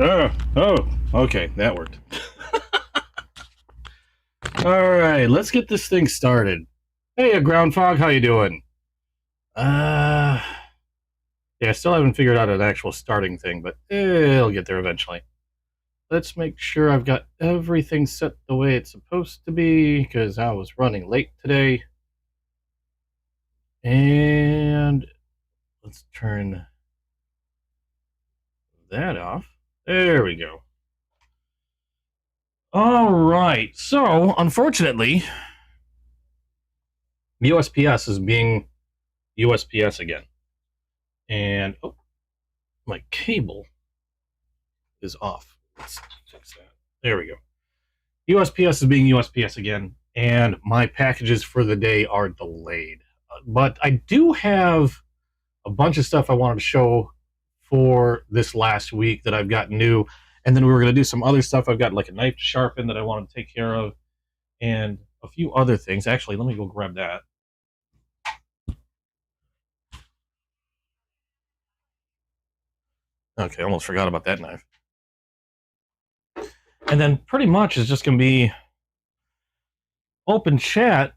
Oh, okay, that worked. All right, let's get this thing started. Hey, Ground Fog, how you doing? Yeah, I still haven't figured out an actual starting thing, but it'll get there eventually. Let's make sure I've got everything set the way it's supposed to be, because I was running late today. And let's turn that off. There we go. All right, so unfortunately, USPS is being USPS again. And oh, my cable is off. Let's fix that. There we go. USPS is being USPS again, and my packages for the day are delayed. But I do have a bunch of stuff I wanted to show for this last week that I've got new. And then we were going to do some other stuff. I've got like a knife to sharpen that I wanted to take care of, and a few other things. Actually, let me go grab that. Okay, almost forgot about that knife. And then pretty much it's just going to be open chat,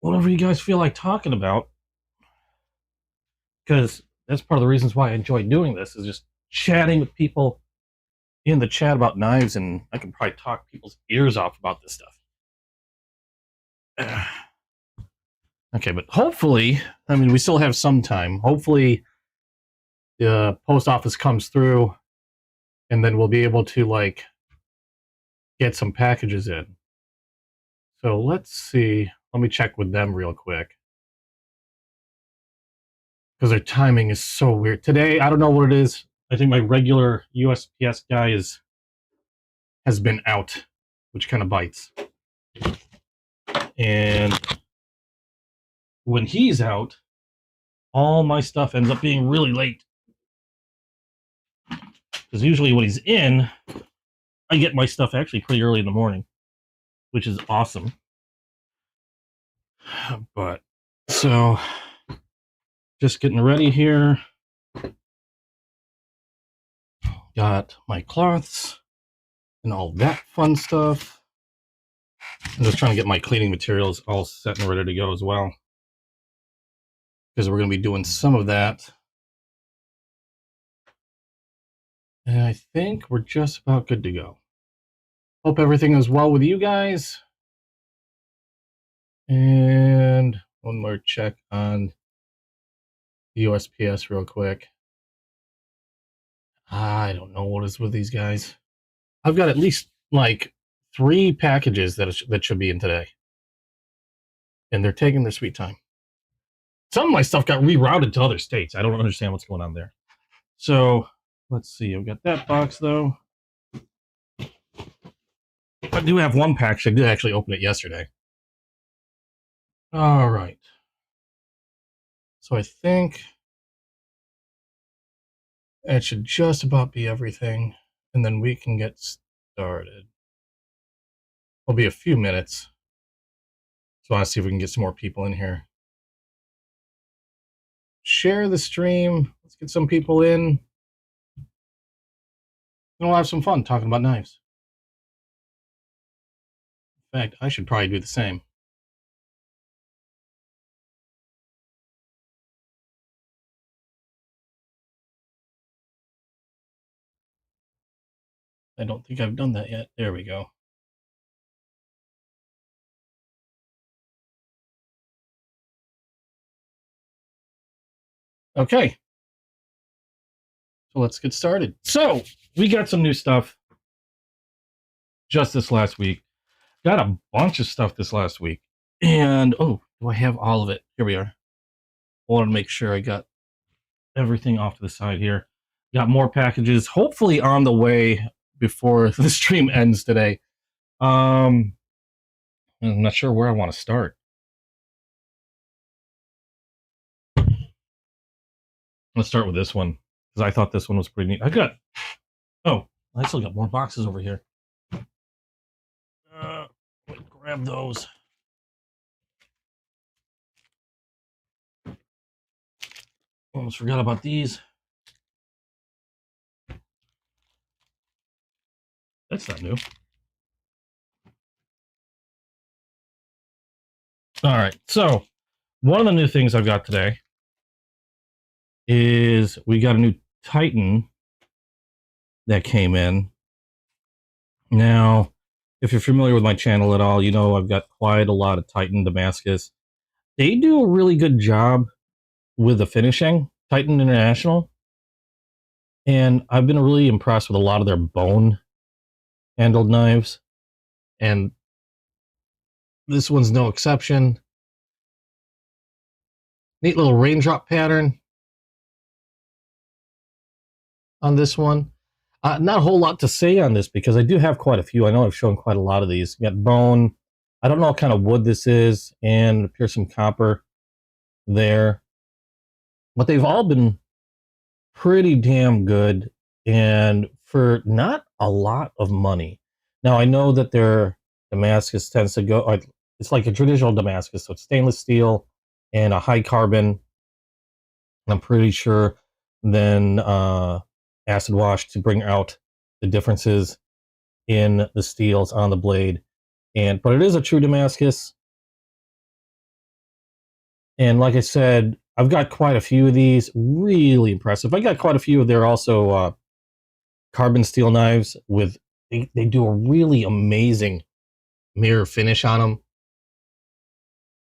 whatever you guys feel like talking about. Because that's part of the reasons why I enjoy doing this, is just chatting with people in the chat about knives, and I can probably talk people's ears off about this stuff. Okay, but hopefully, I mean, we still have some time. Hopefully, the post office comes through, and then we'll be able to, like, get some packages in. So let's see. Let me check with them real quick, because their timing is so weird. Today, I don't know what it is. I think my regular USPS guy has been out, which kind of bites. And when he's out, all my stuff ends up being really late. Because usually when he's in, I get my stuff actually pretty early in the morning, which is awesome. But, so, just getting ready here. Got my cloths and all that fun stuff. I'm just trying to get my cleaning materials all set and ready to go as well, because we're going to be doing some of that. And I think we're just about good to go. Hope everything is well with you guys. And one more check on the USPS real quick. I don't know what is with these guys. I've got at least like 3 packages that should be in today, and they're taking their sweet time. Some of my stuff got rerouted to other states. I don't understand what's going on there. So let's see. I've got that box though. I do have one package. I did actually open it yesterday. All right. So I think that should just about be everything, and then we can get started. It'll be a few minutes. So I want to see if we can get some more people in here. Share the stream. Let's get some people in. And we'll have some fun talking about knives. In fact, I should probably do the same. I don't think I've done that yet. There we go. Okay. So let's get started. So we got some new stuff just this last week. Got a bunch of stuff this last week. And, oh, do I have all of it? Here we are. I wanted to make sure I got everything off to the side here. Got more packages, hopefully on the way before the stream ends today. I'm not sure where I want to start. Let's start with this one, because I thought this one was pretty neat. I still got more boxes over here. Grab those. Almost forgot about these. That's not new. All right, so one of the new things I've got today is we got a new Titan that came in. Now, if you're familiar with my channel at all, you know I've got quite a lot of Titan Damascus. They do a really good job with the finishing, Titan International. And I've been really impressed with a lot of their bone handled knives. And this one's no exception. Neat little raindrop pattern on this one. Not a whole lot to say on this because I do have quite a few. I know I've shown quite a lot of these. You got bone. I don't know what kind of wood this is, and it appears some copper there. But they've all been pretty damn good, and for not a lot of money. Now, I know that their Damascus tends to go, it's like a traditional Damascus, so it's stainless steel and a high carbon. I'm pretty sure then acid wash to bring out the differences in the steels on the blade. But it is a true Damascus. And like I said, I've got quite a few of these. Really impressive. I got quite a few of their also carbon steel knives with, they do a really amazing mirror finish on them.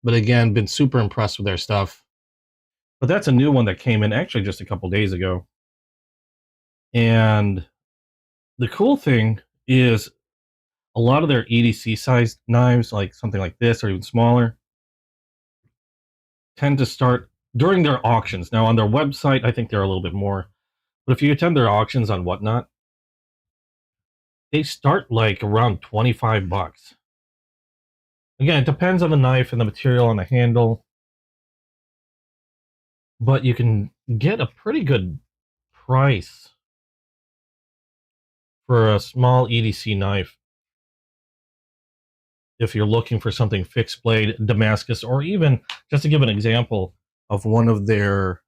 But again, been super impressed with their stuff. But that's a new one that came in actually just a couple days ago. And the cool thing is a lot of their EDC sized knives, like something like this or even smaller, tend to start during their auctions. Now on their website, I think they're a little bit more. But if you attend their auctions on Whatnot, they start like around 25 bucks. Again, it depends on the knife and the material on the handle. But you can get a pretty good price for a small EDC knife if you're looking for something fixed blade, Damascus, or even, just to give an example of one of their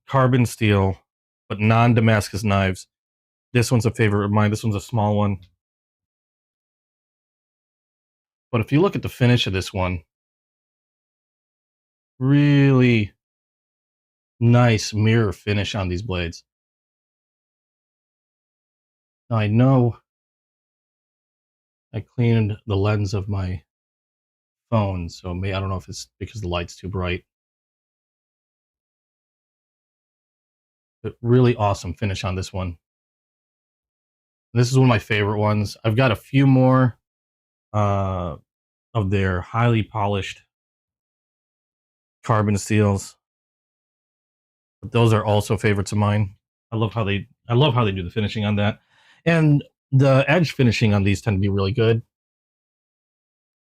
carbon steel but non-Damascus knives. This one's a favorite of mine. This one's a small one. But if you look at the finish of this one, really nice mirror finish on these blades. Now I know I cleaned the lens of my phone, so I don't know if it's because the light's too bright. But really awesome finish on this one. This is one of my favorite ones. I've got a few more of their highly polished carbon steels, but those are also favorites of mine. I love how they do the finishing on that, and the edge finishing on these tend to be really good.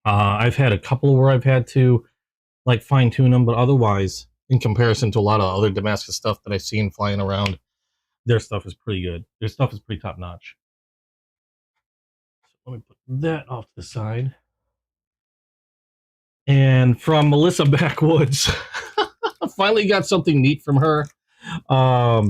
I've had a couple where I've had to like fine tune them, but otherwise, in comparison to a lot of other Damascus stuff that I've seen flying around, their stuff is pretty good. Their stuff is pretty top notch. So let me put that off to the side. And from Melissa Backwoods, I finally got something neat from her. I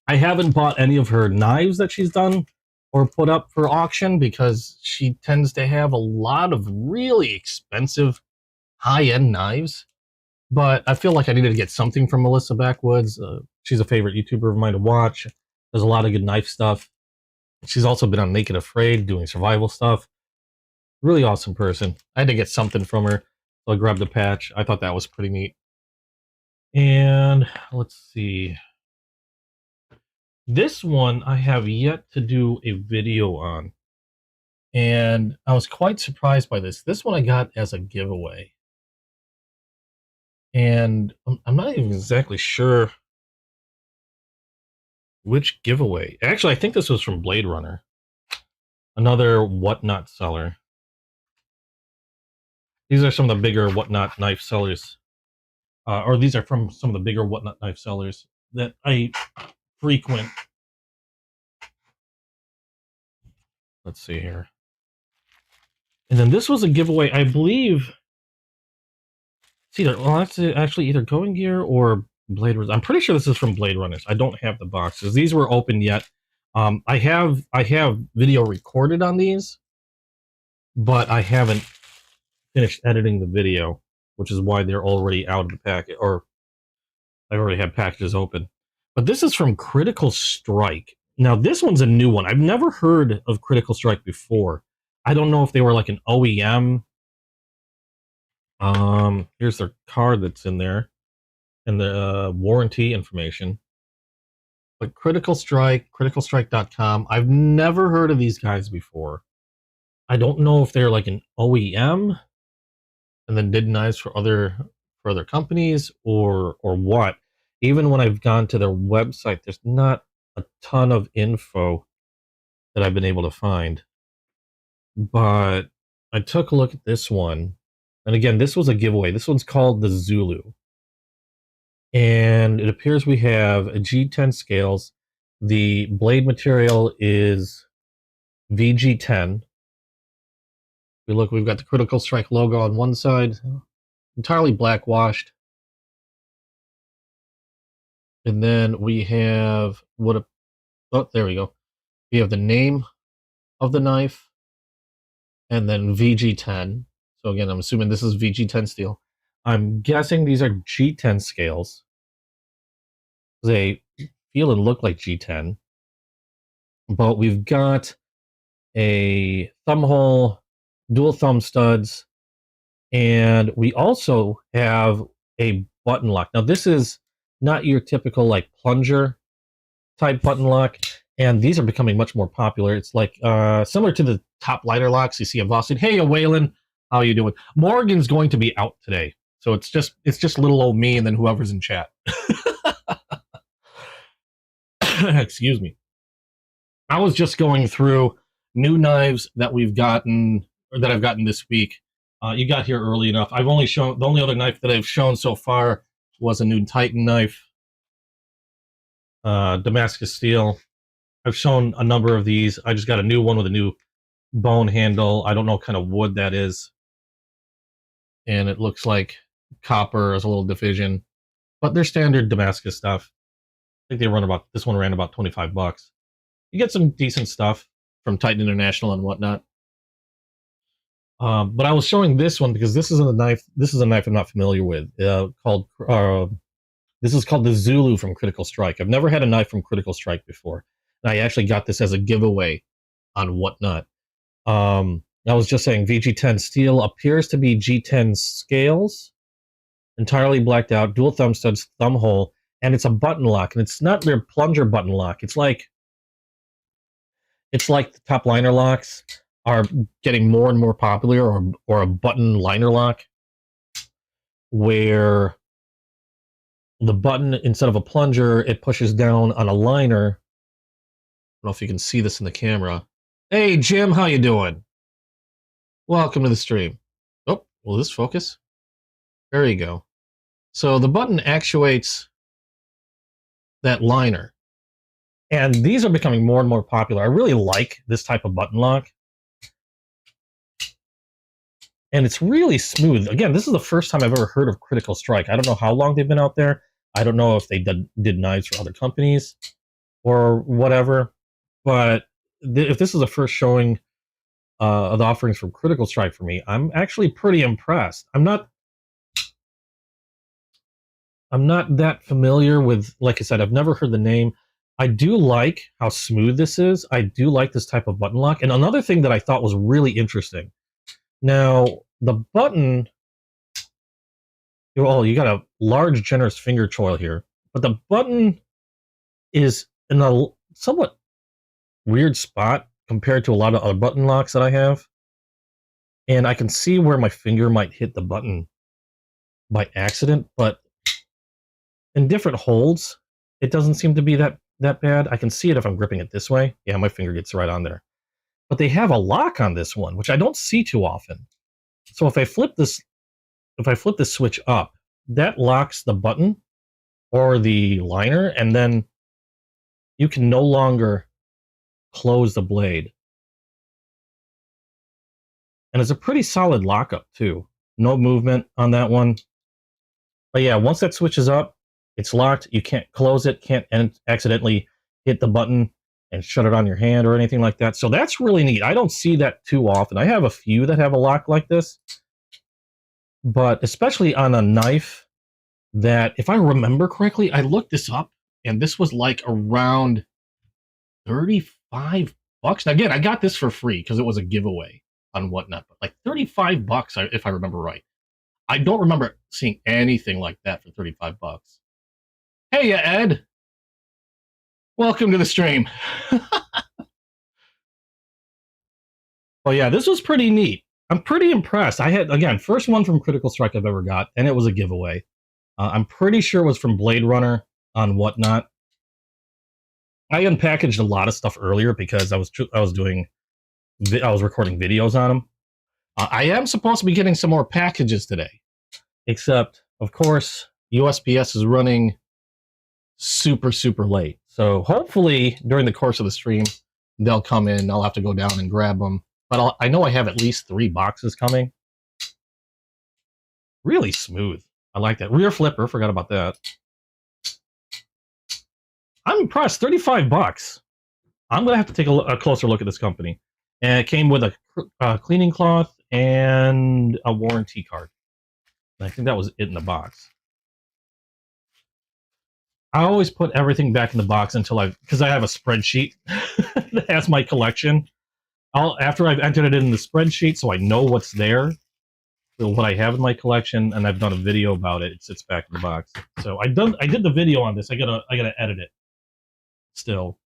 haven't bought any of her knives that she's done or put up for auction because she tends to have a lot of really expensive high-end knives. But I feel like I needed to get something from Melissa Backwoods. She's a favorite YouTuber of mine to watch. There's a lot of good knife stuff. She's also been on Naked Afraid doing survival stuff. Really awesome person. I had to get something from her, so I grabbed a patch. I thought that was pretty neat. And let's see. This one I have yet to do a video on. And I was quite surprised by this. This one I got as a giveaway. And I'm not even exactly sure which giveaway. Actually, I think this was from Blade Runner. Another Whatnot seller. These are some of the bigger Whatnot knife sellers. Or these are from some of the bigger Whatnot knife sellers that I frequent. Let's see here. And then this was a giveaway, I believe. It's either, well, that's actually either Going Gear or Blade Runners. I'm pretty sure this is from Blade Runners. I don't have the boxes. These were open yet. I have video recorded on these, but I haven't finished editing the video, which is why they're already out of the packet, or I already have packages open. But this is from Critical Strike. Now, this one's a new one. I've never heard of Critical Strike before. I don't know if they were like an OEM. Here's their card that's in there, and the warranty information. But Critical Strike, criticalstrike.com. I've never heard of these guys before. I don't know if they're like an OEM and then did knives for other companies or what. Even when I've gone to their website, there's not a ton of info that I've been able to find. But I took a look at this one, and again, this was a giveaway. This one's called the Zulu, and it appears we have a G10 scales. The blade material is VG10. We've got the Critical Strike logo on one side, entirely black washed. And then we have there we go. We have the name of the knife, and then VG10. So again, I'm assuming this is VG10 steel. I'm guessing these are G10 scales. They feel and look like G10. But we've got a thumb hole, dual thumb studs, and we also have a button lock. Now, this is not your typical like plunger type button lock, and these are becoming much more popular. It's like similar to the top liner locks you see at Boston. Hey, Waylon, how you doing? Morgan's going to be out today, so it's just little old me and then whoever's in chat. Excuse me. I was just going through new knives that we've gotten, or that I've gotten this week. You got here early enough. I've only shown, the only other knife that I've shown so far was a new Titan knife, Damascus steel. I've shown a number of these. I just got a new one with a new bone handle. I don't know what kind of wood that is. And it looks like copper as a little division, but they're standard Damascus stuff. I think they run about, this one ran about $25. You get some decent stuff from Titan International and whatnot. But I was showing this one because this is a knife. This is a knife I'm not familiar with. This is called the Zulu from Critical Strike. I've never had a knife from Critical Strike before, and I actually got this as a giveaway on Whatnot. I was just saying VG10 steel appears to be G10 scales, entirely blacked out, dual thumb studs, thumb hole, and it's a button lock, and it's not their plunger button lock. It's like the top liner locks are getting more and more popular, or a button liner lock, where the button, instead of a plunger, it pushes down on a liner. I don't know if you can see this in the camera. Hey, Jim, how you doing? Welcome to the stream. Oh, will this focus? There you go. So the button actuates that liner. And these are becoming more and more popular. I really like this type of button lock. And it's really smooth. Again, this is the first time I've ever heard of Critical Strike. I don't know how long they've been out there. I don't know if they did knives for other companies or whatever. But if this is the first showing of the offerings from Critical Strike for me, I'm actually pretty impressed. I'm not that familiar with, like I said, I've never heard the name. I do like how smooth this is. I do like this type of button lock. And another thing that I thought was really interesting. Now, the button, well, you got a large, generous finger choil here, but the button is in a somewhat weird spot compared to a lot of other button locks that I have. And I can see where my finger might hit the button by accident, but in different holds, it doesn't seem to be that bad. I can see it if I'm gripping it this way. Yeah, my finger gets right on there. But they have a lock on this one, which I don't see too often. So if I flip this switch up, that locks the button or the liner, and then you can no longer close the blade. And it's a pretty solid lockup too. No movement on that one. But yeah, once that switches up, it's locked. You can't close it, can't accidentally hit the button and shut it on your hand or anything like that. So that's really neat. I don't see that too often. I have a few that have a lock like this, but especially on a knife that, if I remember correctly, I looked this up and this was like around 35 bucks. Now, again, I got this for free because it was a giveaway on Whatnot, but like 35 bucks, if I remember right. I don't remember seeing anything like that for 35 bucks. Hey, Ed. Welcome to the stream. Well, yeah, this was pretty neat. I'm pretty impressed. I had, again, first one from Critical Strike I've ever got, and it was a giveaway. I'm pretty sure it was from Blade Runner on Whatnot. I unpackaged a lot of stuff earlier because I was recording videos on them. I am supposed to be getting some more packages today, except, of course, USPS is running super, super late. So hopefully during the course of the stream, they'll come in. I'll have to go down and grab them. But I know I have at least 3 boxes coming. Really smooth. I like that. Rear flipper, forgot about that. I'm impressed. 35 bucks. I'm going to have to take a closer look at this company. And it came with a cleaning cloth and a warranty card. And I think that was it in the box. I always put everything back in the box because I have a spreadsheet that has my collection. After I've entered it in the spreadsheet, so I know what's there, what I have in my collection, and I've done a video about it. It sits back in the box. So I did the video on this. I gotta edit it still,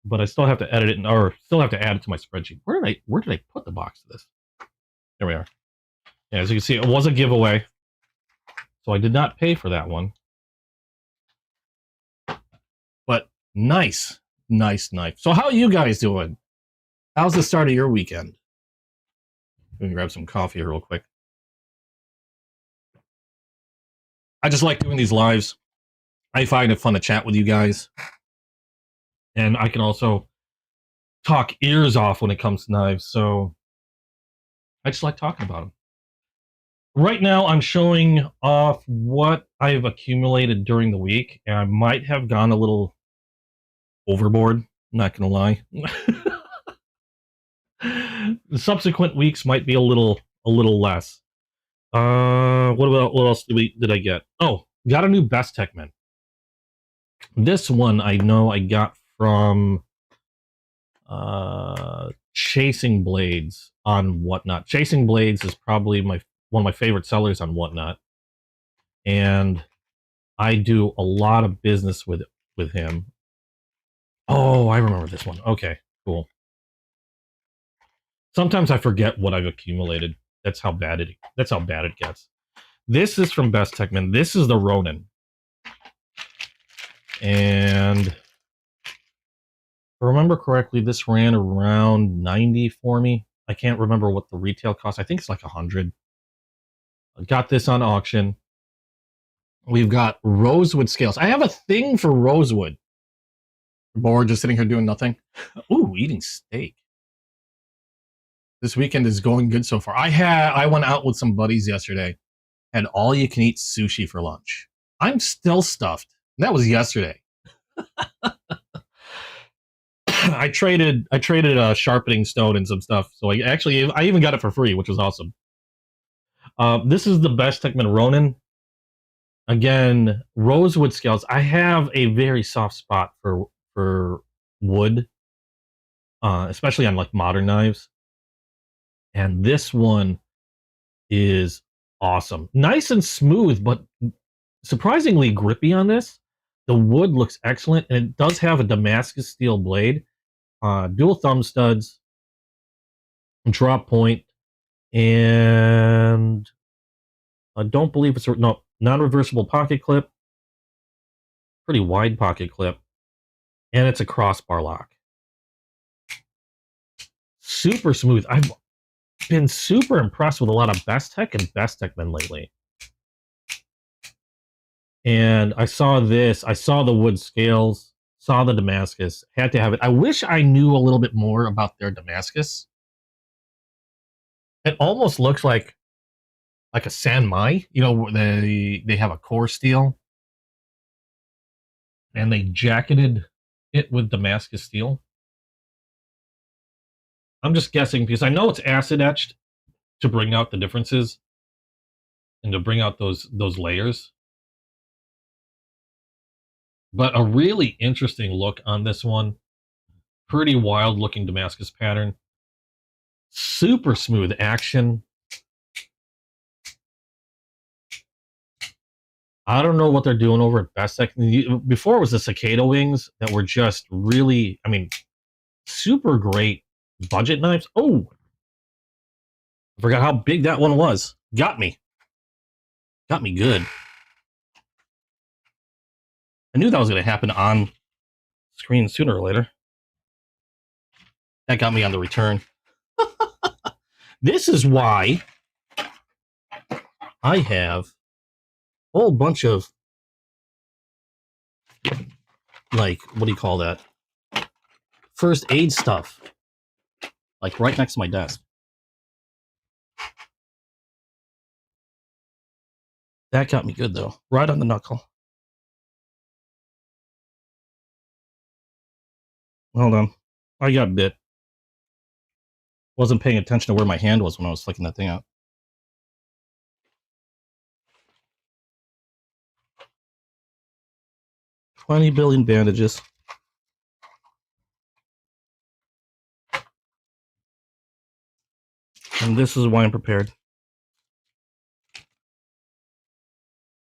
but I still have to edit it or still have to add it to my spreadsheet. Where did I put the box of this? There we are. Yeah, as you can see, it was a giveaway, so I did not pay for that one. But nice knife. So how are you guys doing? How's the start of your weekend? We can grab some coffee real quick. I just like doing these lives. I find it fun to chat with you guys. And I can also talk ears off when it comes to knives. So I just like talking about them. Right now, I'm showing off what I've accumulated during the week. And I might have gone a little overboard. Not going to lie. The subsequent weeks might be a little less. What else did I get? Oh, got a new Best Techman. This one I know I got from Chasing Blades on Whatnot. Chasing Blades is probably one of my favorite sellers on Whatnot, and I do a lot of business with him. Oh, I remember this one. Okay, cool. Sometimes I forget what I've accumulated. That's how bad it gets. This is from Best Techman. This is the Ronin. And if I remember correctly, this ran around 90 for me. I can't remember what the retail cost. I think it's like 100. I got this on auction. We've got rosewood scales. I have a thing for rosewood. Bored, just sitting here doing nothing. Ooh, eating steak. This weekend is going good so far. I went out with some buddies yesterday. Had all you can eat sushi for lunch. I'm still stuffed. That was yesterday. I traded a sharpening stone and some stuff. So I even got it for free, which was awesome. This is the Best Techman Ronin. Again, rosewood scales. I have a very soft spot for wood, especially on like modern knives. And this one is awesome. Nice and smooth, but surprisingly grippy on this. The wood looks excellent, and it does have a Damascus steel blade, dual thumb studs, drop point, and I don't believe it's non-reversible pocket clip. Pretty wide pocket clip, and it's a crossbar lock. Super smooth. I've been super impressed with a lot of Best Tech and Best Techman lately. And I saw this. I saw the wood scales, saw the Damascus, had to have it. I wish I knew a little bit more about their Damascus. It almost looks like a Sanmai. You know, they have a core steel, and they jacketed it with Damascus steel. I'm just guessing because I know it's acid etched to bring out the differences and to bring out those layers. But a really interesting look on this one. Pretty wild looking Damascus pattern. Super smooth action. I don't know what they're doing over at Best Second. Before it was the cicada wings that were just really, I mean, super great budget knives. Oh, I forgot how big that one was. Got me good. I knew that was going to happen on screen sooner or later. That got me on the return. This is why I have a whole bunch of, like, what do you call that? First aid stuff. Like right next to my desk. That got me good, though. Right on the knuckle. Hold on. I got bit. Wasn't paying attention to where my hand was when I was flicking that thing out. $20 billion bandages. And this is why I'm prepared.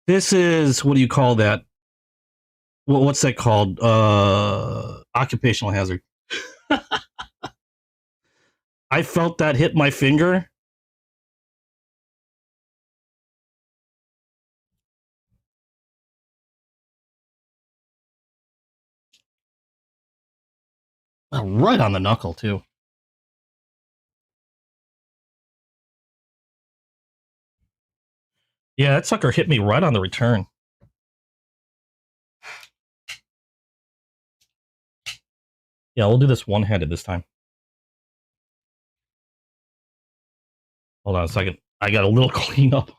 This is, what do you call that? Well, what's that called? Occupational hazard. I felt that hit my finger. Right on the knuckle, too. Yeah, that sucker hit me right on the return. Yeah, we'll do this one-handed this time. Hold on a second. I got a little cleanup.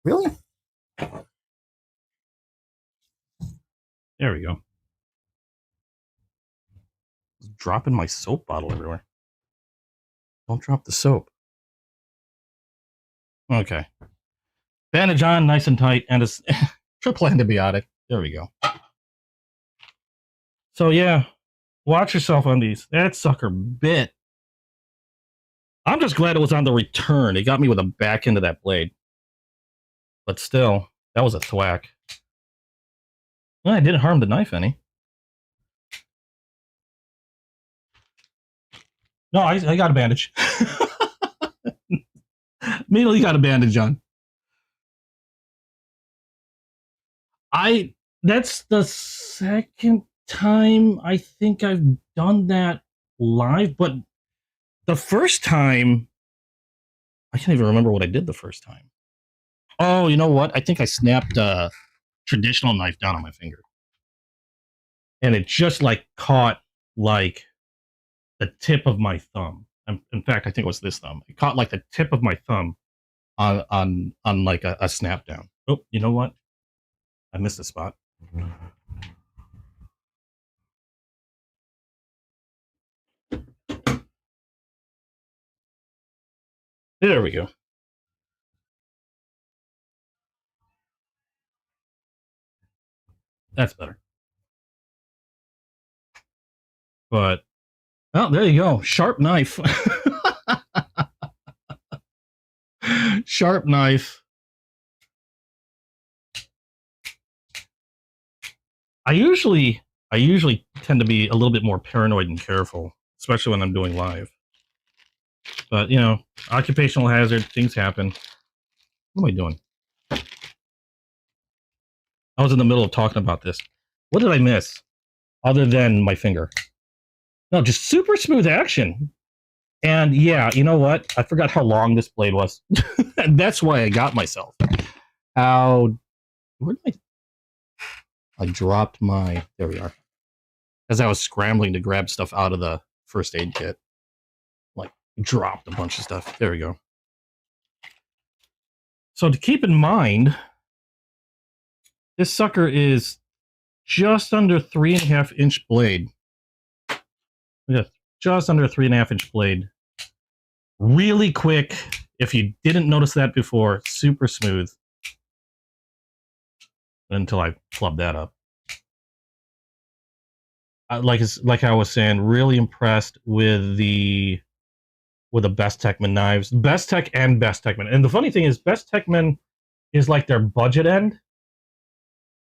Really? There we go. Dropping my soap bottle everywhere. Don't drop the soap. Okay. Bandage on, nice and tight, and a triple antibiotic. There we go. So yeah, watch yourself on these. That sucker bit. I'm just glad it was on the return. It got me with the back end of that blade. But still, that was a thwack. Well, I didn't harm the knife any. No, I got a bandage. Immediately got a bandage on. That's the second time I think I've done that live, but the first time, I can't even remember what I did the first time. Oh, you know what? I think I snapped a traditional knife down on my finger. And it just like caught like the tip of my thumb. In fact, I think it was this thumb. It caught like the tip of my thumb on like a snap down. Oh, you know what? I missed a spot. There we go. That's better. But, oh, there you go. Sharp knife. Sharp knife. I usually tend to be a little bit more paranoid and careful, especially when I'm doing live. But, you know, occupational hazard, things happen. What am I doing? I was in the middle of talking about this. What did I miss? Other than my finger. No, just super smooth action. And yeah, you know what? I forgot how long this blade was. And that's why I got myself. Where did I dropped my, there we are. As I was scrambling to grab stuff out of the first aid kit. Like Dropped a bunch of stuff. There we go. So to keep in mind, this sucker is just under 3.5-inch blade. Yeah, just under a 3.5-inch blade. Really quick. If you didn't notice that before, super smooth. Until I flubbed that up. Like I was saying, really impressed with the Best Techman knives. Best Tech and Best Techman. And the funny thing is, Best Techman is like their budget end.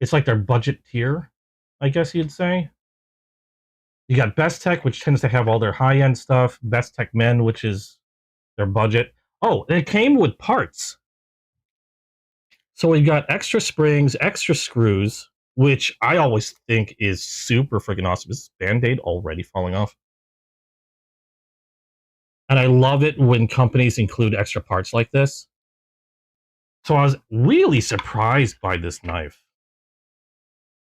It's like their budget tier, I guess you'd say. You got Best Tech, which tends to have all their high-end stuff. Best Techmen, which is their budget. Oh, it came with parts. So we've got extra springs, extra screws, which I always think is super freaking awesome. Is this Band-Aid already falling off? And I love it when companies include extra parts like this. So I was really surprised by this knife.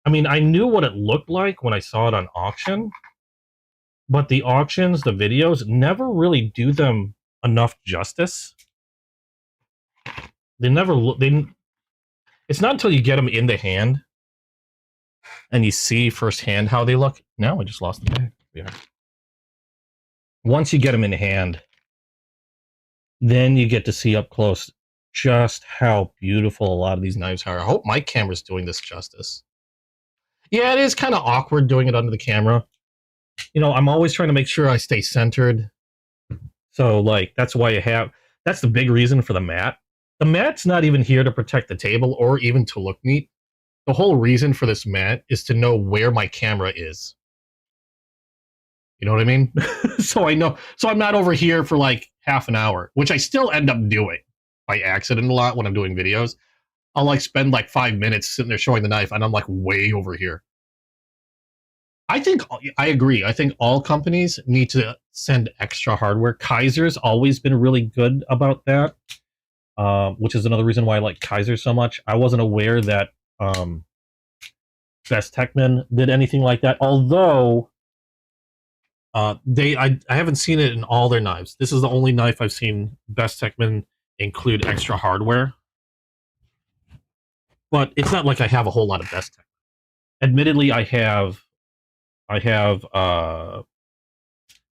I mean, I knew what it looked like when I saw it on auction, but the auctions, the videos, never really do them enough justice. They never look. It's not until you get them in the hand and you see firsthand how they look. Now I just lost the bag. Yeah. Once you get them in hand, then you get to see up close just how beautiful a lot of these knives are. I hope my camera's doing this justice. Yeah, it is kind of awkward doing it under the camera. You know, I'm always trying to make sure I stay centered. So, like, that's why that's the big reason for the mat. The mat's not even here to protect the table or even to look neat. The whole reason for this mat is to know where my camera is. You know what I mean? So I know. So I'm not over here for like half an hour, which I still end up doing by accident a lot when I'm doing videos. I'll like spend like 5 minutes sitting there showing the knife, and I'm like way over here. I agree. I think all companies need to send extra hardware. Kaiser's always been really good about that, which is another reason why I like Kaiser so much. I wasn't aware that Best Techman did anything like that, although I haven't seen it in all their knives. This is the only knife I've seen Best Techman include extra hardware. But it's not like I have a whole lot of Best Techman. Admittedly, I have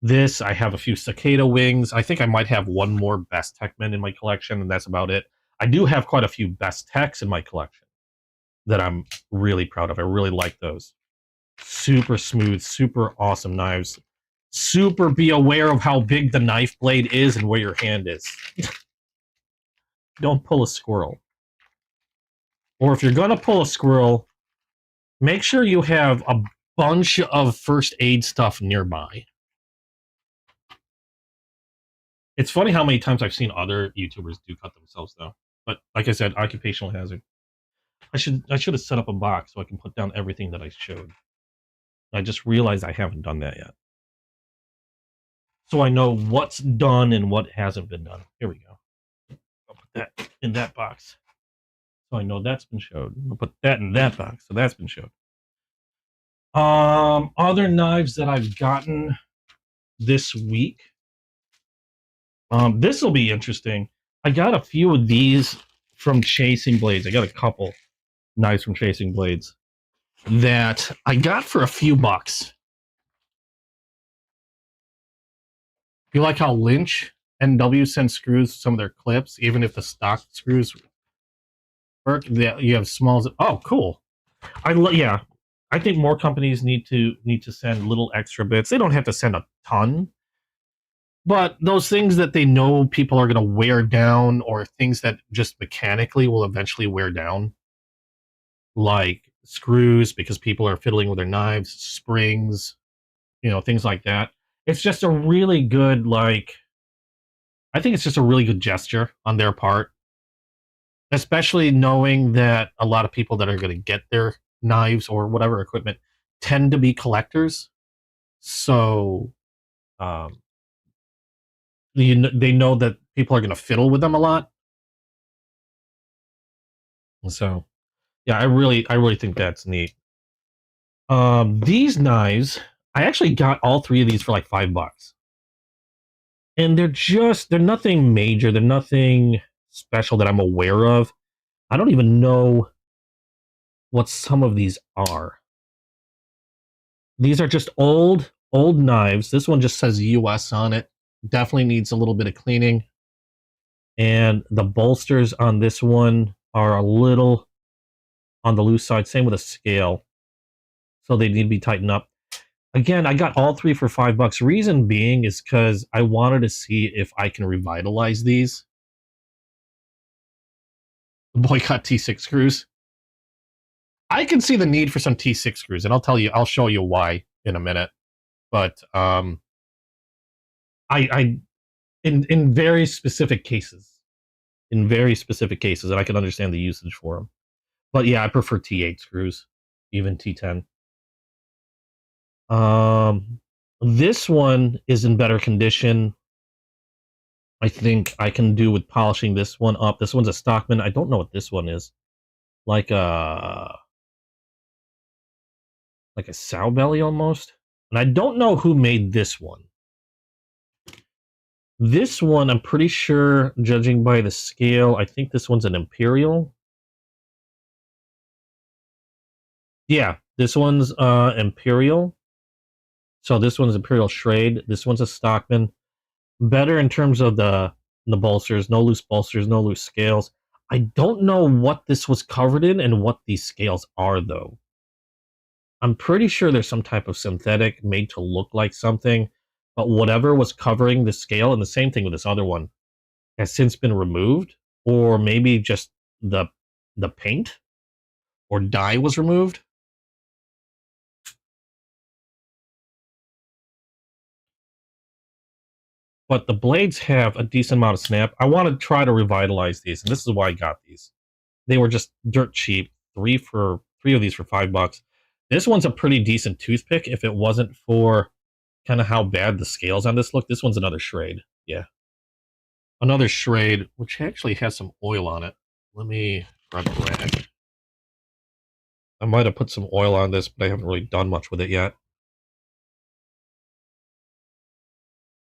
this. I have a few cicada wings. I think I might have one more Best Techman in my collection, and that's about it. I do have quite a few Best Techs in my collection that I'm really proud of. I really like those. Super smooth, super awesome knives. Super be aware of how big the knife blade is and where your hand is. Don't pull a squirrel. Or if you're going to pull a squirrel, make sure you have a bunch of first aid stuff nearby. It's funny how many times I've seen other YouTubers do cut themselves, though. But like I said, occupational hazard. I should have set up a box so I can put down everything that I showed. I just realized I haven't done that yet. So I know what's done and what hasn't been done. Here we go. I'll put that in that box. So I know that's been showed. I'll put that in that box. So that's been showed. Other knives that I've gotten this week. This will be interesting. I got a few of these from Chasing Blades. I got a couple knives from Chasing Blades that I got for a few bucks. You like how Lynch NW sends screws some of their clips, even if the stock screws work? You have smalls. Oh, cool. Yeah. I think more companies need to send little extra bits. They don't have to send a ton, but those things that they know people are going to wear down, or things that just mechanically will eventually wear down, like screws because people are fiddling with their knives, springs, things like that. It's just a really good, I think it's just a really good gesture on their part, especially knowing that a lot of people that are going to get their knives or whatever equipment tend to be collectors. So they know that people are going to fiddle with them a lot. So yeah, I really think that's neat. These knives, I actually got all three of these for like $5. And they're nothing major. They're nothing special that I'm aware of. I don't even know what some of these are. These are just old knives. This one just says US on it. Definitely needs a little bit of cleaning. And the bolsters on this one are a little on the loose side. Same with a scale. So they need to be tightened up. Again, I got all three for $5. Reason being is because I wanted to see if I can revitalize these. Boycott T6 screws. I can see the need for some T6 screws, and I'll show you why in a minute. But I in very specific cases, and I can understand the usage for them. But yeah, I prefer T8 screws, even T10. This one is in better condition. I think I can do with polishing this one up. This one's a Stockman. I don't know what this one is. Like a sow belly almost. And I don't know who made this one. This one, I'm pretty sure, judging by the scale, I think this one's an Imperial. Yeah, this one's Imperial. So this one's Imperial Schrade. This one's a Stockman. Better in terms of the bolsters. No loose bolsters, no loose scales. I don't know what this was covered in and what these scales are, though. I'm pretty sure there's some type of synthetic made to look like something, but whatever was covering the scale, and the same thing with this other one, has since been removed, or maybe just the paint or dye was removed. But the blades have a decent amount of snap. I want to try to revitalize these, and this is why I got these. They were just dirt cheap. Three of these for $5. This one's a pretty decent toothpick if it wasn't for kind of how bad the scales on this look. This one's another Schrade. Yeah. Another Schrade, which actually has some oil on it. Let me grab a rag. I might have put some oil on this, but I haven't really done much with it yet.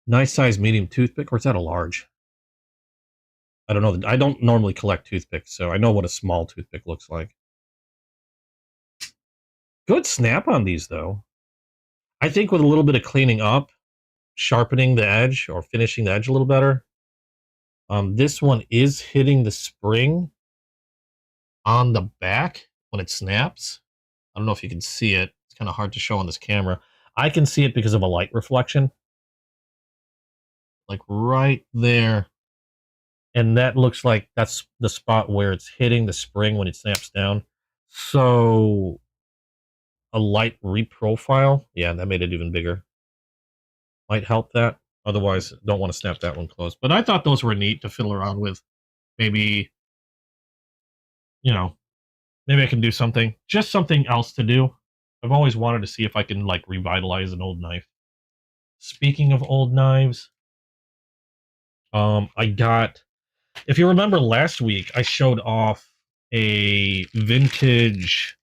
Nice size medium toothpick, or is that a large? I don't know. I don't normally collect toothpicks, so I know what a small toothpick looks like. Good snap on these, though. I think with a little bit of cleaning up, sharpening the edge, or finishing the edge a little better, this one is hitting the spring on the back when it snaps. I don't know if you can see it. It's kind of hard to show on this camera. I can see it because of a light reflection. Like right there. And that looks like that's the spot where it's hitting the spring when it snaps down. So a light reprofile, yeah, that made it even bigger. Might help that. Otherwise, don't want to snap that one closed. But I thought those were neat to fiddle around with. Maybe, maybe I can do something. Just something else to do. I've always wanted to see if I can, like, revitalize an old knife. Speaking of old knives, I got... If you remember last week, I showed off a vintage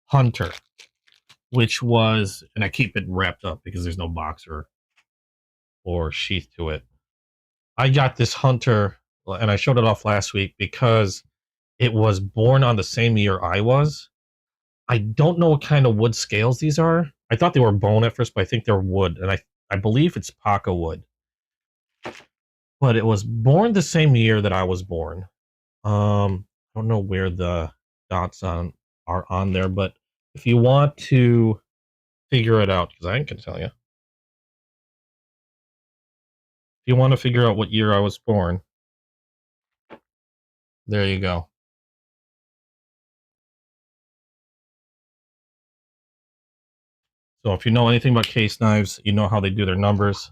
Hunter, which was... And I keep it wrapped up because there's no box or sheath to it. I got this Hunter, and I showed it off last week because it was born on the same year I was. I don't know what kind of wood scales these are. I thought they were bone at first, but I think they're wood, and I believe it's Paca wood. But it was born the same year that I was born. I don't know where the dots are on there, but if you want to figure it out, because I can tell you. If you want to figure out what year I was born, there you go. So if you know anything about case knives, you know how they do their numbers.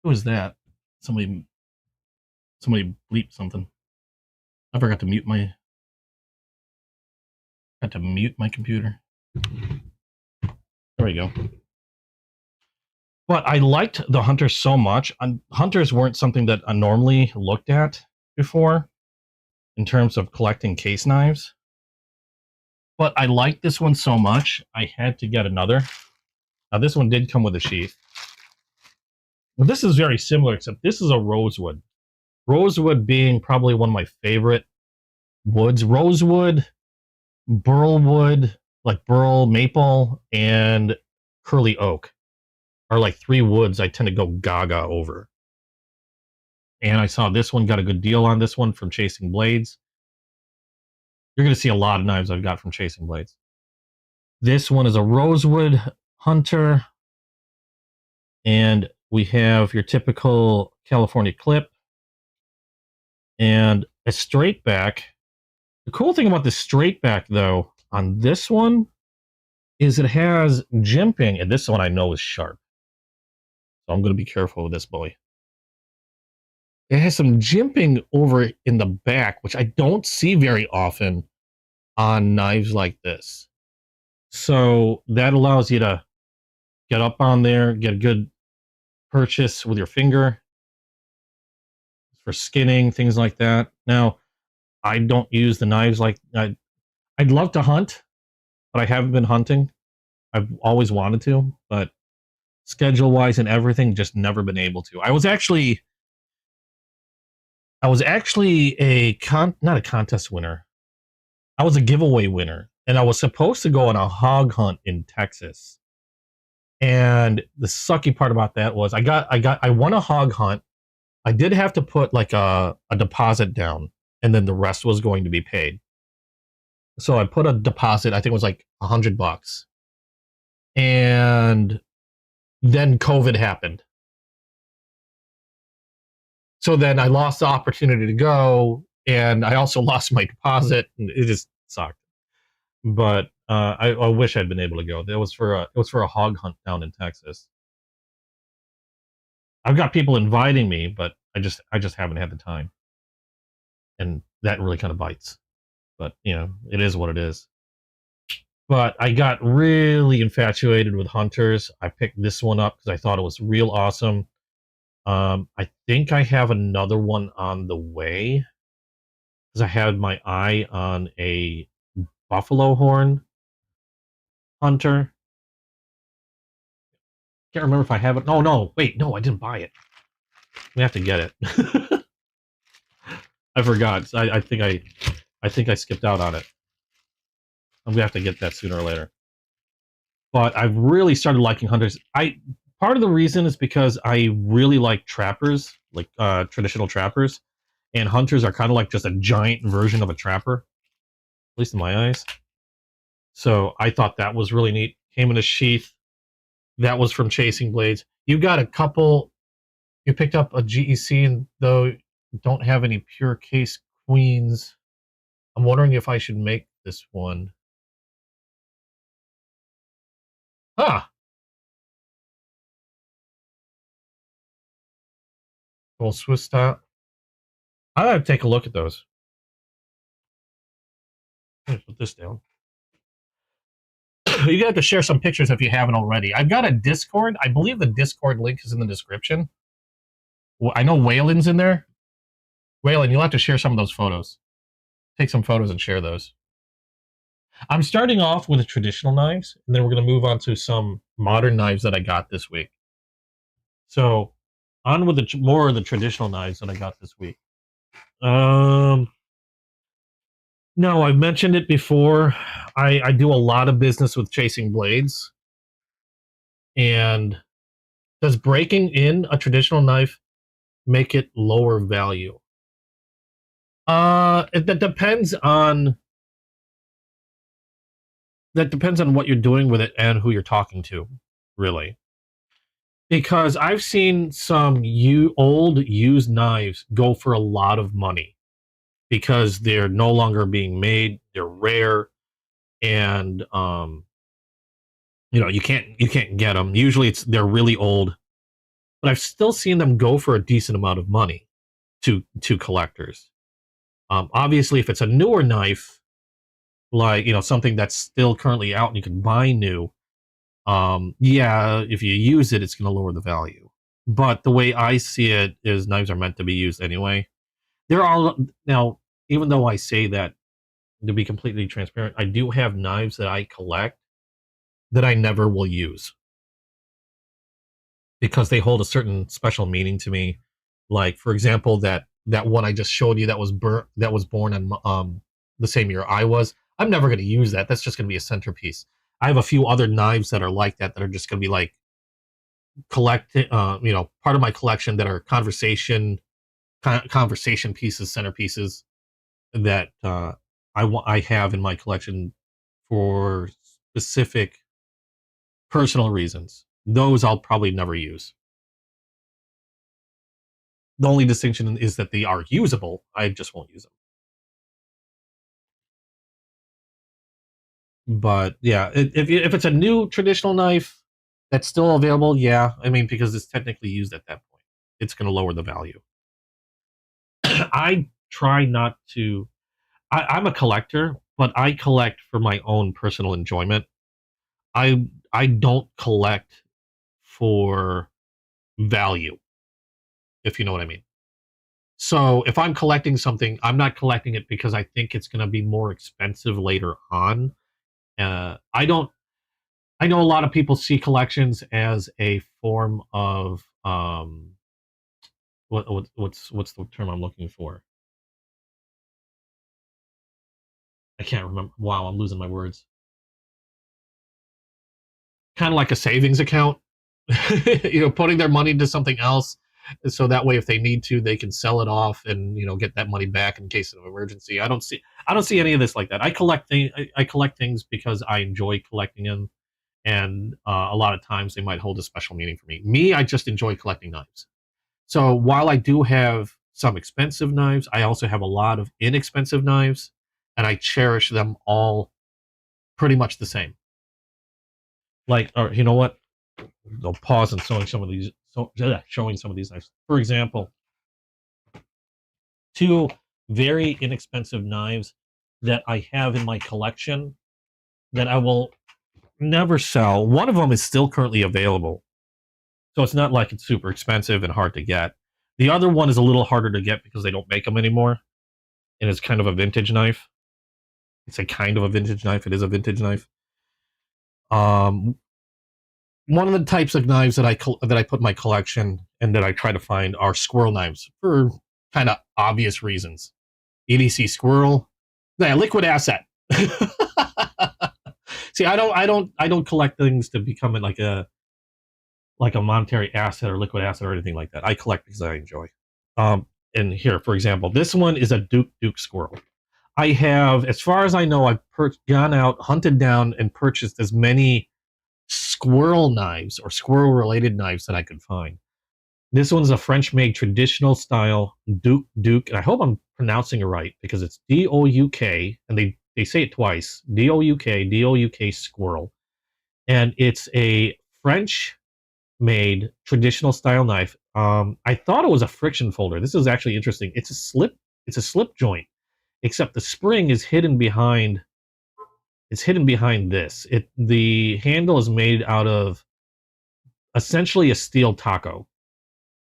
Who is that? Somebody bleeped something. I forgot to mute my computer. There we go. But I liked the Hunters so much. Hunters weren't something that I normally looked at before in terms of collecting case knives. But I liked this one so much, I had to get another. Now, this one did come with a sheath. Well, this is very similar, except this is a rosewood. Rosewood being probably one of my favorite woods. Rosewood, burlwood, like burl maple, and curly oak are like three woods I tend to go gaga over. And I saw this one, got a good deal on this one from Chasing Blades. You're going to see a lot of knives I've got from Chasing Blades. This one is a rosewood hunter. And we have your typical California clip and a straight back. The cool thing about the straight back, though, on this one is it has jimping, and this one I know is sharp. So I'm going to be careful with this boy. It has some jimping over in the back, which I don't see very often on knives like this. So that allows you to get up on there, get a good purchase with your finger for skinning, things like that. Now, I don't use the knives like I'd love to hunt, but I haven't been hunting. I've always wanted to, but schedule wise and everything, just never been able to. I was actually not a contest winner. I was a giveaway winner, and I was supposed to go on a hog hunt in Texas. And the sucky part about that was I won a hog hunt. I did have to put like a deposit down, and then the rest was going to be paid. So I put a deposit, I think it was like $100. And then COVID happened. So then I lost the opportunity to go, and I also lost my deposit, and it just sucked. But I wish I'd been able to go. It was for a hog hunt down in Texas. I've got people inviting me, but I just haven't had the time, and that really kind of bites. But it is what it is. But I got really infatuated with hunters. I picked this one up because I thought it was real awesome. I think I have another one on the way because I had my eye on a buffalo horn hunter. Can't remember if I have it. No, wait, no, I didn't buy it. We have to get it. I forgot. I think I skipped out on it. I'm gonna have to get that sooner or later. But I've really started liking hunters. Part of the reason is because I really like trappers, like traditional trappers, and hunters are kind of like just a giant version of a trapper, at least in my eyes. So I thought that was really neat. Came in a sheath. That was from Chasing Blades. You got a couple. You picked up a GEC, and though don't have any pure case queens, I'm wondering if I should make this one. Ah, well, Swiss style. I gotta take a look at those. Let me put this down. You have to share some pictures if you haven't already. I've got a Discord. I believe the Discord link is in the description. Well, I know Waylon's in there. Waylon, you'll have to share some of those photos. Take some photos and share those. I'm starting off with the traditional knives, and then we're going to move on to some modern knives that I got this week. So, on with more of the traditional knives that I got this week. No, I've mentioned it before. I do a lot of business with Chasing Blades. And does breaking in a traditional knife make it lower value? That depends on what you're doing with it and who you're talking to, really. Because I've seen some old used knives go for a lot of money because they're no longer being made, they're rare, and you can't get them. Usually they're really old, but I've still seen them go for a decent amount of money to collectors. Obviously, if it's a newer knife, like something that's still currently out and you can buy new, if you use it, it's going to lower the value. But the way I see it is knives are meant to be used anyway. There are now, even though I say that, to be completely transparent, I do have knives that I collect that I never will use because they hold a certain special meaning to me. Like, for example, that one I just showed you that was born in the same year I was. I'm never going to use that. That's just going to be a centerpiece. I have a few other knives that are like that are just going to be like part of my collection that are conversation pieces, centerpieces that I have in my collection for specific personal reasons. Those I'll probably never use. The only distinction is that they are usable. I just won't use them. But yeah, if it's a new traditional knife that's still available, yeah. I mean, because it's technically used at that point, it's going to lower the value. I try not to. I'm a collector, but I collect for my own personal enjoyment. I don't collect for value, if you know what I mean. So if I'm collecting something, I'm not collecting it because I think it's going to be more expensive later on. I don't. I know a lot of people see collections as a form of what's the term I'm looking for? I can't remember. Wow, I'm losing my words. Kind of like a savings account, putting their money into something else, so that way if they need to, they can sell it off and get that money back in case of emergency. I don't see any of this like that. I collect things because I enjoy collecting them, and a lot of times they might hold a special meaning for me. I just enjoy collecting knives. So while I do have some expensive knives, I also have a lot of inexpensive knives, and I cherish them all pretty much the same. Like, or you know what? I'll pause and showing some of these. Showing some of these knives. For example, two very inexpensive knives that I have in my collection that I will never sell. One of them is still currently available, so it's not like it's super expensive and hard to get. The other one is a little harder to get because they don't make them anymore, and it's kind of a vintage knife. It's a kind of a vintage knife. It is a vintage knife. Um, One of the types of knives that I put in my collection and that I try to find are squirrel knives for kind of obvious reasons. EDC Squirrel, yeah, liquid asset. See, I don't collect things to become like a monetary asset or liquid asset or anything like that. I collect because I enjoy. And here, for example, this one is a Duke Squirrel. I have, as far as I know, I've gone out, hunted down, and purchased as many squirrel knives or squirrel related knives that I could find. This one's a French made traditional style Duke, and I hope I'm pronouncing it right because it's Douk, and they say it twice, Douk Squirrel. And it's a French made traditional style knife. I thought it was a friction folder. This is actually interesting. It's a slip joint, except the spring is hidden behind. It's hidden behind this. The handle is made out of essentially a steel taco.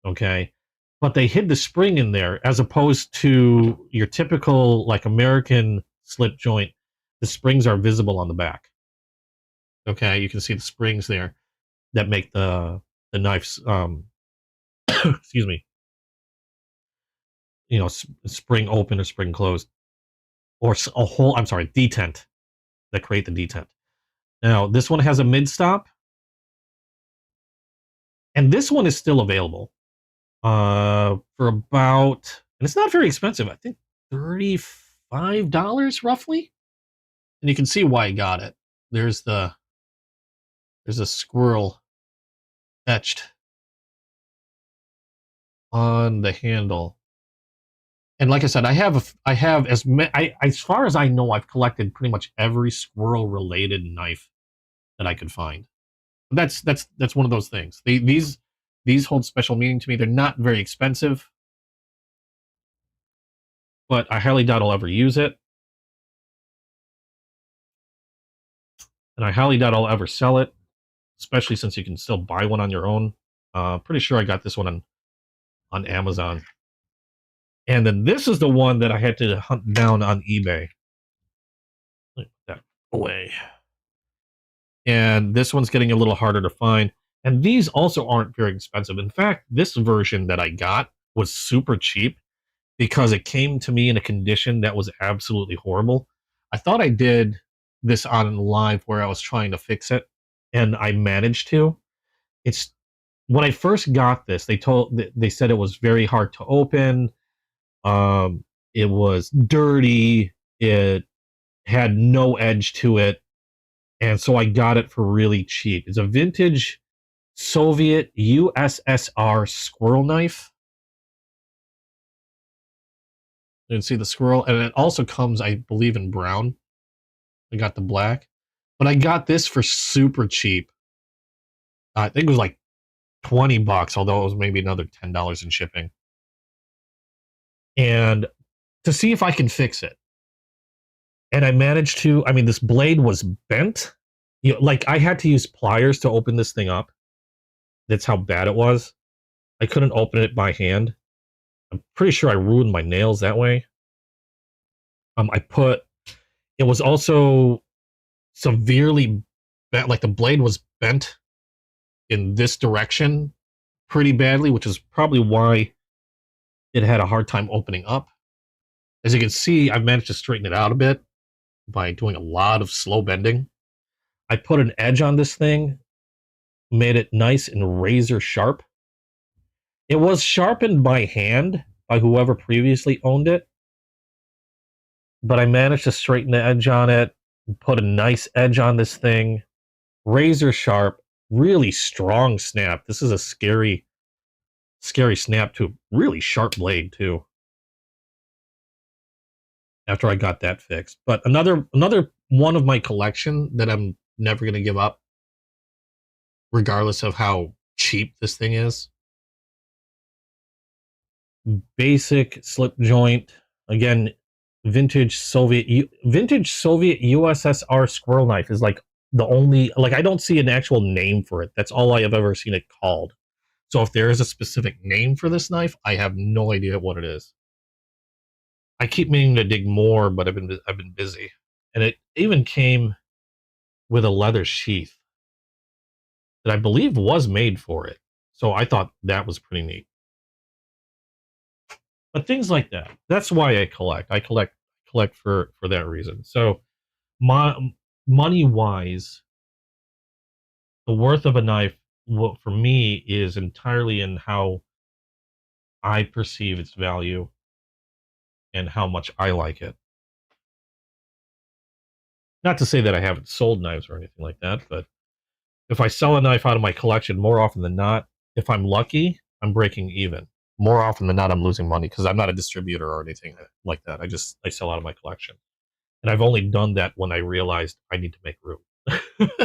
Okay, but they hid the spring in there as opposed to your typical like American slip joint. The springs are visible on the back. Okay, you can see the springs there that make the knife's excuse me, spring open or spring closed, or a whole. I'm sorry, detent that create the detent. Now this one has a mid stop, and this one is still available for about, and it's not very expensive. I think $35 roughly, and you can see why I got it. There's a squirrel etched on the handle. And like I said, I have as far as I know, I've collected pretty much every squirrel related knife that I could find. That's one of those things. These hold special meaning to me. They're not very expensive, but I highly doubt I'll ever use it, and I highly doubt I'll ever sell it, especially since you can still buy one on your own. Pretty sure I got this one on Amazon. And then this is the one that I had to hunt down on eBay. Put that away. And this one's getting a little harder to find. And these also aren't very expensive. In fact, this version that I got was super cheap because it came to me in a condition that was absolutely horrible. I thought I did this on live where I was trying to fix it, and I managed to. It's when I first got this, they said it was very hard to open. It was dirty. It had no edge to it, and so I got it for really cheap. It's a vintage Soviet USSR squirrel knife. You can see the squirrel, and it also comes, I believe, in brown. I got the black, but I got this for super cheap. I think it was like $20, although it was maybe another $10 in shipping. And to see if I can fix it, and I managed to. I mean, this blade was bent. Like I had to use pliers to open this thing up. That's how bad it was. I couldn't open it by hand. I'm pretty sure I ruined my nails that way. It was also severely bent, like the blade was bent in this direction pretty badly, which is probably why it had a hard time opening up. As you can see, I've managed to straighten it out a bit by doing a lot of slow bending. I put an edge on this thing, made it nice and razor sharp. It was sharpened by hand by whoever previously owned it, but I managed to straighten the edge on it, put a nice edge on this thing, razor sharp, really strong snap. This is a scary snap to a really sharp blade too. After I got that fixed, but another one of my collection that I'm never going to give up, regardless of how cheap this thing is. Basic slip joint, again, vintage Soviet USSR squirrel knife is like the only, like I don't see an actual name for it. That's all I have ever seen it called. So if there is a specific name for this knife, I have no idea what it is. I keep meaning to dig more, but I've been busy, and it even came with a leather sheath that I believe was made for it. So I thought that was pretty neat. But things like that. That's why I collect. I collect for that reason. So money wise, the worth of a knife for me is entirely in how I perceive its value and how much I like it. Not to say that I haven't sold knives or anything like that, but if I sell a knife out of my collection, more often than not, if I'm lucky, I'm breaking even. More often than not, I'm losing money because I'm not a distributor or anything like that. I sell out of my collection. And I've only done that when I realized I need to make room,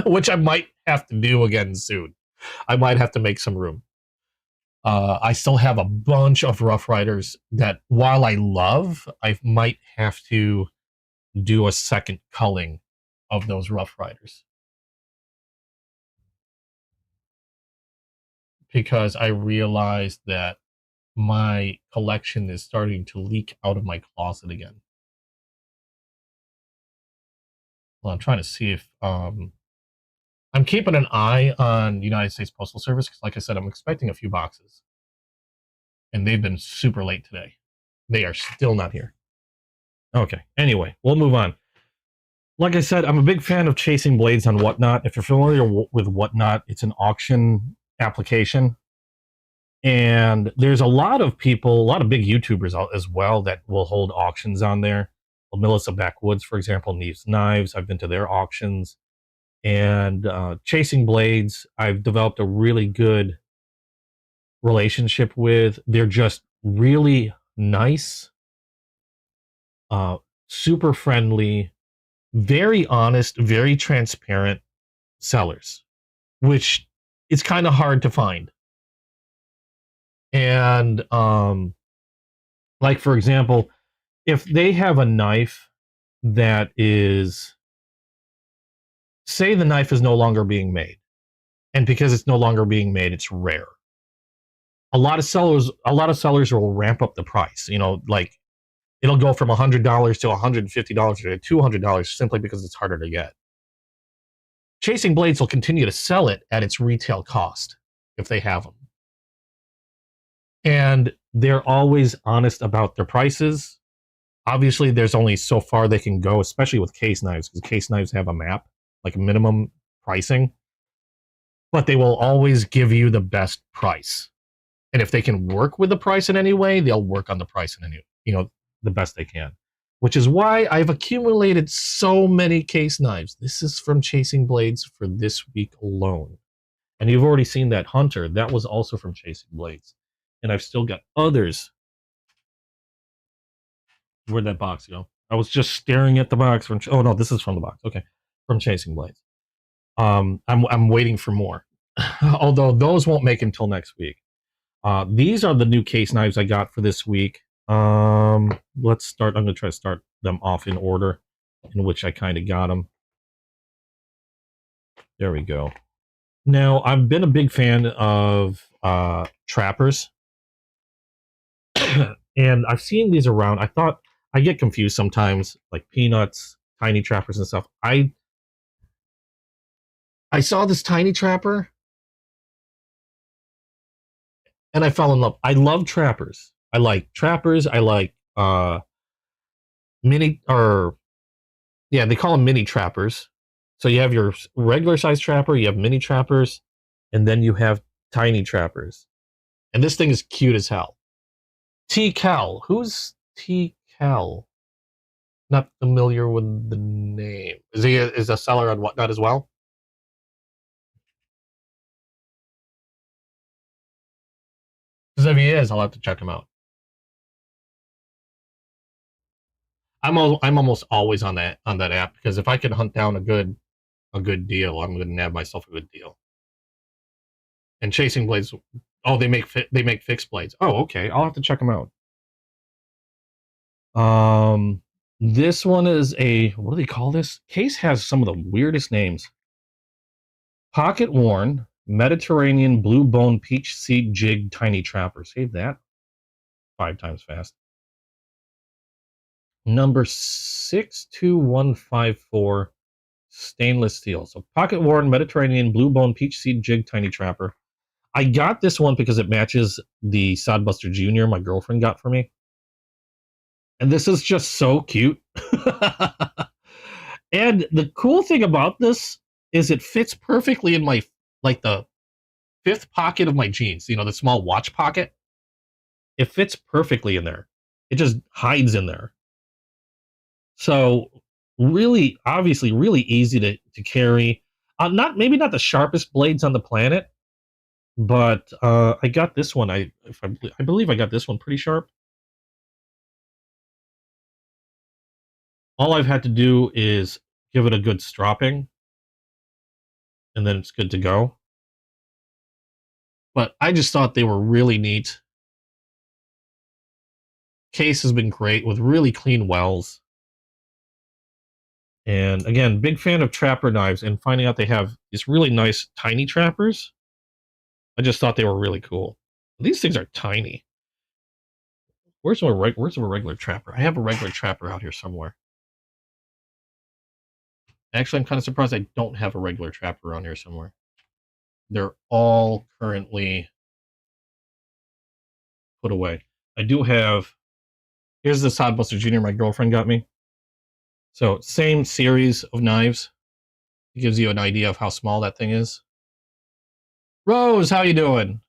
which I might have to do again soon. I might have to make some room. I still have a bunch of Rough Riders that, while I love, I might have to do a second culling of those Rough Riders. Because I realized that my collection is starting to leak out of my closet again. Well, I'm trying to see if I'm keeping an eye on United States Postal Service because, like I said, I'm expecting a few boxes, and they've been super late today. They are still not here. Okay. Anyway, we'll move on. Like I said, I'm a big fan of chasing blades on Whatnot. If you're familiar with Whatnot, it's an auction application. And there's a lot of people, a lot of big YouTubers as well that will hold auctions on there. Well, Melissa Backwoods, for example, Neves Knives. I've been to their auctions. And chasing blades, I've developed a really good relationship with. They're just really nice, super friendly, very honest, very transparent sellers, which is kind of hard to find. And like, for example, if they have a knife that is, say the knife is no longer being made, and because it's no longer being made, it's rare. A lot of sellers will ramp up the price. Like it'll go from $100 to $150 to $200 simply because it's harder to get. Chasing Blades will continue to sell it at its retail cost if they have them. And they're always honest about their prices. Obviously, there's only so far they can go, especially with case knives, because case knives have a map, like a minimum pricing. But they will always give you the best price. And if they can work with the price in any way, they'll work on the price in any, the best they can. Which is why I've accumulated so many case knives. This is from Chasing Blades for this week alone. And you've already seen that Hunter. That was also from Chasing Blades. And I've still got others. Where'd that box go? I was just staring at the box from. Oh no, this is from the box. Okay, from Chasing Blades. I'm waiting for more. Although those won't make until next week. These are the new case knives I got for this week. Let's start. I'm gonna try to start them off in order in which I kind of got them. There we go. Now, I've been a big fan of trappers. And I've seen these around. I thought I get confused sometimes, like peanuts, tiny trappers and stuff. I saw this tiny trapper and I fell in love. I love trappers. I like trappers. I like mini, or yeah, they call them mini trappers. So you have your regular size trapper, you have mini trappers, and then you have tiny trappers. And this thing is cute as hell. T-Cal. Who's T-Cal? Not familiar with the name. Is a seller on Whatnot as well? Because if he is, I'll have to check him out. I'm almost always on that app, because if I can hunt down a good deal, I'm going to nab myself a good deal. And Chasing Blades, oh, they make fixed blades. Oh, okay, I'll have to check them out. This one is what do they call this? Case has some of the weirdest names. Pocket worn Mediterranean blue bone peach seed jig tiny trapper. Save that 5 times fast. Number 62154, stainless steel. So pocket worn Mediterranean blue bone peach seed jig tiny trapper. I got this one because it matches the Sodbuster Jr. my girlfriend got for me. And this is just so cute. And the cool thing about this is it fits perfectly in my, like, the 5th pocket of my jeans, the small watch pocket. It fits perfectly in there. It just hides in there. So really, obviously, really easy to carry. Maybe not the sharpest blades on the planet, but I got this one. I believe I got this one pretty sharp. All I've had to do is give it a good stropping, and then it's good to go. But I just thought they were really neat. Case has been great with really clean wells. And again, big fan of trapper knives, and finding out they have these really nice tiny trappers, I just thought they were really cool. These things are tiny. Where's a regular trapper? I have a regular trapper out here somewhere. Actually, I'm kind of surprised I don't have a regular trapper around here somewhere. They're all currently put away. I do have. Here's the Sodbuster Jr. my girlfriend got me. So same series of knives. It gives you an idea of how small that thing is. Rose, how you doing?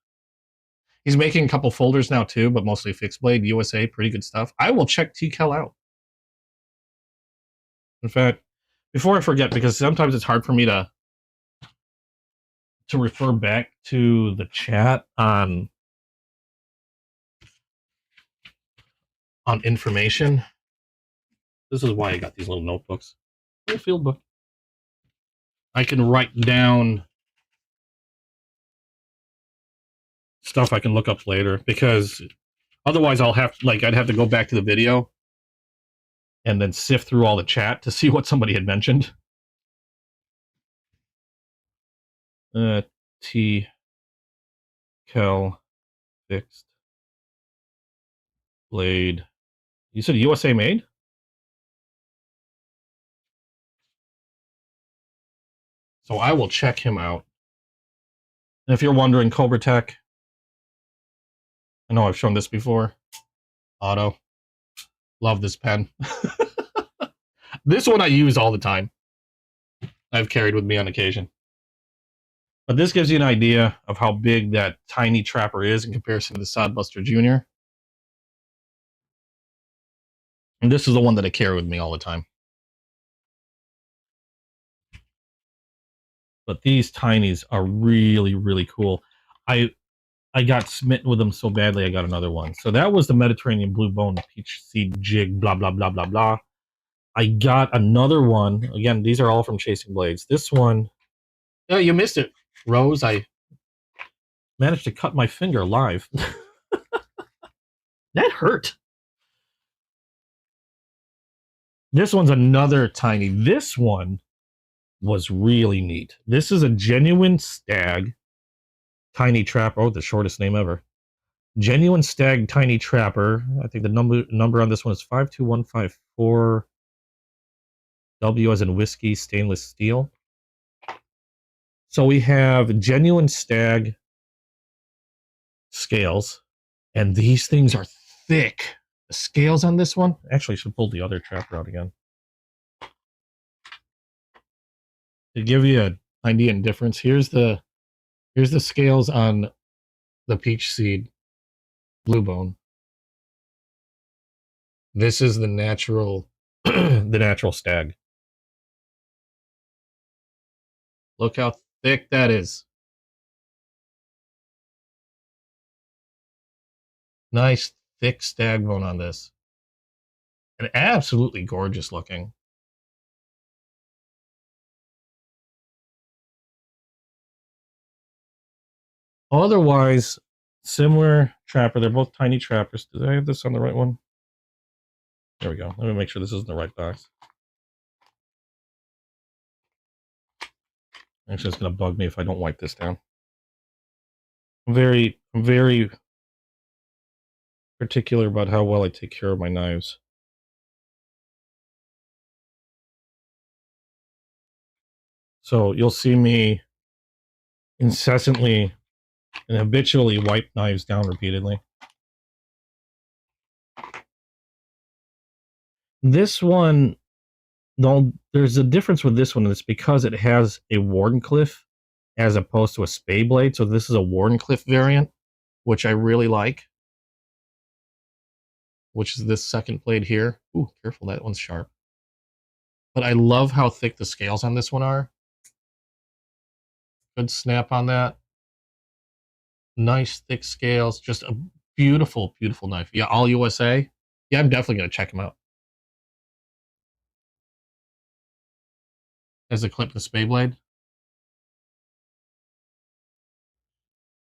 He's making a couple folders now too, but mostly fixed blade. USA, pretty good stuff. I will check T-Cal out. In fact, before I forget, because sometimes it's hard for me to refer back to the chat on information. This is why I got these little notebooks. Little field book. I can write down stuff I can look up later, because otherwise I'd have to go back to the video and then sift through all the chat to see what somebody had mentioned. T-Cal fixed blade. You said USA made? So I will check him out. And if you're wondering, Cobra Tech, I know I've shown this before. Auto. Love this pen. This one I use all the time. I've carried with me on occasion. But this gives you an idea of how big that tiny trapper is in comparison to the Sodbuster Jr. And this is the one that I carry with me all the time. But these tinies are really, really cool. I got smitten with them so badly, I got another one. So that was the Mediterranean Blue Bone, the Peach Seed Jig, blah, blah, blah, blah, blah. I got another one. Again, these are all from Chasing Blades. This one, oh, you missed it, Rose. I managed to cut my finger live. That hurt. This one's another tiny. This one was really neat. This is a genuine stag tiny trapper. Oh, the shortest name ever. Genuine stag tiny trapper. I think the number on this one is 52154. W as in whiskey, stainless steel. So we have genuine stag scales, and these things are thick. The scales on this one, actually, I should pull the other trapper out again to give you an idea and difference. Here's the scales on the Peach Seed Blue Bone. This is the natural the natural stag. Look how thick that is. Nice thick stag bone on this. And absolutely gorgeous looking. Otherwise, similar trapper. They're both tiny trappers. Did I have this on the right one? There we go. Let me make sure this is in the right box. Actually, it's going to bug me if I don't wipe this down. I'm very particular about how well I take care of my knives. So you'll see me incessantly and habitually wipe knives down repeatedly. This one, though, there's a difference with this one. It's because it has a Wardenclyffe as opposed to a spay blade. So this is a Wardenclyffe variant, which I really like. Which is this second blade here. Ooh, careful, that one's sharp. But I love how thick the scales on this one are. Good snap on that. Nice thick scales. Just a beautiful, beautiful knife. Yeah, all USA. Yeah, I'm definitely going to check them out. As a clip the spay blade.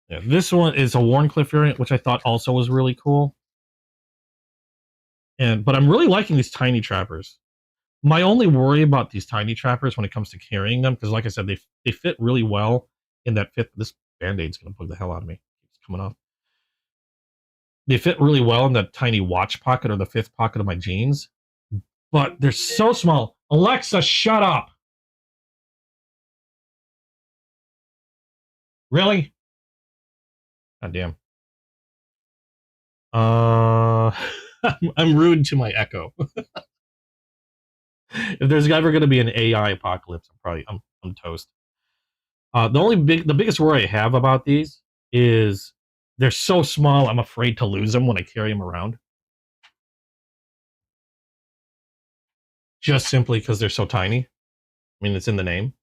Yeah, this one is a Wardenclyffe variant, which I thought also was really cool. But I'm really liking these tiny trappers. My only worry about these tiny trappers when it comes to carrying them, because like I said, they fit really well in that fifth. This Band-Aid's going to bug the hell out of me. It's coming off. They fit really well in that tiny watch pocket or the fifth pocket of my jeans, but they're so small. Alexa, shut up. Really? God damn. I'm rude to my Echo. If there's ever going to be an AI apocalypse, I'm toast. The biggest worry I have about these is they're so small. I'm afraid to lose them when I carry them around. Just simply because they're so tiny. I mean, it's in the name.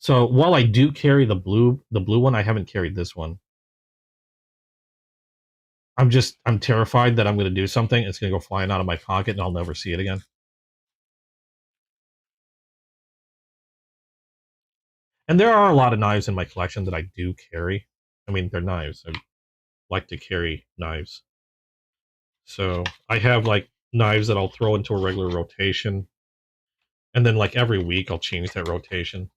So while I do carry the blue one, I haven't carried this one. I'm terrified that I'm going to do something. It's going to go flying out of my pocket and I'll never see it again. And there are a lot of knives in my collection that I do carry. I mean, they're knives. I like to carry knives. So I have like knives that I'll throw into a regular rotation. And then like every week I'll change that rotation.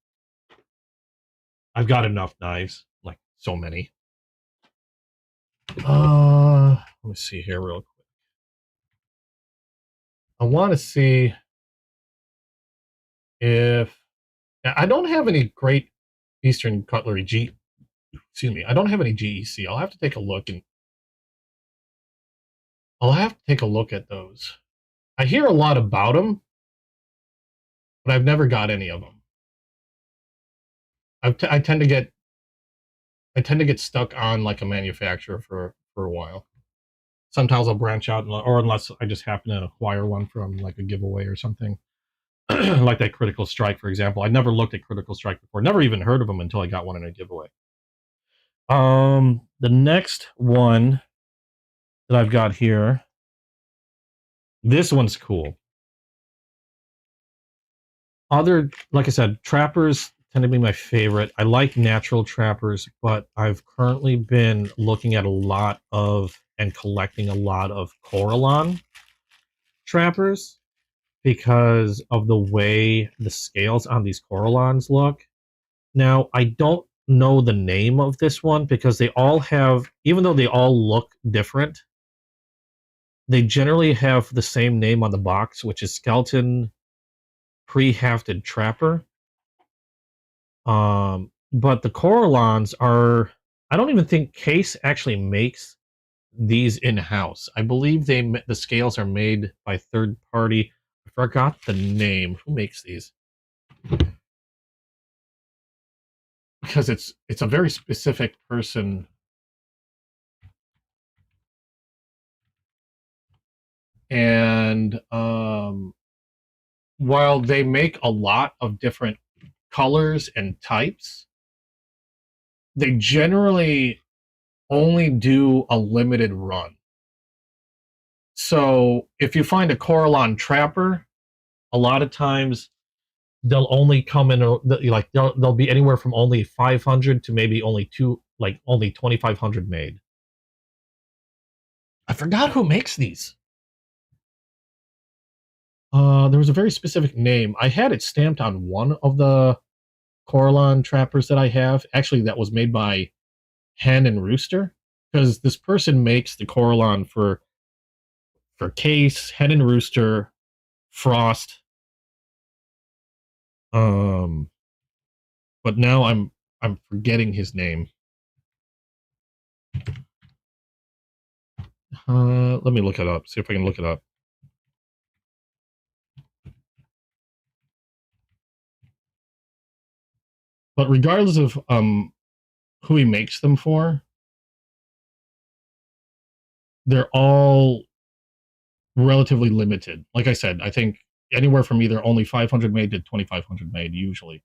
I've got enough knives, like so many. Let me see here real quick. I want to see if I don't have any Great Eastern Cutlery excuse me, I don't have any GEC. I'll have to take a look and I'll have to take a look at those. I hear a lot about them, but I've never got any of them. I tend to get stuck on like a manufacturer for a while. Sometimes I'll branch out, or unless I just happen to acquire one from like a giveaway or something, like that Critical Strike, for example. I never looked at Critical Strike before, never even heard of them until I got one in a giveaway. The next one that I've got here, this one's cool. Like I said, trappers tend to be my favorite. I like natural trappers, but I've currently been looking at a lot of and collecting a lot of Coralon trappers because of the way the scales on these Coralons look. Now, I don't know the name of this one because they all have, even though they all look different, they generally have the same name on the box, which is Skeleton Pre-Hafted Trapper. But the Coralons are, I don't even think Case actually makes these in-house. I believe the scales are made by third party. I forgot the name. Who makes these? Because it's a very specific person. And while they make a lot of different colors and types, they generally only do a limited run. So if you find a Coralon Trapper, a lot of times they'll only come in like they'll be anywhere from only 500 to maybe only only 2,500 made. I forgot who makes these. There was a very specific name. I had it stamped on one of the Coralon trappers that I have. Actually, that was made by Hen and Rooster, because this person makes the Coralon for Case, Hen and Rooster, Frost. But now I'm forgetting his name. Let me look it up. See if I can look it up. But regardless of who he makes them for, they're all relatively limited. Like I said, I think anywhere from either only 500 made to 2,500 made usually.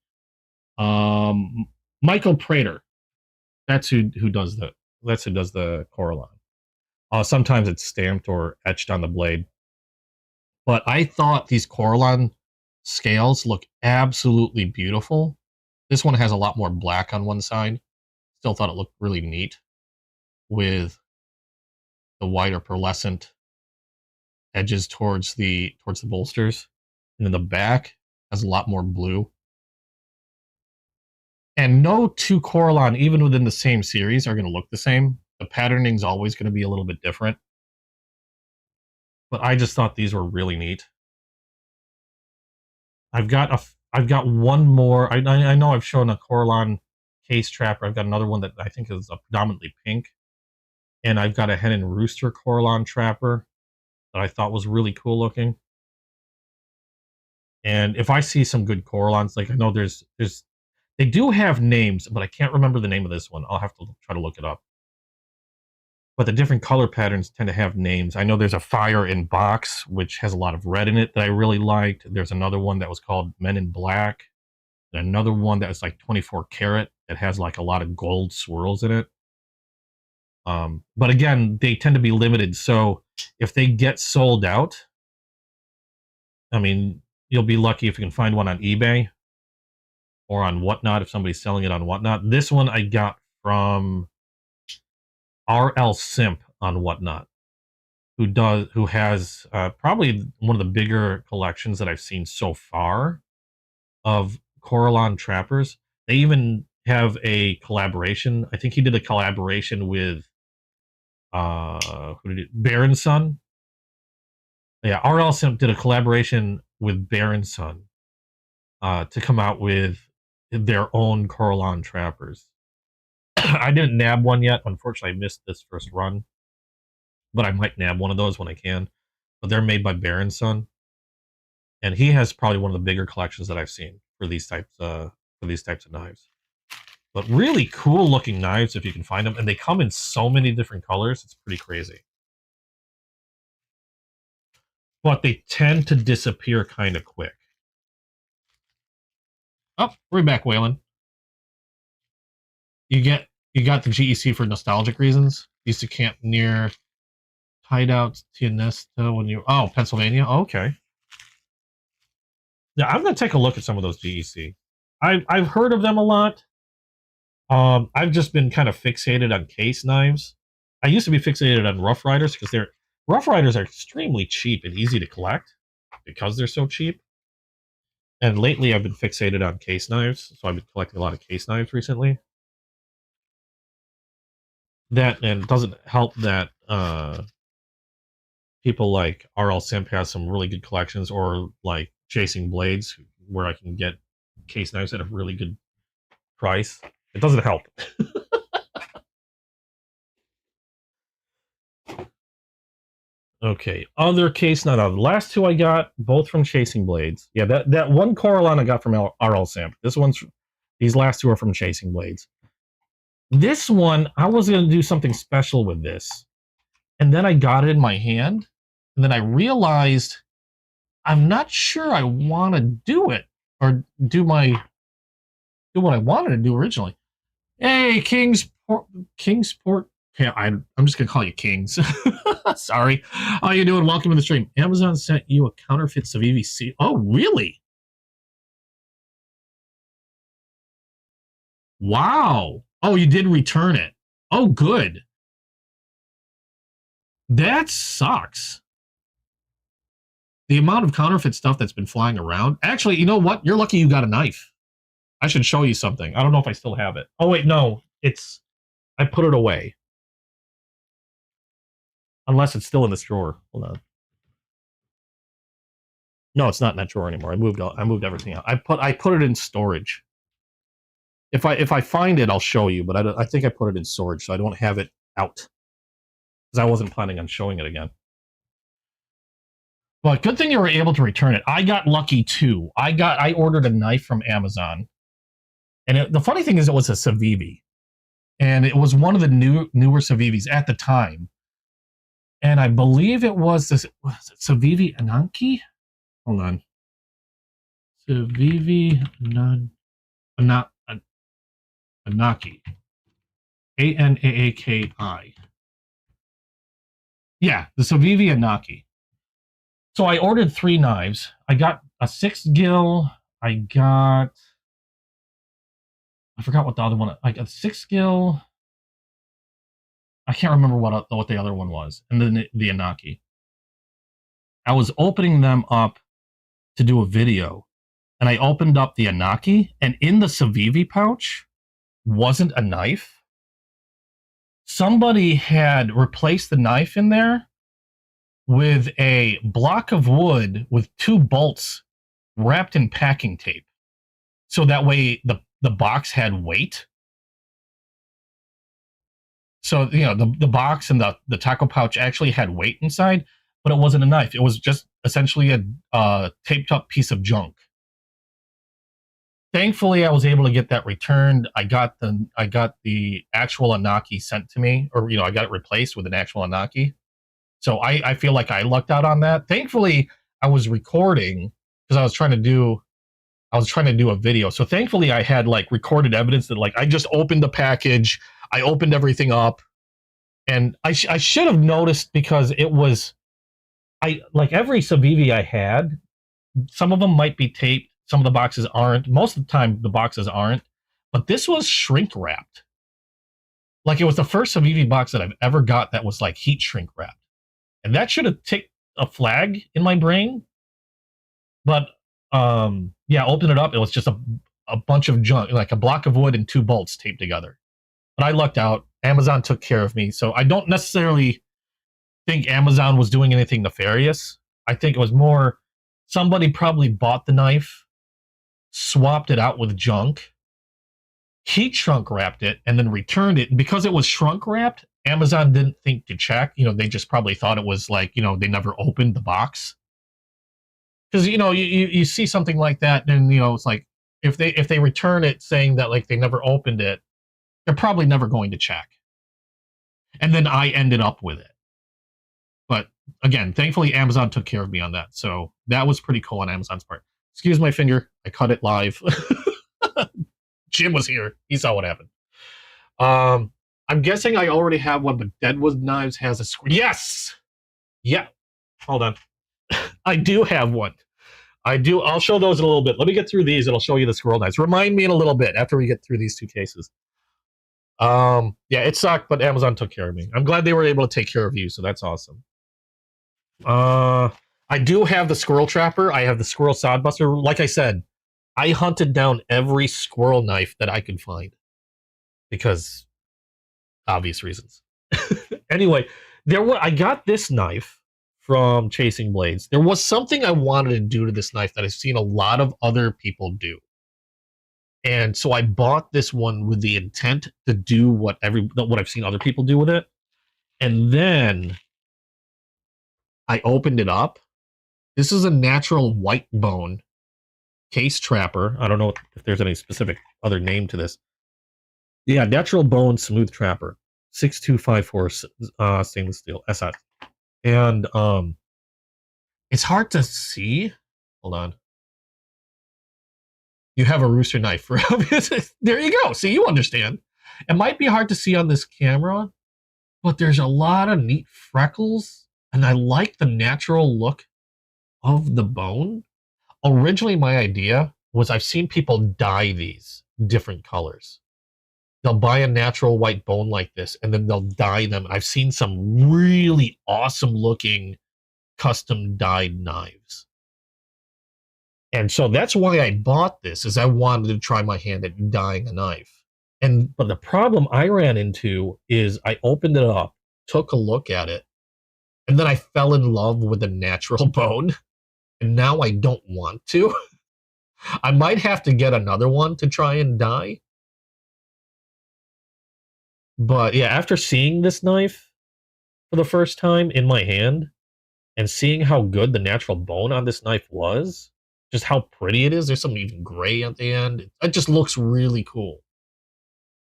Michael Prater, that's who does the Coralon. Sometimes it's stamped or etched on the blade. But I thought these Coralon scales look absolutely beautiful. This one has a lot more black on one side. Still thought it looked really neat with the whiter pearlescent edges towards the bolsters. And then the back has a lot more blue. And no two Coralon, even within the same series, are going to look the same. The patterning is always going to be a little bit different. But I just thought these were really neat. I've got one more. I know I've shown a Coralon Case Trapper. I've got another one that I think is predominantly pink. And I've got a Hen and Rooster Coralon Trapper that I thought was really cool looking. And if I see some good Coralons, like I know they do have names, but I can't remember the name of this one. I'll have to try to look it up. But the different color patterns tend to have names. I know there's a Fire in Box, which has a lot of red in it that I really liked. There's another one that was called Men in Black. And another one that was like 24 karat that has like a lot of gold swirls in it. But again, they tend to be limited. So if they get sold out, I mean, you'll be lucky if you can find one on eBay or on Whatnot if somebody's selling it on Whatnot. This one I got from RL Simp on Whatnot, who has probably one of the bigger collections that I've seen so far of Coralon trappers. They even have a collaboration. I think he did a collaboration with Baron's Son. Yeah, RL Simp did a collaboration with Baron's Son, to come out with their own Coralon trappers. I didn't nab one yet. Unfortunately, I missed this first run, but I might nab one of those when I can. But they're made by Baron's son, and he has probably one of the bigger collections that I've seen for these types of knives. But really cool looking knives if you can find them, and they come in so many different colors. It's pretty crazy. But they tend to disappear kind of quick. Oh, we're back, Waylon. You got the GEC for nostalgic reasons. Used to camp near hideouts Tianesta when you Pennsylvania. Oh, okay. Yeah, I'm gonna take a look at some of those GEC. I've heard of them a lot. I've just been kind of fixated on case knives. I used to be fixated on Rough Riders because Rough Riders are extremely cheap and easy to collect because they're so cheap. And lately, I've been fixated on case knives, so I've been collecting a lot of case knives recently. That, and it doesn't help that people like RL Simp has some really good collections, or like Chasing Blades, where I can get case knives at a really good price. It doesn't help. Okay, other case knife. The last two I got, both from Chasing Blades. Yeah, that one Coralon I got from RL Simp. These last two are from Chasing Blades. This one, I was going to do something special with this. And then I got it in my hand. And then I realized I'm not sure I want to do it or do what I wanted to do originally. Hey, Kingsport. Yeah, I'm just going to call you Kings. Sorry. How you doing? Welcome to the stream. Amazon sent you a counterfeit Civivi C. Oh, really? Wow. Oh, you did return it. Oh, good. That sucks. The amount of counterfeit stuff that's been flying around. Actually, you know what? You're lucky you got a knife. I should show you something. I don't know if I still have it. Oh, wait, no. I put it away. Unless it's still in this drawer. Hold on. No, it's not in that drawer anymore. I moved everything out. I put it in storage. If I find it, I'll show you, but I think I put it in storage, so I don't have it out. Because I wasn't planning on showing it again. But good thing you were able to return it. I got lucky too. I ordered a knife from Amazon, and the funny thing is, it was a Civivi, and it was one of the newer Civivis at the time. And I believe it was this Civivi Ananki. Hold on, Civivi Anaki, Anaaki. Yeah, the Civivi Anaki. So I ordered 3 knives. I got a 6 gil. I forgot what the other one. I got 6 gil. I can't remember what the other one was. And then the Anaki. I was opening them up to do a video, and I opened up the Anaki, and in the Civivi pouch wasn't a knife. Somebody had replaced the knife in there with a block of wood with 2 bolts wrapped in packing tape. So that way the box had weight. So, you know, the box and the taco pouch actually had weight inside, but it wasn't a knife. It was just essentially a taped up piece of junk. Thankfully, I was able to get that returned. I got the actual Anaki sent to me, or, you know, I got it replaced with an actual Anaki. So I feel like I lucked out on that. Thankfully, I was recording because I was trying to do a video. So thankfully, I had like recorded evidence that like I just opened the package, I opened everything up, and I should have noticed because it was like every Civivi I had, some of them might be taped, some of the boxes aren't. Most of the time, the boxes aren't, but this was shrink wrapped. Like it was the first Civivi box that I've ever got that was like heat shrink wrapped. And that should have ticked a flag in my brain. But yeah, open it up. It was just a bunch of junk, like a block of wood and 2 bolts taped together. But I lucked out. Amazon took care of me. So I don't necessarily think Amazon was doing anything nefarious. I think it was more somebody probably bought the knife swapped it out with junk, heat shrunk wrapped it, and then returned it. And because it was shrunk wrapped, Amazon didn't think to check. They just probably thought it was like, they never opened the box. Because you see something like that, and it's like if they return it saying that like they never opened it, they're probably never going to check. And then I ended up with it. But again, thankfully Amazon took care of me on that, so that was pretty cool on Amazon's part. Excuse my finger, I cut it live. Jim was here, he saw what happened. I'm guessing I already have one, but Deadwood Knives has a squirrel. Yes, yeah. Hold on. I do have one. I do. I'll show those in a little bit. Let me get through these and I'll show you the squirrel knives. Remind me in a little bit after we get through these two cases. Yeah, it sucked, but Amazon took care of me. I'm glad they were able to take care of you, so that's awesome. I do have the squirrel trapper. I have the squirrel sodbuster. Like I said, I hunted down every squirrel knife that I could find because obvious reasons. Anyway, I got this knife from Chasing Blades. There was something I wanted to do to this knife that I've seen a lot of other people do. And so I bought this one with the intent to do what I've seen other people do with it. And then I opened it up. This is a natural white bone case trapper. I don't know if there's any specific other name to this. Yeah, natural bone smooth trapper. 6254 stainless steel SS. And it's hard to see. Hold on. You have a rooster knife for there you go. See, you understand. It might be hard to see on this camera, but there's a lot of neat freckles, and I like the natural look of the bone. Originally, my idea was I've seen people dye these different colors. They'll buy a natural white bone like this, and then they'll dye them. And I've seen some really awesome looking custom dyed knives. And so that's why I bought this, is I wanted to try my hand at dyeing a knife. But the problem I ran into is I opened it up, took a look at it, and then I fell in love with the natural bone. And now I don't want to. I might have to get another one to try and dye. But yeah, after seeing this knife for the first time in my hand and seeing how good the natural bone on this knife was, just how pretty it is. There's some even gray at the end. It just looks really cool.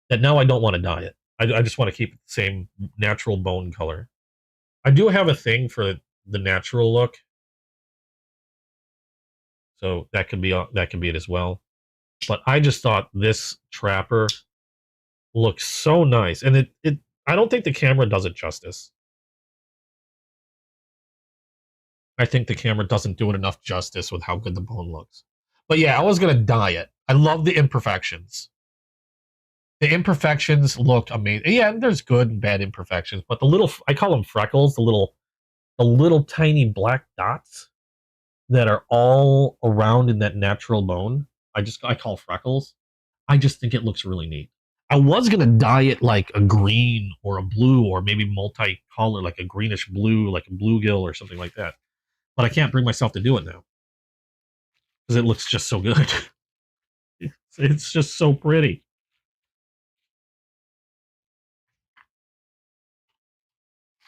That now I don't want to dye it. I just want to keep it the same natural bone color. I do have a thing for the natural look, so that could be it as well. But I just thought this trapper looks so nice, and it I don't think the camera does it justice. I think the camera doesn't do it enough justice with how good the bone looks. But yeah, I was going to dye it. I love the imperfections. The imperfections looked amazing. Yeah, there's good and bad imperfections, but the little, I call them freckles, the little tiny black dots that are all around in that natural bone, I call freckles. I just think it looks really neat. I was going to dye it like a green or a blue or maybe multi-color, like a greenish blue, like a bluegill or something like that. But I can't bring myself to do it now because it looks just so good. It's just so pretty.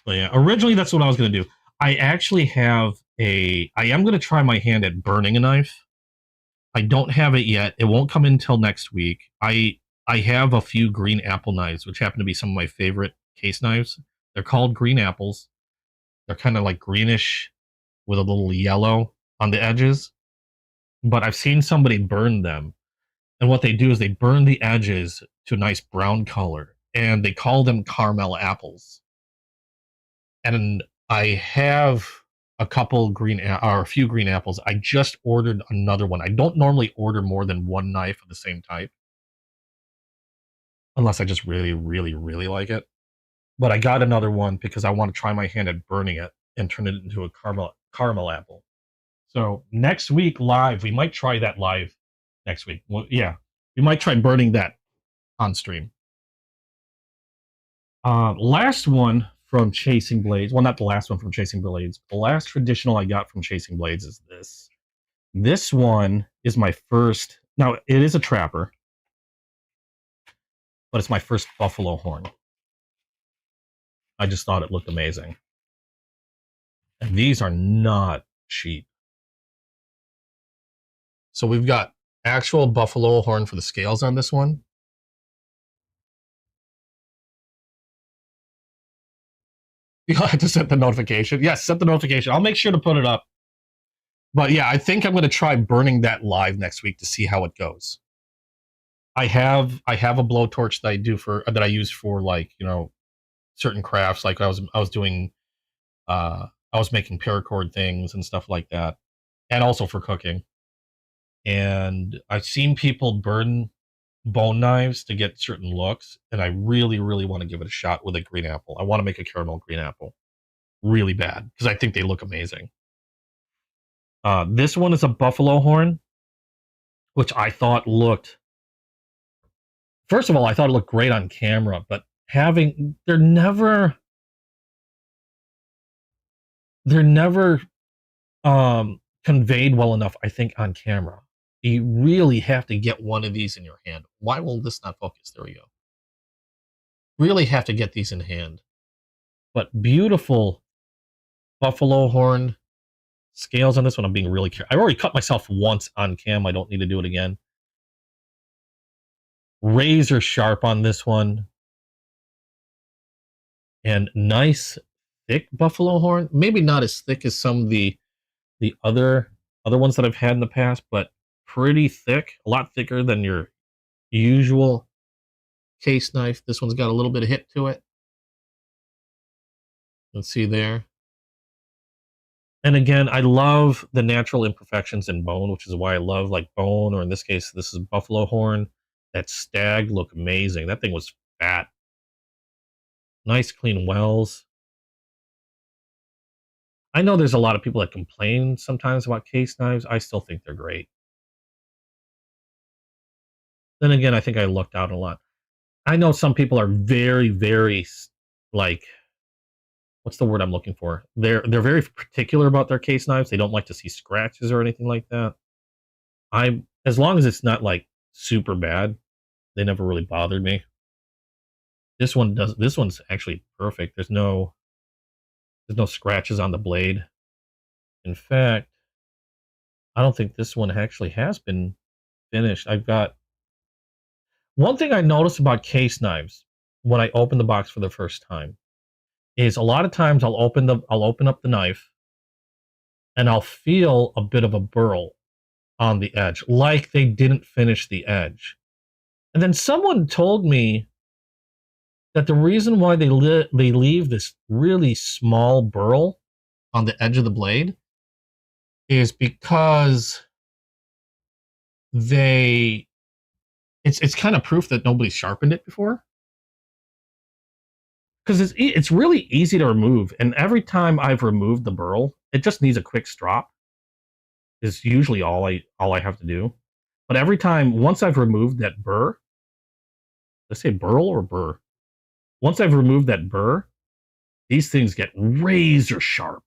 But yeah, originally that's what I was going to do. I actually I am going to try my hand at burning a knife. I don't have it yet. It won't come in until next week. I have a few green apple knives, which happen to be some of my favorite case knives. They're called green apples. They're kind of like greenish with a little yellow on the edges. But I've seen somebody burn them. And what they do is they burn the edges to a nice brown color. And they call them caramel apples. And I have a few green apples. I just ordered another one. I don't normally order more than one knife of the same type, unless I just really, really, really like it. But I got another one because I want to try my hand at burning it and turn it into a caramel apple. So next week live, we might try that live next week. Well, yeah, we might try burning that on stream. Last one from Chasing Blades. Well, not the last one from Chasing Blades. The last traditional I got from Chasing Blades is this. This one is my first Now, it is a trapper, but it's my first buffalo horn. I just thought it looked amazing. And these are not cheap. So we've got actual buffalo horn for the scales on this one. You have to set the notification. Yes, set the notification. I'll make sure to put it up. But yeah, I think I'm going to try burning that live next week to see how it goes. I have a blowtorch that I use for, like, you know, certain crafts. Like I was doing I was making paracord things and stuff like that, and also for cooking. And I've seen people burn bone knives to get certain looks, and I really, really want to give it a shot with a green apple. I want to make a caramel green apple really bad because I think they look amazing. This one is a buffalo horn, which I thought looked. First of all, I thought it looked great on camera, but they're never conveyed well enough, I think, on camera. You really have to get one of these in your hand. Why will this not focus? There we go. Really have to get these in hand. But beautiful buffalo horn scales on this one. I'm being really careful. I've already cut myself once on cam. I don't need to do it again. Razor sharp on this one. And nice thick buffalo horn. Maybe not as thick as some of the other ones that I've had in the past, but pretty thick. A lot thicker than your usual case knife. This one's got a little bit of hit to it. Let's see there. And again, I love the natural imperfections in bone, which is why I love, like, bone, or in this case, this is buffalo horn. That stag look amazing. That thing was fat. Nice clean wells. I know there's a lot of people that complain sometimes about case knives. I still think they're great. Then again, I think I lucked out a lot. I know some people are very, very, like, what's the word I'm looking for? They're very particular about their case knives. They don't like to see scratches or anything like that. As long as it's not, like, super bad, they never really bothered me. This one's actually perfect. There's no scratches on the blade. In fact, I don't think this one actually has been finished. I've got one thing I noticed about case knives when I open the box for the first time is a lot of times I'll open up the knife and I'll feel a bit of a burl on the edge, like they didn't finish the edge. And then someone told me that the reason why they leave this really small burl on the edge of the blade is because it's kind of proof that nobody sharpened it before. Because it's really easy to remove, and every time I've removed the burl, it just needs a quick strop. Is usually all I have to do. But every time, once I've removed that burr, let's say burl or burr. Once I've removed that burr, these things get razor sharp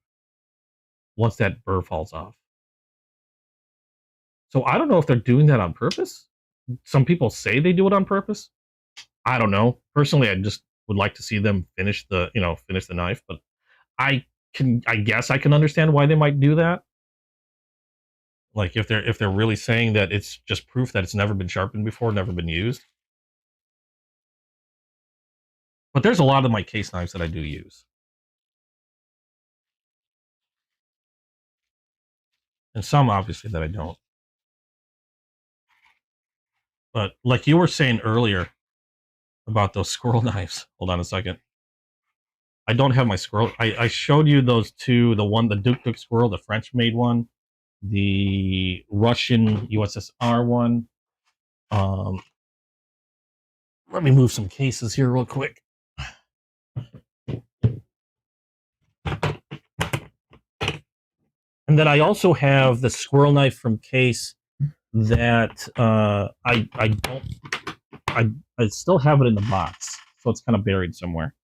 once that burr falls off. So I don't know if they're doing that on purpose. Some people say they do it on purpose. I don't know. Personally, I just would like to see them finish the knife, but I guess I can understand why they might do that. Like, if they're really saying that it's just proof that it's never been sharpened before, never been used. But there's a lot of my case knives that I do use. And some, obviously, that I don't. But like you were saying earlier about those squirrel knives. Hold on a second. I don't have my squirrel. I showed you those two. The Duke Squirrel, the French-made one. The Russian USSR one. Let me move some cases here real quick. And then I also have the squirrel knife from case that I still have it in the box, so it's kind of buried somewhere.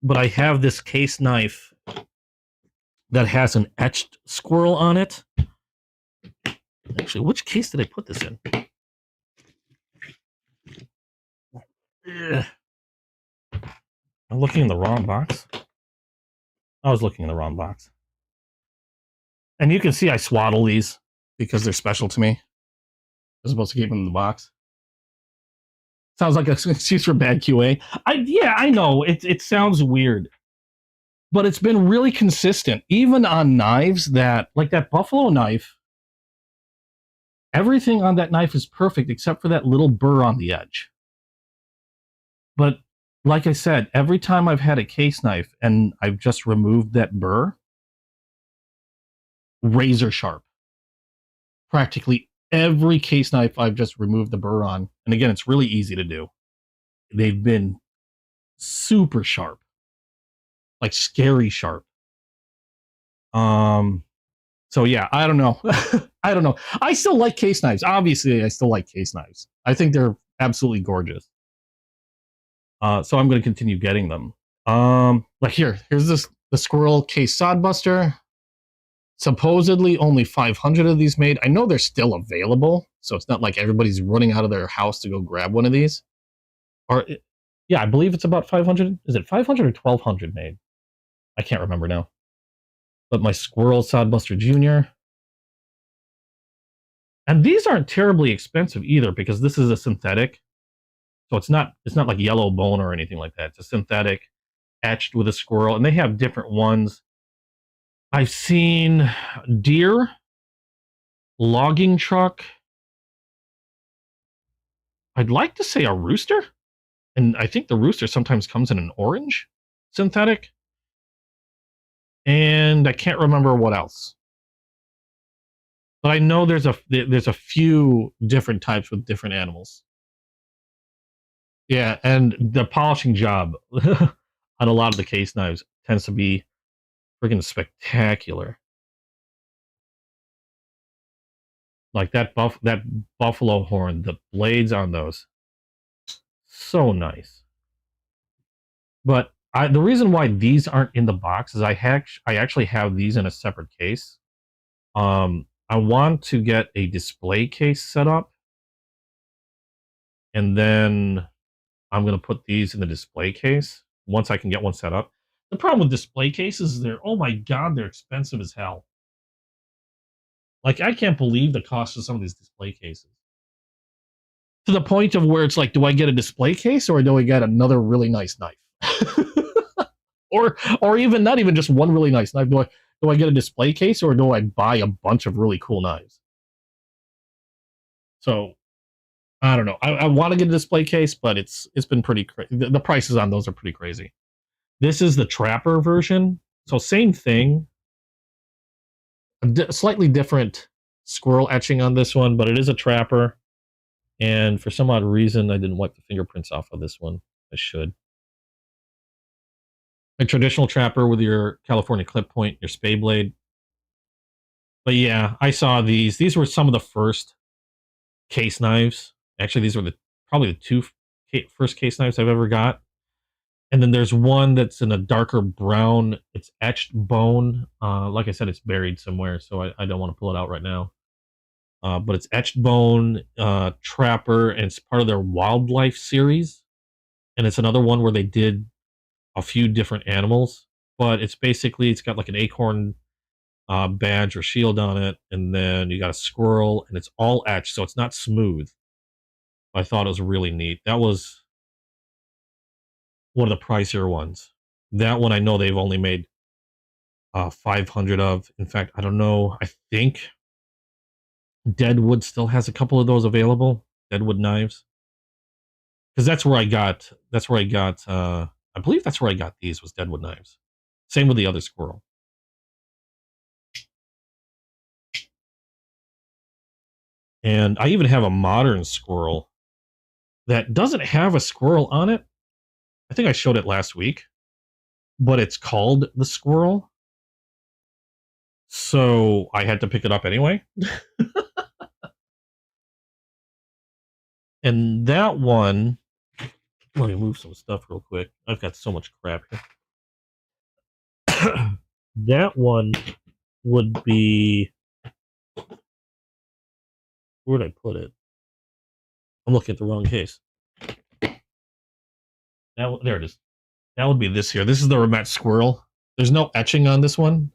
But I have this case knife that has an etched squirrel on it. Actually, which case did I put this in? Ugh. I'm looking in the wrong box. I was looking in the wrong box. And you can see I swaddle these because they're special to me. I'm supposed to keep them in the box. Sounds like an excuse for bad QA. I know it sounds weird, but it's been really consistent. Even on knives that, like that buffalo knife, everything on that knife is perfect except for that little burr on the edge. But like I said, every time I've had a case knife and I've just removed that burr, razor sharp. Practically every case knife I've just removed the burr on, and again, it's really easy to do. They've been super sharp, like scary sharp. So yeah, I don't know. I don't know. I still like case knives. Obviously, I still like case knives. I think they're absolutely gorgeous. So I'm going to continue getting them. Like here's the squirrel case sodbuster. Supposedly only 500 of these made. I know they're still available, so it's not like everybody's running out of their house to go grab one of these. Yeah, I believe it's about 500. Is it 500 or 1200 made? I can't remember now. But my squirrel sodbuster junior. And these aren't terribly expensive either because this is a synthetic. So it's not like yellow bone or anything like that. It's a synthetic etched with a squirrel, and they have different ones. I've seen deer, logging truck. I'd like to say a rooster, and I think the rooster sometimes comes in an orange synthetic. And I can't remember what else. But I know there's a few different types with different animals. Yeah, and the polishing job on a lot of the case knives tends to be freaking spectacular. Like that buffalo horn, the blades on those, so nice. But the reason why these aren't in the box is I actually have these in a separate case. I want to get a display case set up, and then I'm going to put these in the display case once I can get one set up. The problem with display cases is oh my god, they're expensive as hell. Like, I can't believe the cost of some of these display cases. To the point of where it's like, do I get a display case or do I get another really nice knife? or even not even just one really nice knife. Do I get a display case or do I buy a bunch of really cool knives? So I don't know. I want to get a display case, but it's been pretty crazy. The prices on those are pretty crazy. This is the Trapper version. So same thing. Slightly different squirrel etching on this one, but it is a Trapper. And for some odd reason, I didn't wipe the fingerprints off of this one. I should. A traditional Trapper with your California clip point, your spay blade. But yeah, I saw these. These were some of the first case knives. Actually, these were probably the two first case knives I've ever got. And then there's one that's in a darker brown. It's etched bone. Like I said, it's buried somewhere, so I don't want to pull it out right now. But it's etched bone, Trapper, and it's part of their wildlife series. And it's another one where they did a few different animals. But it's got like an acorn badge or shield on it, and then you got a squirrel, and it's all etched, so it's not smooth. I thought it was really neat. That was one of the pricier ones. That one I know they've only made 500 of. In fact, I don't know. I think Deadwood still has a couple of those available. Deadwood knives, because that's where I got. I believe that's where I got these, was Deadwood knives. Same with the other squirrel. And I even have a modern squirrel that doesn't have a squirrel on it. I think I showed it last week, but it's called the Squirrel. So I had to pick it up anyway. And that one, let me move some stuff real quick. I've got so much crap here. That one would be Where did I put it? I'm looking at the wrong case. There it is. That would be this here. This is the Remet Squirrel. There's no etching on this one.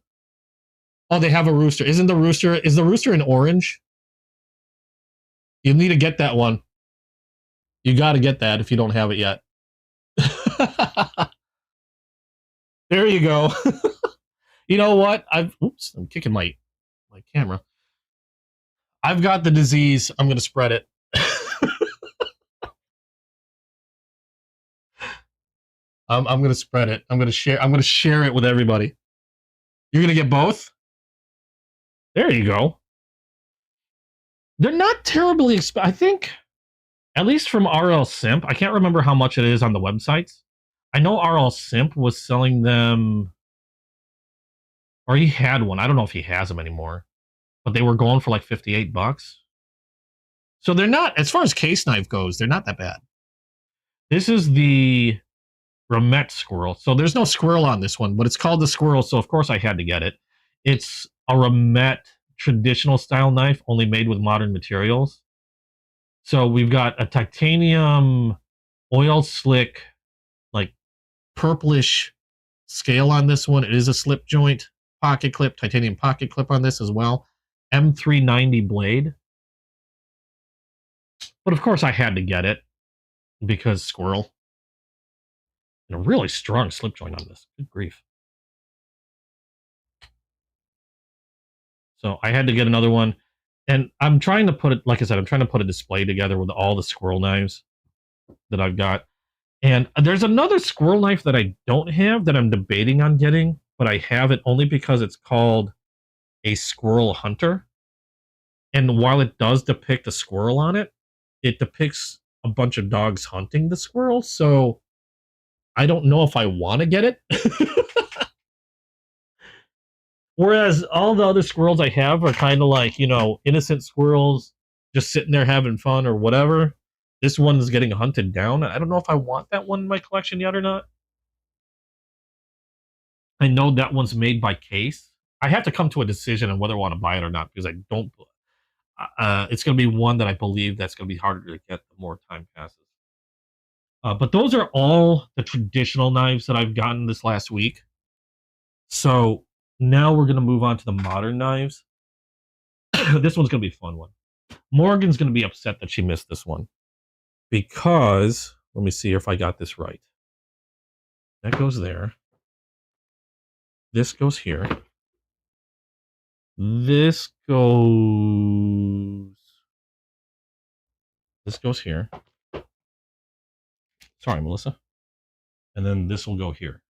Oh, they have a rooster. Is the rooster in orange? You need to get that one. You got to get that if you don't have it yet. There you go. You know what? I'm kicking my camera. I've got the disease. I'm going to spread it. I'm going to spread it. I'm going to share it with everybody. You're going to get both? There you go. They're not terribly expensive. I think, at least from RL Simp, I can't remember how much it is on the websites. I know RL Simp was selling them, or he had one. I don't know if he has them anymore, but they were going for like $58. So they're not, as far as case knife goes, they're not that bad. This is the Remet Squirrel. So there's no squirrel on this one, but it's called the Squirrel, so of course I had to get it. It's a Remet traditional style knife, only made with modern materials. So we've got a titanium oil slick, like purplish scale on this one. It is a slip joint pocket clip, titanium pocket clip on this as well. M390 blade. But of course I had to get it because squirrel. And a really strong slip joint on this. Good grief. So I had to get another one. And I'm trying to put it, like I said, I'm trying to put a display together with all the squirrel knives that I've got. And there's another squirrel knife that I don't have that I'm debating on getting, but I have it only because it's called a Squirrel Hunter. And while it does depict a squirrel on it, it depicts a bunch of dogs hunting the squirrel. So I don't know if I want to get it. Whereas all the other squirrels I have are kind of like, you know, innocent squirrels just sitting there having fun or whatever. This one is getting hunted down. I don't know if I want that one in my collection yet or not. I know that one's made by Case. I have to come to a decision on whether I want to buy it or not because I don't. It's going to be one that I believe that's going to be harder to get the more time passes. But those are all the traditional knives that I've gotten this last week. So now we're going to move on to the modern knives. This one's going to be a fun one. Morgan's going to be upset that she missed this one. Because, let me see if I got this right. That goes there. This goes here. This goes here. Sorry, Melissa. And then this will go here.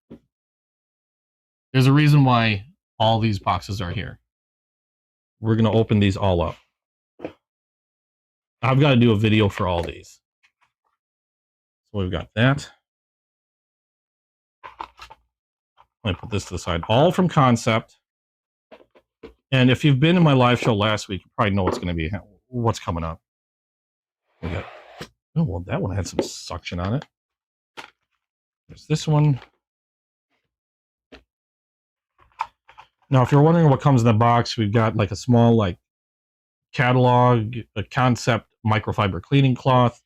There's a reason why all these boxes are here. We're going to open these all up. I've got to do a video for all these. So we've got that. Let me put this to the side. All from Concept. And if you've been in my live show last week, you probably know what's coming up. We got, oh, well, that one had some suction on it. There's this one. Now, if you're wondering what comes in the box, we've got like a small like catalog, a Concept microfiber cleaning cloth,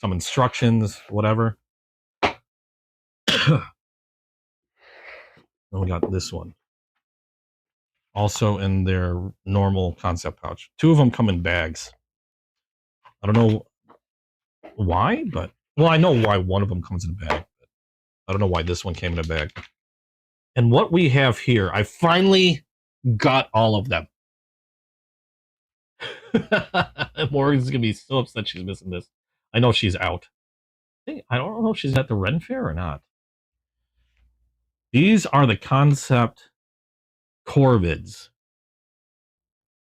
some instructions, whatever. Then we got this one. Also in their normal Concept pouch. Two of them come in bags. I don't know why, but... Well, I know why one of them comes in a bag. But I don't know why this one came in a bag. And what we have here, I finally got all of them. Morgan's going to be so upset she's missing this. I know she's out. I don't know if she's at the Ren Fair or not. These are the Concept Corvids.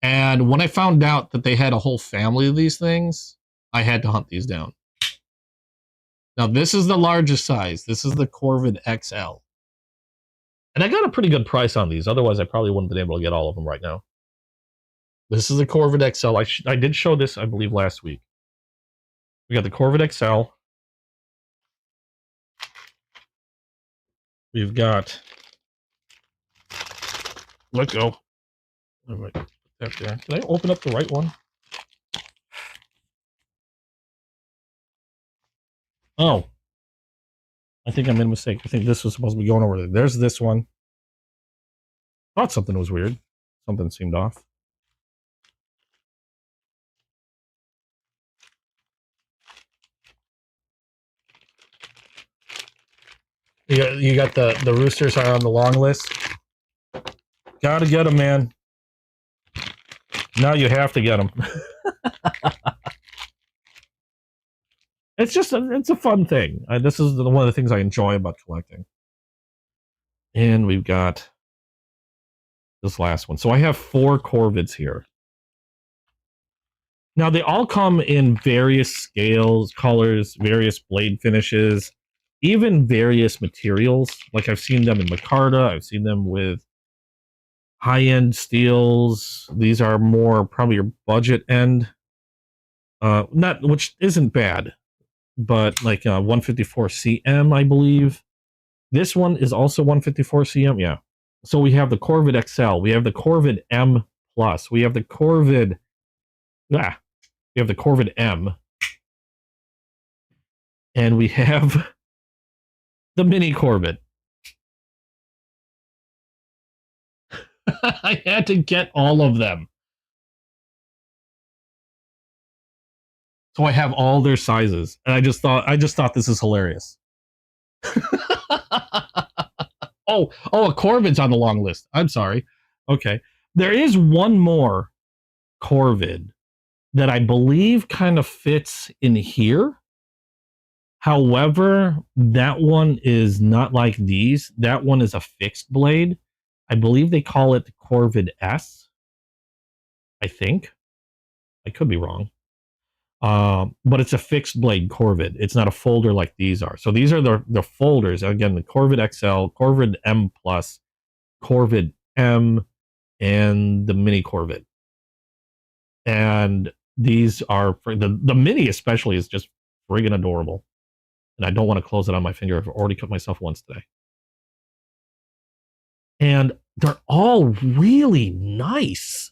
And when I found out that they had a whole family of these things, I had to hunt these down. Now, this is the largest size. This is the Corvid XL. And I got a pretty good price on these. Otherwise, I probably wouldn't have been able to get all of them right now. This is the Corvid XL. I did show this, I believe, last week. We got the Corvid XL. We've got... Let go. All right, put that there. Did I open up the right one? Oh, I think I made a mistake. I think this was supposed to be going over there. There's this one. Thought something was weird. Something seemed off. You got the roosters are on the long list. Gotta get them, man. Now you have to get them. It's just it's a fun thing. This is one of the things I enjoy about collecting. And we've got this last one. So I have 4 corvids here. Now they all come in various scales, colors, various blade finishes, even various materials. Like I've seen them in micarta. I've seen them with high-end steels. These are more probably your budget end. Not which isn't bad, but like 154 cm, I believe. This one is also 154 cm. Yeah. So we have the Corvid XL. We have the Corvid M Plus. We have the Corvid. We have the Corvid M. And we have the mini Corvid. I had to get all of them. So I have all their sizes. And I just thought this is hilarious. Oh, a Corvid's on the long list. I'm sorry. Okay. There is one more Corvid that I believe kind of fits in here. However, that one is not like these. That one is a fixed blade. I believe they call it Corvid S. I think. I could be wrong. But it's a fixed blade Corvid. It's not a folder like these are. So these are the folders. Again, the Corvid XL, Corvid M Plus, Corvid M, and the mini Corvid. And these are for the mini especially is just friggin' adorable. And I don't want to close it on my finger. I've already cut myself once today. And they're all really nice.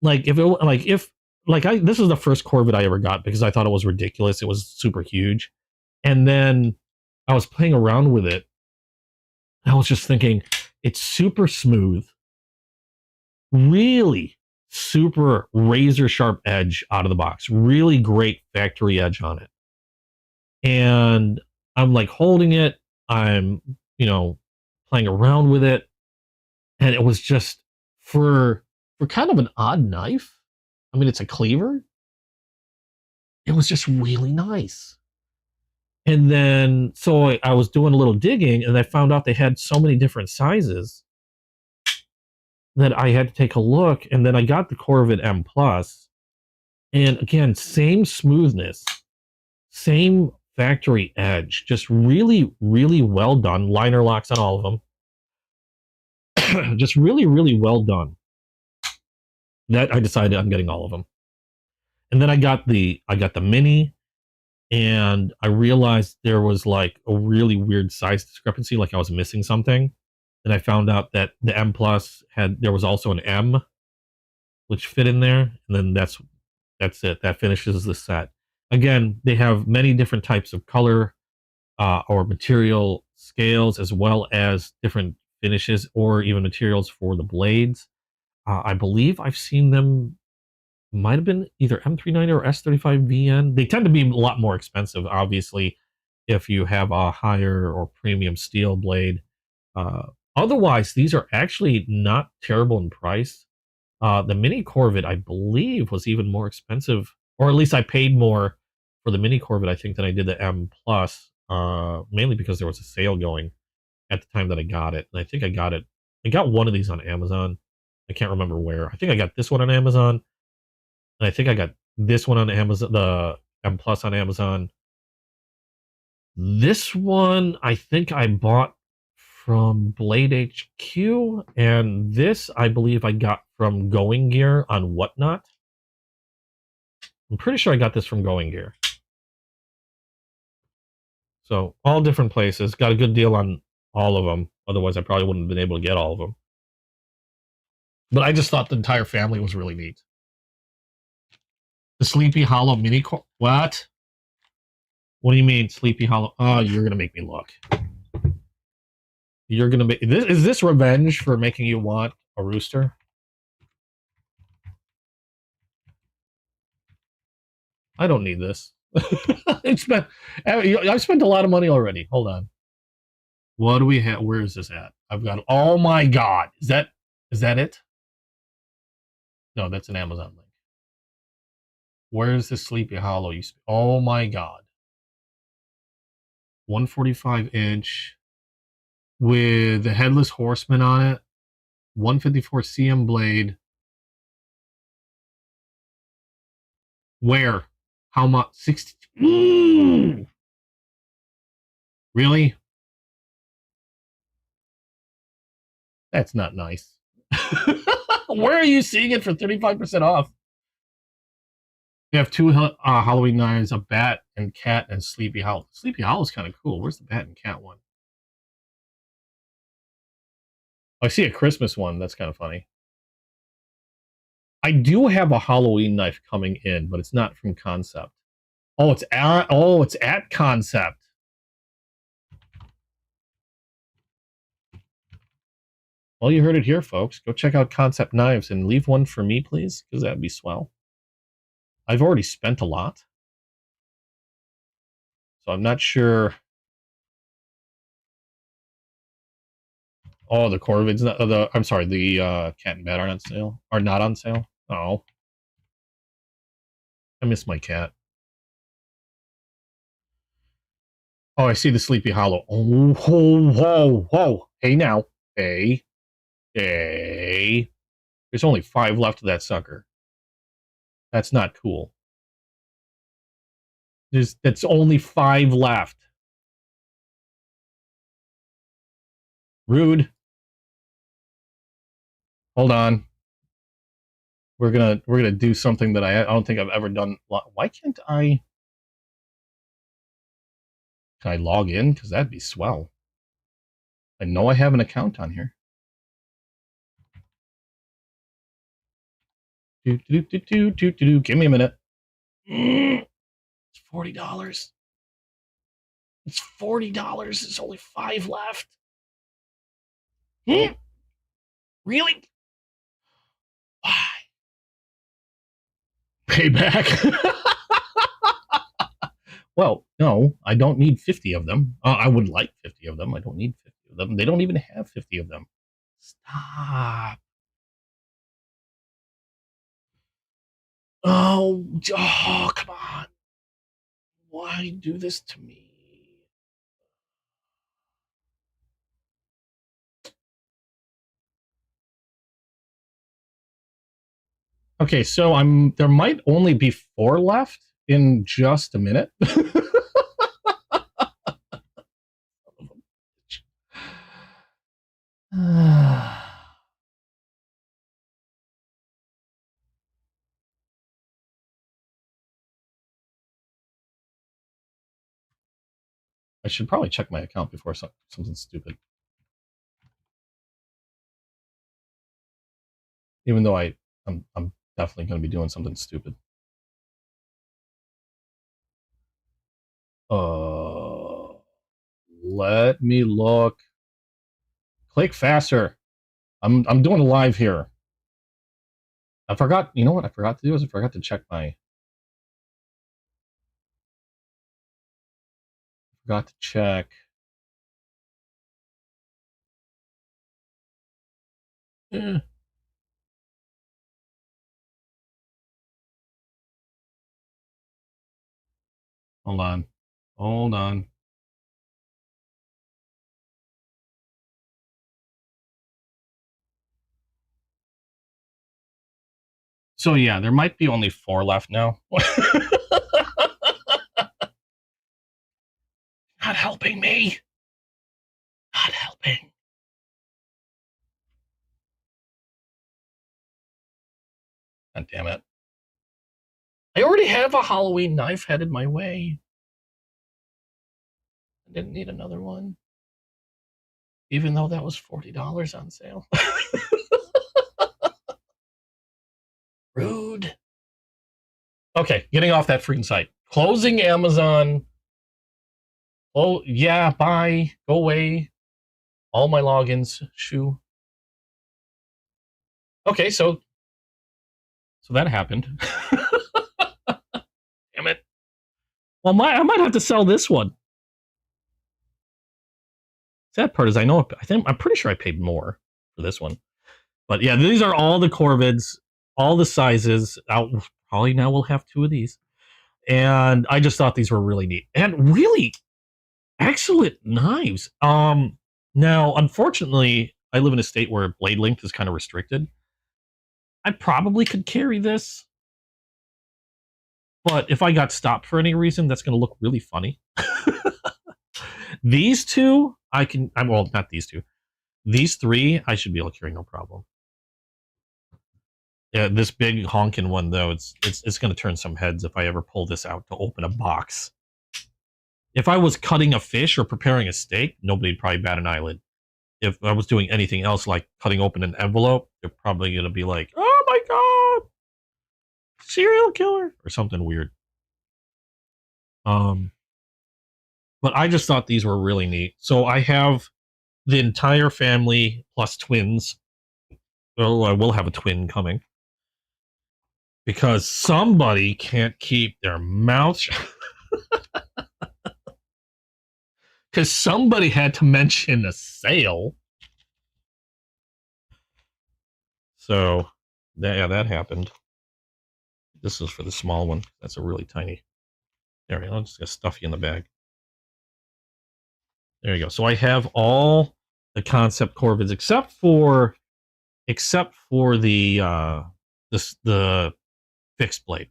This is the first Corvid I ever got because I thought it was ridiculous. It was super huge. And then I was playing around with it. I was just thinking, it's super smooth. Really super razor sharp edge out of the box. Really great factory edge on it. And I'm like holding it. I'm, playing around with it. And it was just for kind of an odd knife. I mean, it's a cleaver. It was just really nice. And then, so I was doing a little digging and I found out they had so many different sizes that I had to take a look. And then I got the Corvid M Plus. And again, same smoothness, same factory edge, just really, really well done. Liner locks on all of them. Just really, really well done. That I decided I'm getting all of them. And then I got the mini, and I realized there was like a really weird size discrepancy, like I was missing something. And I found out that the M Plus there was also an M, which fit in there. And then that's it. That finishes the set. Again, they have many different types of color or material scales, as well as different finishes or even materials for the blades. I believe I've seen them, might have been either M390 or S35VN. They tend to be a lot more expensive, obviously, if you have a higher or premium steel blade. Otherwise, these are actually not terrible in price. The mini Corvid, I believe, was even more expensive, or at least I paid more for the mini Corvid, I think, than I did the M Plus, mainly because there was a sale going at the time that I got it. And I think I got one of these on Amazon. I can't remember where. I think I got this one on Amazon. And I think I got this one on Amazon, the M Plus on Amazon. This one, I think I bought from Blade HQ. And this, I believe I got from Going Gear on Whatnot. I'm pretty sure I got this from Going Gear. So, all different places. Got a good deal on all of them. Otherwise, I probably wouldn't have been able to get all of them. But I just thought the entire family was really neat. The Sleepy Hollow Mini... What? What do you mean, Sleepy Hollow? Oh, you're gonna make me look. You're gonna make this. Is this revenge for making you want a rooster? I don't need this. I've spent a lot of money already. Hold on. What do we have? Where is this at? I've got. Oh my god! Is that it? No, that's an Amazon link. Where is this Sleepy Hollow? Oh my god! 145-inch with the headless horseman on it. 154 CM blade. Where? How much? 60. Ooh! Really? That's not nice. Where are you seeing it for 35% off? We have two Halloween knives, a bat and cat, and Sleepy Hollow. Sleepy Hollow is kind of cool. Where's the bat and cat one? I see a Christmas one. That's kind of funny. I do have a Halloween knife coming in, but it's not from Concept. Oh, it's at Concept. Well, you heard it here, folks. Go check out Concept Knives and leave one for me, please, because that'd be swell. I've already spent a lot, so I'm not sure. Oh, the Corvid's not. I'm sorry, the cat and bat are on sale. Are not on sale. Oh, I miss my cat. Oh, I see the Sleepy Hollow. Oh, whoa, whoa, whoa! Hey now, hey. There's only 5 left of that sucker. That's not cool. That's only 5 left. Rude. Hold on. We're gonna do something that I don't think I've ever done. Why can't I? Can I log in? Because that'd be swell. I know I have an account on here. Give me a minute. It's $40. It's $40. There's only 5 left. Really? Why? Payback. Well, no, I don't need 50 of them. I would like 50 of them. I don't need 50 of them. They don't even have 50 of them. Stop. Oh, come on. Why do this to me? Okay, so there might only be 4 left in just a minute. I should probably check my account before something stupid. Even though I'm definitely going to be doing something stupid. Let me look. Click faster. I'm doing a live here. I forgot. You know what I forgot to do is I forgot to check my. Forgot to check. Eh. Hold on. Hold on. So yeah, there might be only 4 left now. Not helping me. Not helping. God damn it. I already have a Halloween knife headed my way. I didn't need another one. Even though that was $40 on sale. Rude. Okay, getting off that freaking site. Closing Amazon. Oh, yeah, bye. Go away. All my logins. Shoo. Okay, so that happened. Damn it. Well, I might have to sell this one. Sad part is I'm pretty sure I paid more for this one. But yeah, these are all the Corvids, all the sizes. Probably now we'll have 2 of these. And I just thought these were really neat and really excellent knives. Now, unfortunately, I live in a state where blade length is kind of restricted. I probably could carry this, but if I got stopped for any reason, that's going to look really funny. These two, well, not these two. These 3, I should be able to carry no problem. Yeah, this big honking one though, it's going to turn some heads if I ever pull this out to open a box. If I was cutting a fish or preparing a steak, nobody'd probably bat an eyelid. If I was doing anything else like cutting open an envelope, they're probably going to be like, "Oh my god, serial killer," or something weird. But I just thought these were really neat. So I have the entire family plus twins. Well, I will have a twin coming because somebody can't keep their mouth shut. Because somebody had to mention a sale. So, yeah, that happened. This is for the small one. That's a really tiny. There we go. I'm just going to stuff you in the bag. There you go. So I have all the concept Corvids except for the fixed blade,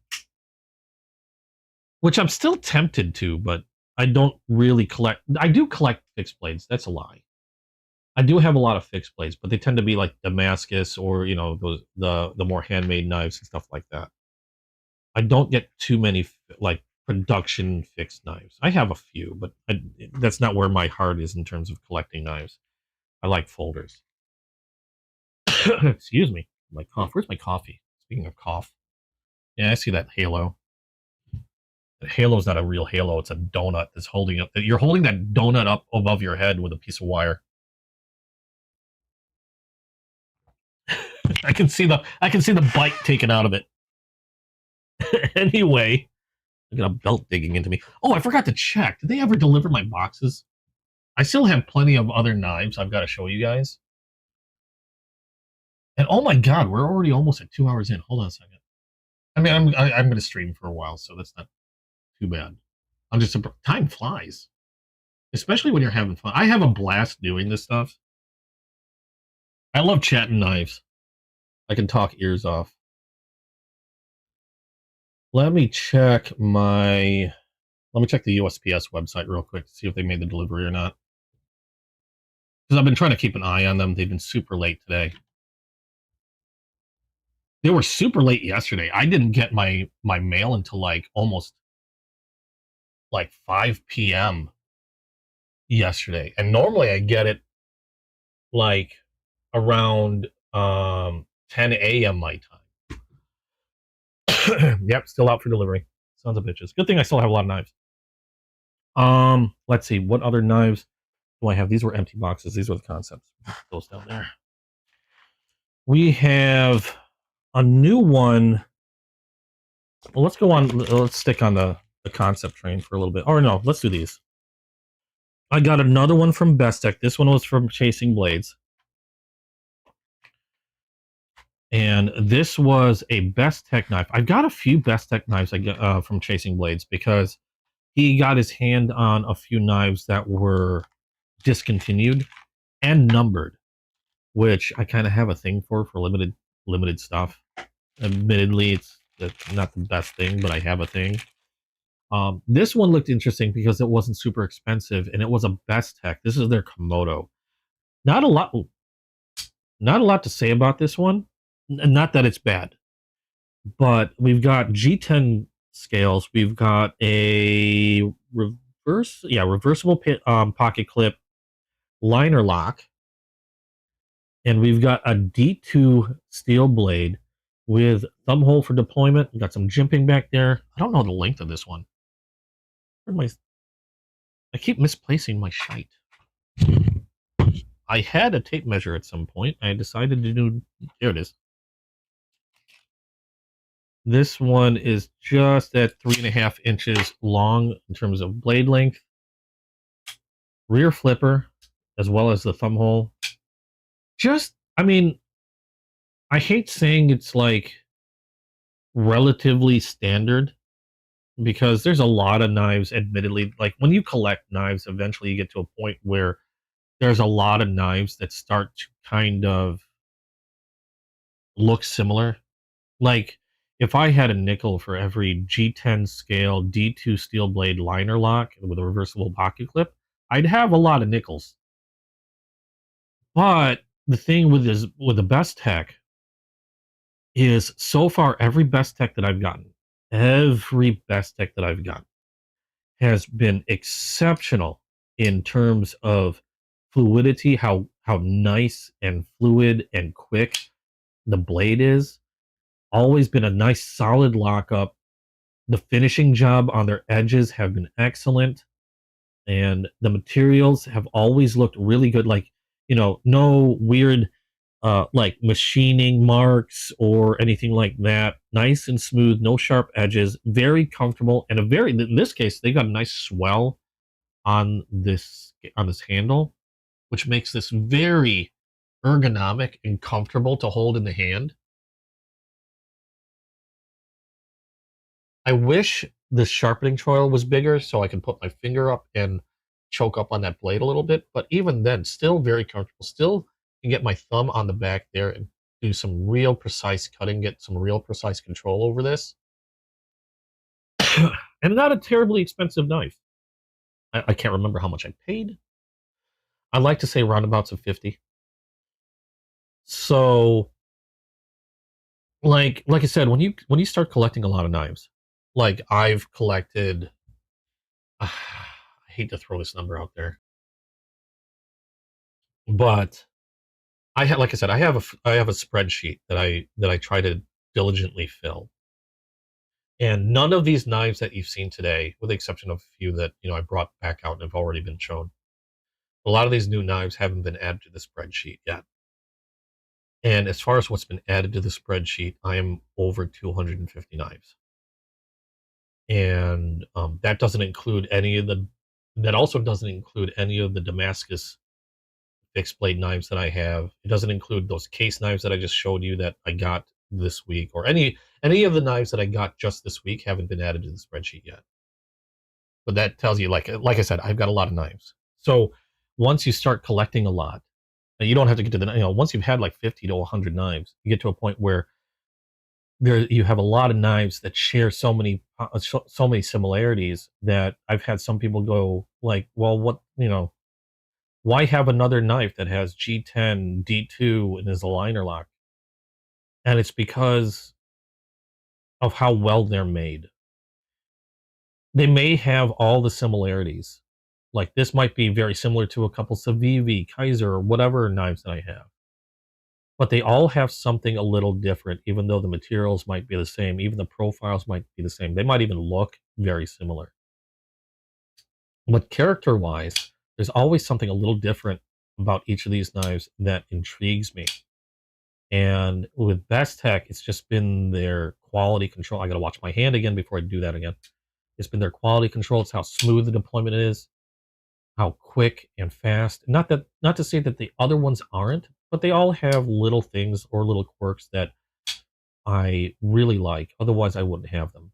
which I'm still tempted to, but I don't really collect. I do collect fixed blades. That's a lie. I do have a lot of fixed blades, but they tend to be like Damascus or the more handmade knives and stuff like that. I don't get too many like production fixed knives. I have a few, but that's not where my heart is in terms of collecting knives. I like folders. Excuse me. My cough. Where's my coffee? Speaking of cough. Yeah, I see that halo. The halo's not a real halo. It's a donut that's holding up. You're holding that donut up above your head with a piece of wire. I can see the bite taken out of it. Anyway, I got a belt digging into me. Oh, I forgot to check. Did they ever deliver my boxes? I still have plenty of other knives I've got to show you guys. And oh my god, we're already almost at 2 hours in. Hold on a second. I mean, I'm going to stream for a while, so that's not too bad. I'm just time flies, especially when you're having fun. I have a blast doing this stuff. I love chatting knives. I can talk ears off. Let me check the USPS website real quick to see if they made the delivery or not. Because I've been trying to keep an eye on them. They've been super late today. They were super late yesterday. I didn't get my mail until like almost like 5 p.m. yesterday. And normally I get it like around 10 a.m. my time. Yep, still out for delivery. Sons of bitches. Good thing I still have a lot of knives. Let's see, what other knives do I have? These were empty boxes. These were the concepts. Those down there. We have a new one. Well, let's go on. Let's stick on the concept train for a little bit. Or no, let's do these. I got another one from Bestech. This one was from Chasing Blades. And this was a Bestech knife. I've got a few Bestech knives I got from Chasing Blades because he got his hand on a few knives that were discontinued and numbered, which I kind of have a thing for limited stuff. Admittedly, it's not the best thing, but I have a thing. This one looked interesting because it wasn't super expensive and it was a Bestech. This is their Komodo. Not a lot to say about this one. Not that it's bad, but we've got G10 scales. We've got a reversible pocket clip liner lock, and we've got a D2 steel blade with thumb hole for deployment. We've got some jimping back there. I don't know the length of this one. I keep misplacing my shite. I had a tape measure at some point. I decided to do. Here it is. This one is just at 3.5 inches long in terms of blade length. Rear flipper, as well as the thumb hole. Just, I mean, I hate saying it's like relatively standard because there's a lot of knives, admittedly. Like when you collect knives, eventually you get to a point where there's a lot of knives that start to kind of look similar. Like if I had a nickel for every G10 scale D2 steel blade liner lock with a reversible pocket clip, I'd have a lot of nickels. But the thing with the best tech is so far every best tech that I've gotten, every best tech that I've gotten has been exceptional in terms of fluidity, how nice and fluid and quick the blade is. Always been a nice solid lockup. The finishing job on their edges have been excellent, and the materials have always looked really good. Like, no weird like machining marks or anything like that. Nice and smooth, no sharp edges, very comfortable, and in this case, they got a nice swell on this handle, which makes this very ergonomic and comfortable to hold in the hand. I wish the sharpening choil was bigger so I can put my finger up and choke up on that blade a little bit, but even then, still very comfortable. Still can get my thumb on the back there and do some real precise cutting, get some real precise control over this. And not a terribly expensive knife. I can't remember how much I paid. I like to say roundabouts of 50. So, like I said, when you start collecting a lot of knives, like I've collected, I hate to throw this number out there, but like I said, I have a spreadsheet that I try to diligently fill. And none of these knives that you've seen today, with the exception of a few that I brought back out and have already been shown, a lot of these new knives haven't been added to the spreadsheet yet. And as far as what's been added to the spreadsheet, I am over 250 knives. And that doesn't include any of the. That also doesn't include any of the Damascus fixed blade knives that I have. It doesn't include those case knives that I just showed you that I got this week, or any of the knives that I got just this week haven't been added to the spreadsheet yet. But that tells you, like I said, I've got a lot of knives. So once you start collecting a lot, you don't have to get to once you've had like 50 to 100 knives, you get to a point where you have a lot of knives that share so many similarities that I've had some people go like, well, why have another knife that has G10 D2 and is a liner lock? And it's because of how well they're made. They may have all the similarities. Like this might be very similar to a couple Civivi, Kaiser, or whatever knives that I have. But they all have something a little different, even though the materials might be the same, even the profiles might be the same. They might even look very similar. But character-wise, there's always something a little different about each of these knives that intrigues me. And with Best Tech, it's just been their quality control. I got to watch my hand again before I do that again. It's been their quality control. It's how smooth the deployment is, how quick and fast. Not to say that the other ones aren't, but they all have little things or little quirks that I really like. Otherwise, I wouldn't have them.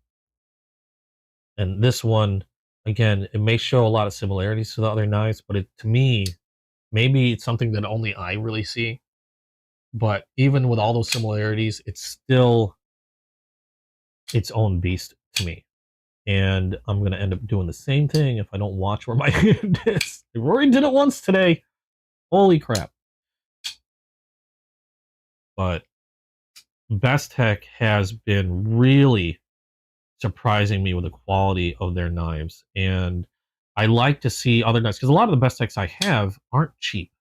And this one, again, it may show a lot of similarities to the other knives, but to me, maybe it's something that only I really see. But even with all those similarities, it's still its own beast to me. And I'm going to end up doing the same thing if I don't watch where my hand is. Rory did it once today. Holy crap. But Best Tech has been really surprising me with the quality of their knives. And I like to see other knives because a lot of the Best Techs I have aren't cheap.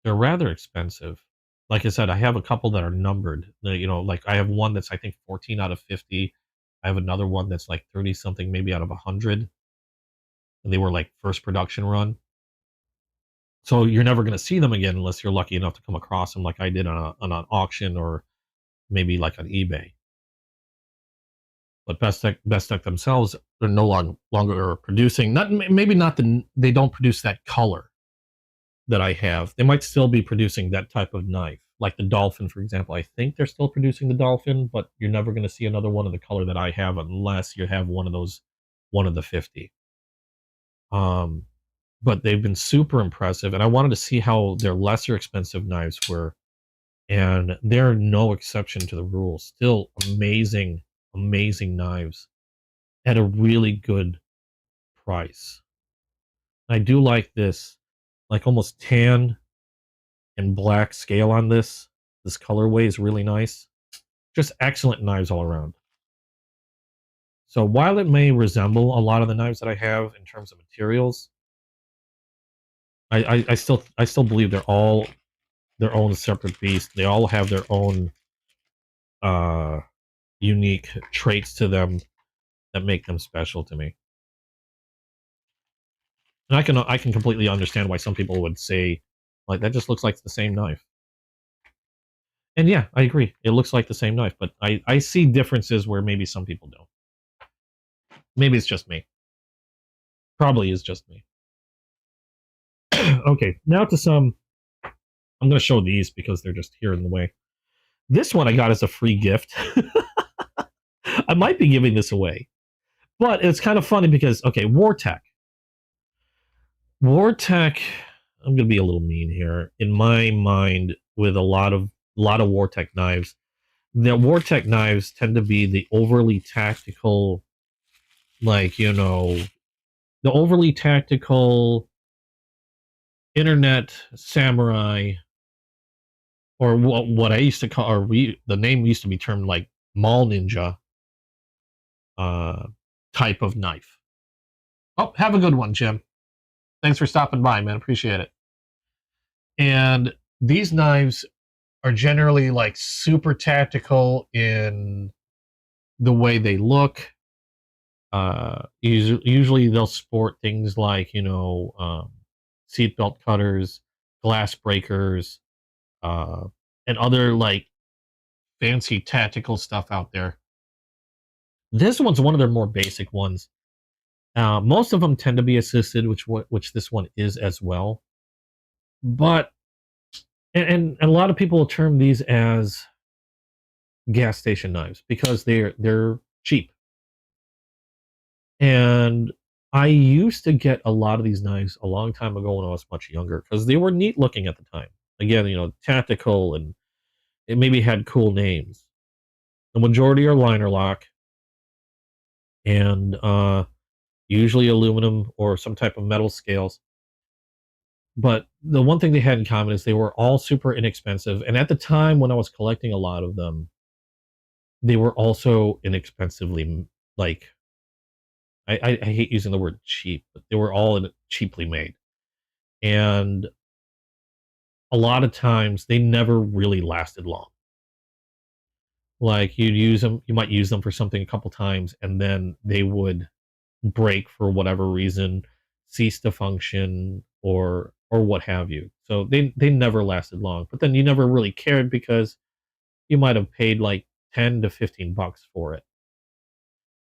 They're rather expensive. Like I said, I have a couple that are numbered. Like I have one that's I think 14 out of 50. I have another one that's like 30 something, maybe out of 100. and they were like first production run. So you're never going to see them again unless you're lucky enough to come across them, like I did on an auction or maybe like on eBay. But Best Tech themselves, they're no longer producing. Not maybe not they don't produce that color that I have. They might still be producing that type of knife, like the Dolphin, for example. I think they're still producing the Dolphin, but you're never going to see another one of the color that I have unless you have one of those, one of the 50. But they've been super impressive, and I wanted to see how their lesser expensive knives were, and they're no exception to the rule. Still amazing, amazing knives at a really good price. I do like this, like almost tan and black scale on this. This colorway is really nice. Just excellent knives all around. So while it may resemble a lot of the knives that I have in terms of materials, I still believe they're all their own separate beast. They all have their own uh, unique traits to them that make them special to me. And I can completely understand why some people would say, like, that just looks like the same knife. And yeah, I agree. It looks like the same knife, but I see differences where maybe some people don't. Maybe it's just me. Probably is just me. Okay, now to some. I'm going to show these because they're just here in the way. This one I got as a free gift. I might be giving this away, but it's kind of funny because, okay, Wartech. Wartech, I'm going to be a little mean here. In my mind, with a lot of Wartech knives, the Wartech knives tend to be the overly tactical, like, you know, the overly tactical internet samurai, or what I used to call, or the name used to be termed like mall ninja type of knife. Oh, have a good one, Jim. Thanks for stopping by, man. Appreciate it. And these knives are generally like super tactical in the way they look. Usually they'll sport things like, you know, seatbelt cutters, glass breakers, and other like fancy tactical stuff out there. This one's one of their more basic ones. Most of them tend to be assisted, which this one is as well. But and a lot of people term these as gas station knives because they're cheap. And I used to get a lot of these knives a long time ago when I was much younger because they were neat looking at the time. Again, you know, tactical, and it maybe had cool names. The majority are liner lock, and usually aluminum or some type of metal scales. But the one thing they had in common is they were all super inexpensive. And at the time when I was collecting a lot of them, they were also inexpensively, like, I hate using the word cheap, but they were all cheaply made. And a lot of times they never really lasted long. Like you might use them for something a couple times, and then they would break for whatever reason, cease to function, or what have you. So they never lasted long. But then you never really cared because you might have paid like 10 to 15 bucks for it.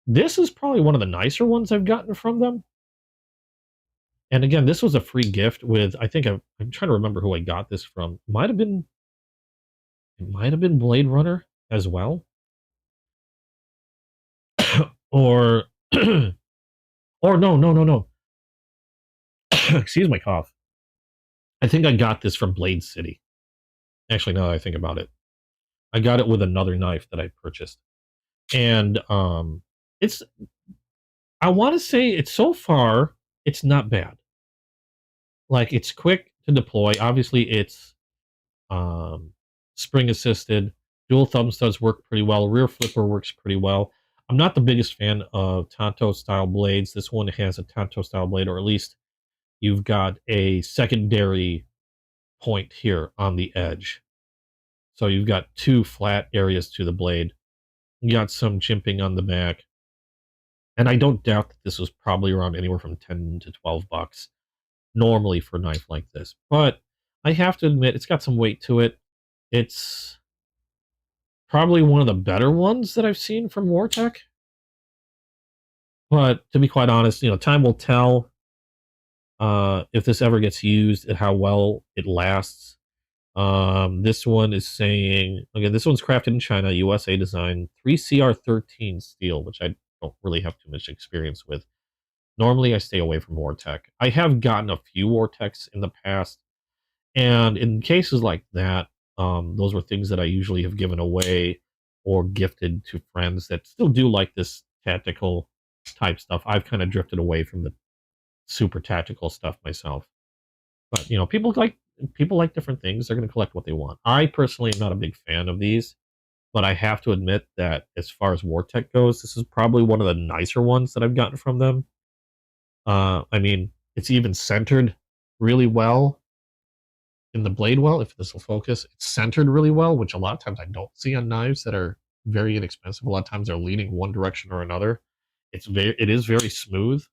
This is probably one of the nicer ones I've gotten from them. And again, this was a free gift with, I think, I'm trying to remember who I got this from. It might have been Blade Runner as well. Or or no. Excuse my cough. I think I got this from Blade City. Actually, now that I think about it, I got it with another knife that I purchased. And it's, I want to say it's, so far it's not bad. Like, it's quick to deploy. Obviously it's spring assisted. Dual thumb studs work pretty well. Rear flipper works pretty well. I'm not the biggest fan of Tanto style blades. This one has a Tanto style blade, or at least you've got a secondary point here on the edge. So you've got two flat areas to the blade. You got some jimping on the back. And I don't doubt that this was probably around anywhere from 10 to 12 bucks normally for a knife like this. But I have to admit, it's got some weight to it. It's probably one of the better ones that I've seen from Wartech. But to be quite honest, time will tell if this ever gets used and how well it lasts. This one is saying, again, this one's crafted in China, USA design, 3CR13 steel, which I don't really have too much experience with. Normally, I stay away from Wartech. I have gotten a few Wartechs in the past, and in cases like that, those were things that I usually have given away or gifted to friends that still do like this tactical type stuff. I've kind of drifted away from the super tactical stuff myself. But people like different things. They're going to collect what they want. I personally am not a big fan of these, but I have to admit that as far as Wartech goes, this is probably one of the nicer ones that I've gotten from them. I mean, it's even centered really well in the blade well. If this will focus, it's centered really well, which a lot of times I don't see on knives that are very inexpensive. A lot of times they're leaning one direction or another. It is very smooth.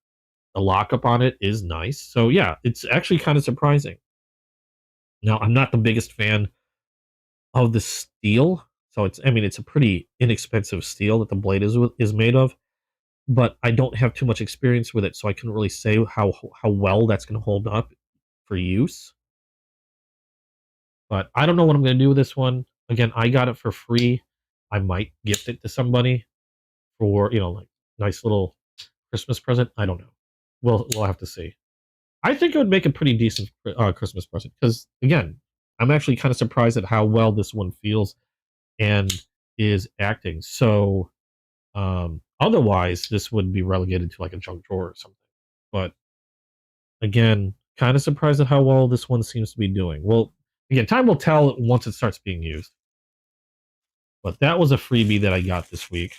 The lockup on it is nice. So yeah, it's actually kind of surprising. Now, I'm not the biggest fan of the steel, so it's a pretty inexpensive steel that the blade is made of, but I don't have too much experience with it, so I couldn't really say how well that's going to hold up for use. But I don't know what I'm going to do with this one. Again, I got it for free. I might gift it to somebody for like nice little Christmas present. I don't know. We'll have to see. I think it would make a pretty decent Christmas present because again, I'm actually kind of surprised at how well this one feels and is acting. So otherwise, this would be relegated to like a junk drawer or something. But again, kind of surprised at how well this one seems to be doing. Well, again, time will tell once it starts being used. But that was a freebie that I got this week.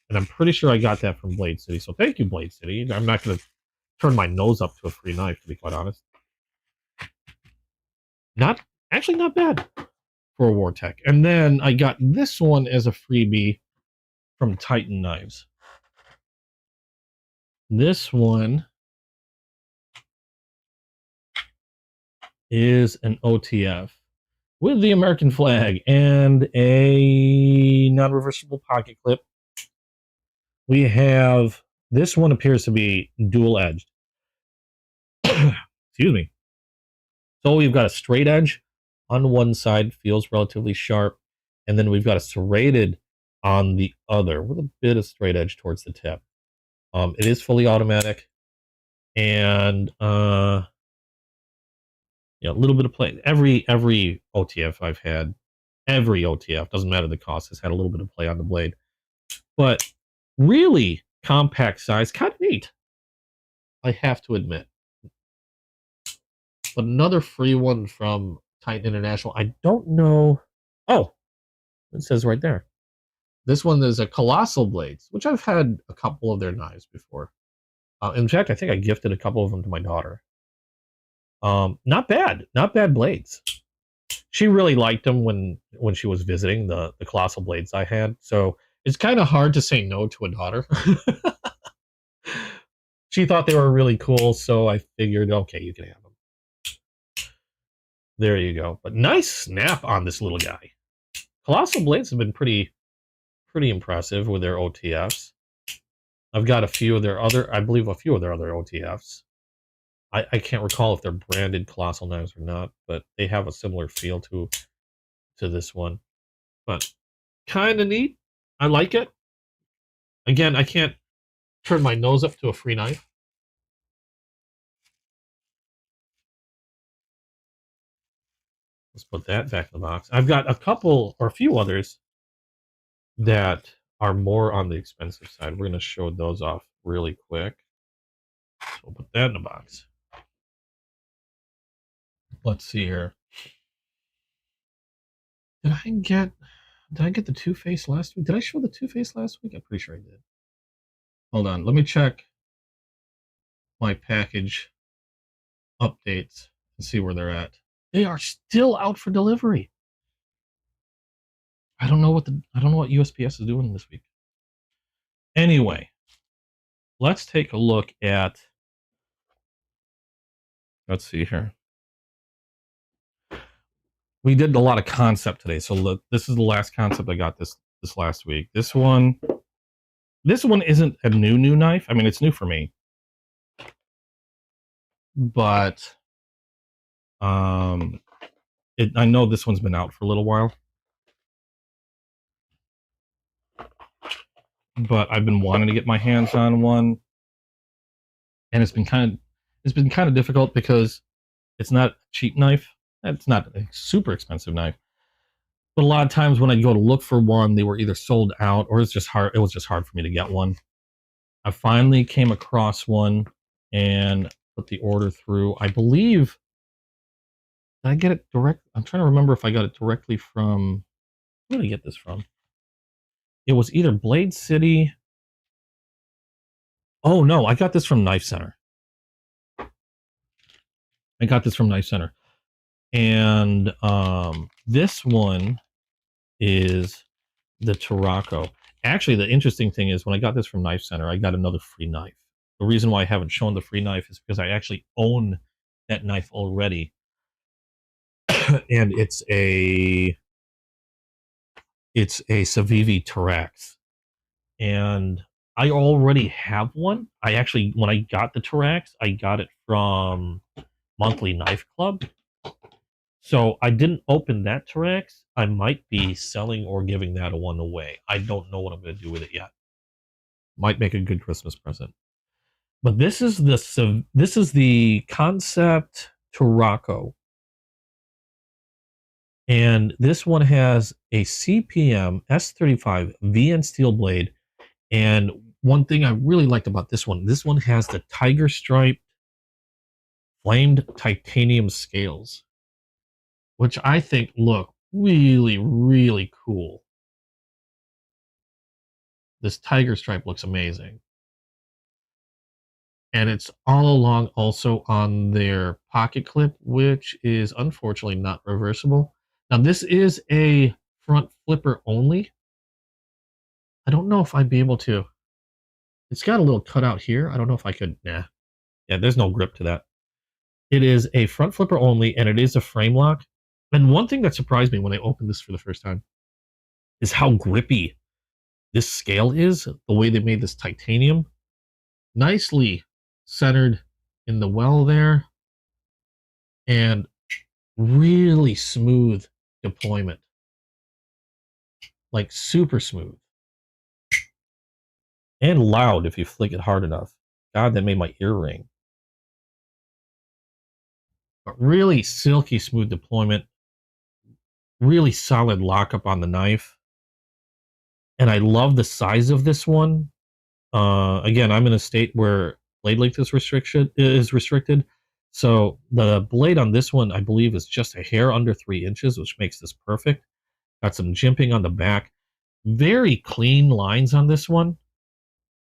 And I'm pretty sure I got that from Blade City. So thank you, Blade City. I'm not going to turn my nose up to a free knife, to be quite honest. Not bad for a Wartech. And then I got this one as a freebie from Titan Knives. This one is an OTF with the American flag and a non-reversible pocket clip. We have, this one appears to be dual-edged. Excuse me. So we've got a straight edge on one side, feels relatively sharp, and then we've got a serrated on the other with a bit of straight edge towards the tip. It is fully automatic, and a little bit of play. Every OTF I've had, every OTF, doesn't matter the cost, has had a little bit of play on the blade. But really compact size, kind of neat, I have to admit. But another free one from Titan International. I don't know. Oh, it says right there. This one is a Colossal Blades, which I've had a couple of their knives before. In fact, I think I gifted a couple of them to my daughter. Not bad blades. She really liked them when she was visiting the Colossal Blades I had. So it's kind of hard to say no to a daughter. She thought they were really cool, so I figured, okay, you can have them. There you go. But nice snap on this little guy. Colossal Blades have been pretty impressive with their OTFs. I've got a few of their other OTFs. I can't recall if they're branded Colossal knives or not, but they have a similar feel to this one. But kind of neat. I like it. Again, I can't turn my nose up to a free knife. Let's put that back in the box. I've got a couple or a few others that are more on the expensive side. We're going to show those off really quick. So we'll put that in the box. Let's see here. Did I get the Two-Face last week? Did I show the Two-Face last week? I'm pretty sure I did. Hold on. Let me check my package updates and see where they're at. They are still out for delivery. I don't know what USPS is doing this week. Anyway, let's take a look at, let's see here. We did a lot of concept today, so look, this is the last concept I got this last week. This one isn't a new knife. I mean, it's new for me, but I know this one's been out for a little while, but I've been wanting to get my hands on one, and it's been kind of difficult because it's not a cheap knife. It's not a super expensive knife. But a lot of times when I go to look for one, they were either sold out or it's just hard. It was just hard for me to get one. I finally came across one and put the order through. I believe, did I get it direct? I'm trying to remember if I got it directly from, where did I get this from? It was either Blade City. Oh no, I got this from Knife Center. And this one is the Tarako. Actually, the interesting thing is when I got this from Knife Center, I got another free knife. The reason why I haven't shown the free knife is because I actually own that knife already. And it's a Civivi Tarax. And I already have one. I actually, when I got the Tarax, I got it from Monthly Knife Club. So I didn't open that Tarax. I might be selling or giving that one away. I don't know what I'm going to do with it yet. Might make a good Christmas present. But this is the Concept Tarako. And this one has a CPM S35 VN steel blade. And one thing I really liked about this one has the tiger stripe flamed titanium scales, which I think look really, really cool. This tiger stripe looks amazing. And it's all along also on their pocket clip, which is unfortunately not reversible. Now, this is a front flipper only. I don't know if I'd be able to. It's got a little cutout here. I don't know if I could. Nah. Yeah, there's no grip to that. It is a front flipper only, and it is a frame lock. And one thing that surprised me when I opened this for the first time is how grippy this scale is, the way they made this titanium. Nicely centered in the well there, and really smooth deployment. Like super smooth. And loud if you flick it hard enough. God, that made my ear ring. But really silky smooth deployment. Really solid lockup on the knife. And I love the size of this one. Again, I'm in a state where blade length is restricted. So the blade on this one, I believe, is just a hair under 3 inches, which makes this perfect. Got some jimping on the back. Very clean lines on this one.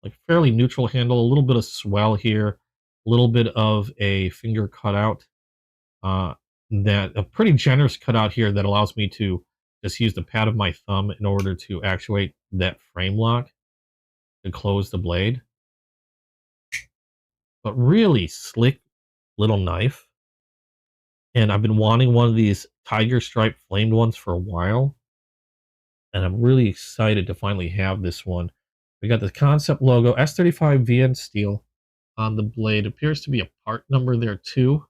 Like fairly neutral handle, a little bit of swell here, a little bit of a finger cutout. That a pretty generous cutout here that allows me to just use the pad of my thumb in order to actuate that frame lock to close the blade. But really slick little knife. And I've been wanting one of these tiger stripe flamed ones for a while. And I'm really excited to finally have this one. We got the Concept logo, S35 VN steel on the blade. Appears to be a part number there too.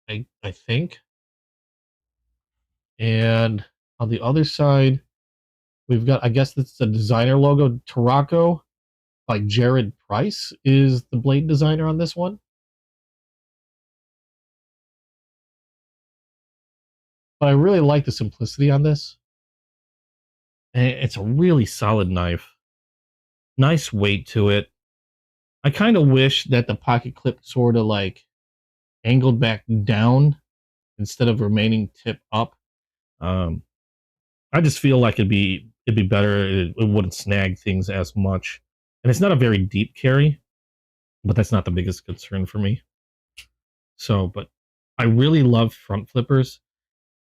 I think. And on the other side, we've got, I guess that's the designer logo, Tarako by Jared Price is the blade designer on this one. But I really like the simplicity on this. And it's a really solid knife. Nice weight to it. I kind of wish that the pocket clip sort of like angled back down instead of remaining tip up. I just feel like it'd be better. It wouldn't snag things as much. And it's not a very deep carry, but that's not the biggest concern for me. So, but I really love front flippers,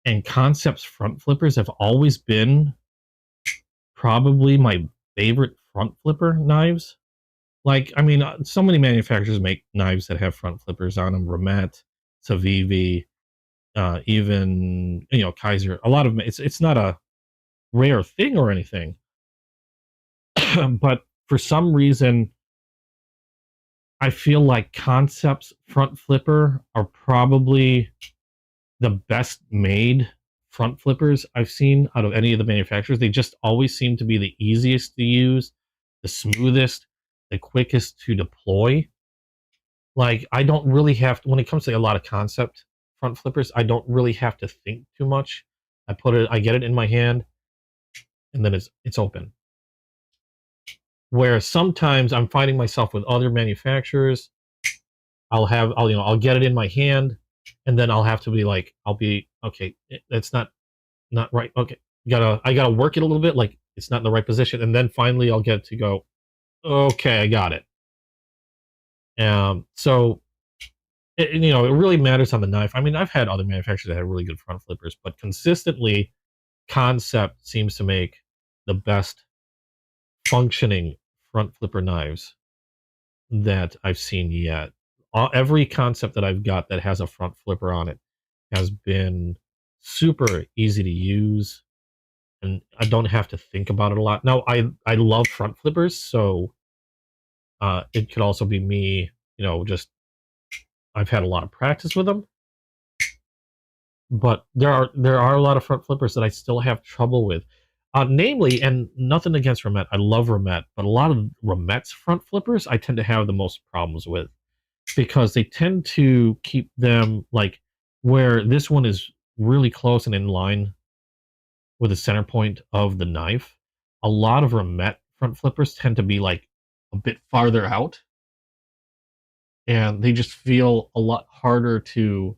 and Concept's front flippers have always been probably my favorite front flipper knives. Like, I mean, so many manufacturers make knives that have front flippers on them. Ramet, Savivi, even Kaiser. A lot of it's not a rare thing or anything, but for some reason, I feel like Concept's front flipper are probably the best made front flippers I've seen out of any of the manufacturers. They just always seem to be the easiest to use, the smoothest, the quickest to deploy. Like, I don't really have to, when it comes to a lot of Concept front flippers, I don't really have to think too much. I get it in my hand, and then it's open. Where sometimes I'm finding myself with other manufacturers, I'll get it in my hand, and then I'll have to be like, okay, that's not right. Okay, I gotta work it a little bit, like it's not in the right position, and then finally I'll get to go, okay, I got it. So it really matters on the knife. I mean, I've had other manufacturers that have really good front flippers, but consistently, Concept seems to make the best functioning front flipper knives that I've seen yet. Every Concept that I've got that has a front flipper on it has been super easy to use, and I don't have to think about it a lot. Now, I love front flippers, so it could also be me, just I've had a lot of practice with them, but there are a lot of front flippers that I still have trouble with. Namely, and nothing against Ramet, I love Ramet, but a lot of Ramet's front flippers I tend to have the most problems with, because they tend to keep them like where this one is really close and in line with the center point of the knife. A lot of Ramet front flippers tend to be like a bit farther out, and they just feel a lot harder to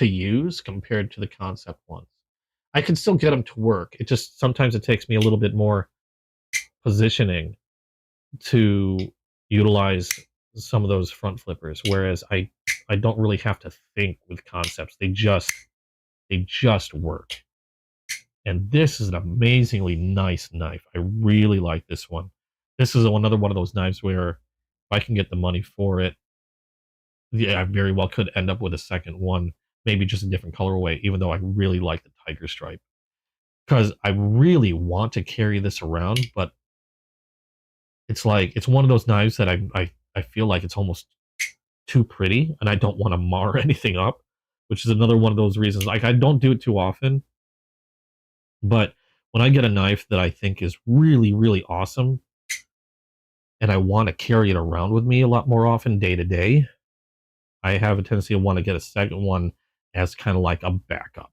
use compared to the Concept ones. I can still get them to work. It just sometimes it takes me a little bit more positioning to utilize some of those front flippers, whereas I don't really have to think with Concepts. They just work. And this is an amazingly nice knife. I really like this one. This is another one of those knives where if I can get the money for it, yeah, I very well could end up with a second one, maybe just a different colorway, even though I really like the tiger stripe. Because I really want to carry this around, but it's like it's one of those knives that I feel like it's almost too pretty, and I don't want to mar anything up, which is another one of those reasons. Like, I don't do it too often, but when I get a knife that I think is really, really awesome, and I want to carry it around with me a lot more often day to day, I have a tendency to want to get a second one as kind of like a backup.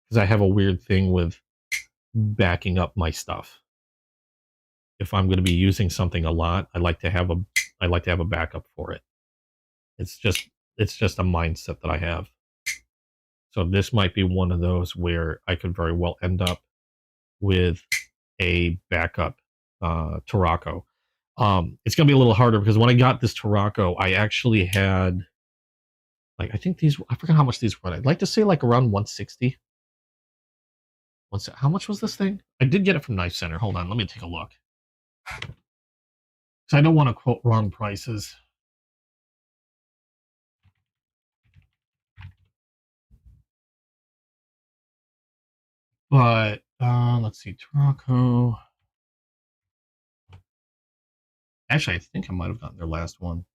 Because I have a weird thing with backing up my stuff. If I'm going to be using something a lot, I like to have a backup for it. It's just a mindset that I have. So this might be one of those where I could very well end up with a backup Tarraco. It's going to be a little harder because when I got this Tarraco, I actually had, like, I think I forgot how much these were. I'd like to say like around 160. How much was this thing? I did get it from Knife Center. Hold on, let me take a look. Because I don't want to quote wrong prices. But let's see, Tarraco. Actually, I think I might have gotten their last one.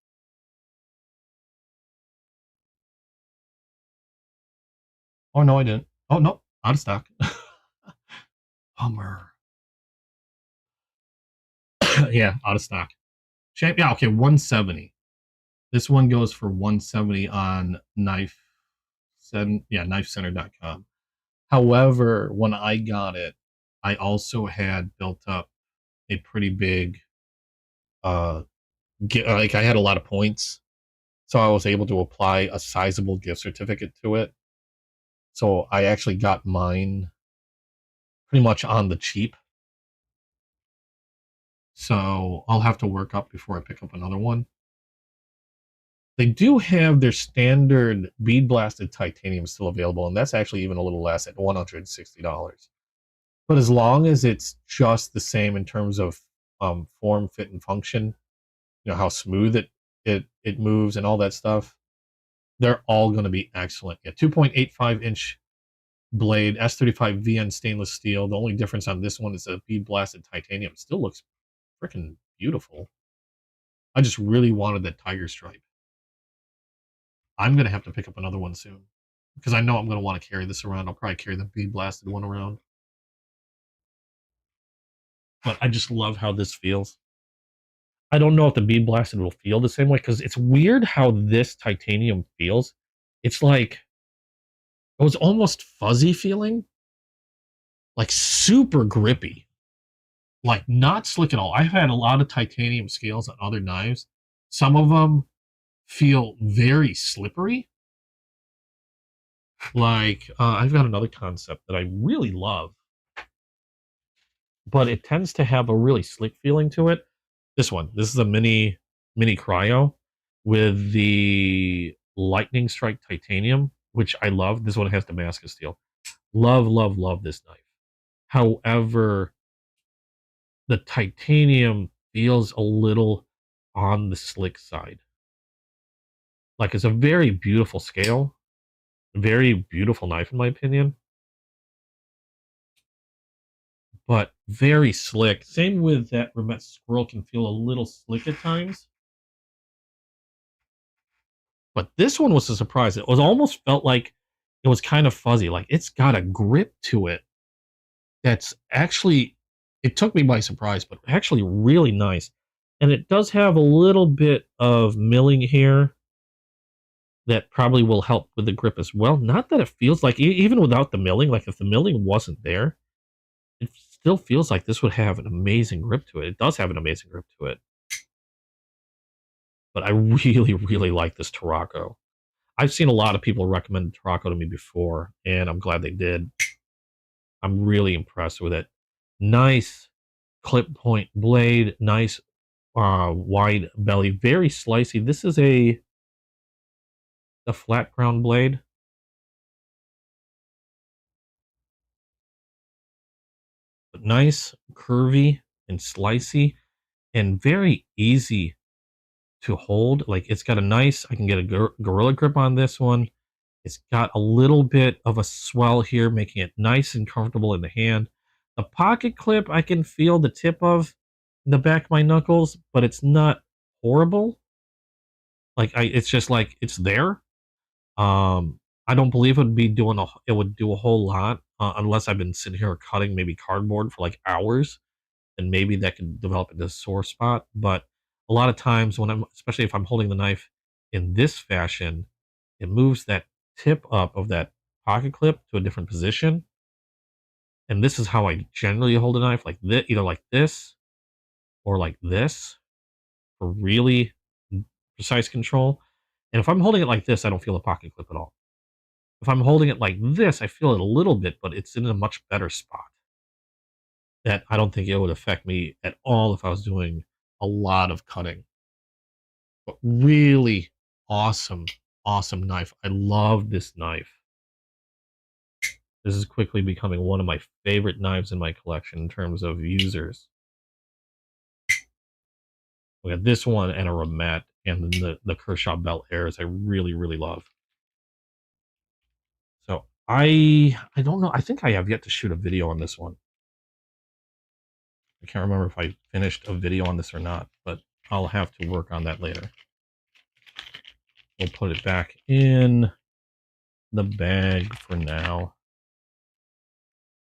Oh no, I didn't. Oh no, out of stock. Bummer. Yeah, out of stock. Yeah, okay, 170. This one goes for 170 on knifecenter.com. However, when I got it, I also had built up a pretty big like I had a lot of points. So I was able to apply a sizable gift certificate to it. So I actually got mine pretty much on the cheap. So I'll have to work up before I pick up another one. They do have their standard bead blasted titanium still available, and that's actually even a little less at $160. But as long as it's just the same in terms of form, fit, and function. You know how smooth it moves and all that stuff. They're all going to be excellent. Yeah, 2.85-inch blade, S35 VN stainless steel. The only difference on this one is a bead blasted titanium. It still looks freaking beautiful. I just really wanted that tiger stripe. I'm going to have to pick up another one soon because I know I'm going to want to carry this around. I'll probably carry the bead blasted one around. But I just love how this feels. I don't know if the bead blasted will feel the same way because it's weird how this titanium feels. It's like it was almost fuzzy feeling, like super grippy, like not slick at all. I've had a lot of titanium scales on other knives. Some of them feel very slippery. Like I've got another concept that I really love, but it tends to have a really slick feeling to it. This is a mini cryo with the lightning strike titanium, which I love. This one has Damascus steel. Love this knife. However, the titanium feels a little on the slick side. Like it's a very beautiful scale, very beautiful knife in my opinion, but very slick. Same with that Remet Squirrel, can feel a little slick at times. But this one was a surprise. It was almost felt like it was kind of fuzzy. Like it's got a grip to it that's actually, it took me by surprise, but actually really nice. And it does have a little bit of milling here that probably will help with the grip as well. Not that it feels like, even without the milling, like if the milling wasn't there, it still feels like this would have an amazing grip to it. It does have an amazing grip to it. But I really like this Tarraco. I've seen a lot of people recommend Tarraco to me before, and I'm glad they did. I'm really impressed with it. Nice clip point blade, nice wide belly, very slicey. This is a flat crown blade. But nice, curvy, and slicey, and very easy to hold. Like it's got a nice, I can get a gorilla grip on this one. It's got a little bit of a swell here, making it nice and comfortable in the hand. The pocket clip, I can feel the tip of in the back of my knuckles, but it's not horrible. Like it's just like it's there. I don't believe it would be doing it would do a whole lot unless I've been sitting here cutting maybe cardboard for like hours, and maybe that could develop into a sore spot. But a lot of times when especially if I'm holding the knife in this fashion, it moves that tip up of that pocket clip to a different position. And this is how I generally hold a knife, like this, either like this or like this, for really precise control. And if I'm holding it like this, I don't feel the pocket clip at all. If I'm holding it like this, I feel it a little bit, but it's in a much better spot. That I don't think it would affect me at all if I was doing a lot of cutting. But really awesome knife. I love this knife. This is quickly becoming one of my favorite knives in my collection in terms of users. We got this one and a Remet, and then the Kershaw Bel Airs I really love. So I don't know. I think I have yet to shoot a video on this one. I can't remember if I finished a video on this or not, but I'll have to work on that later. We'll put it back in the bag for now.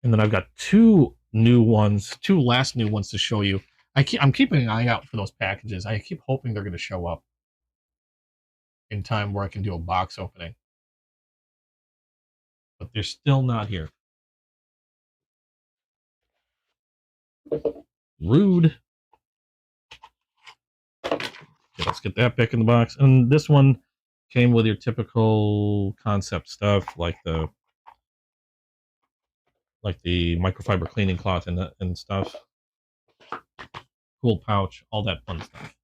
And then I've got two last new ones to show you. I'm keeping an eye out for those packages. I keep hoping they're going to show up in time where I can do a box opening. But they're still not here. Rude. Okay, let's get that back in the box. And this one came with your typical concept stuff, like the microfiber cleaning cloth and stuff. Cool pouch, all that fun stuff.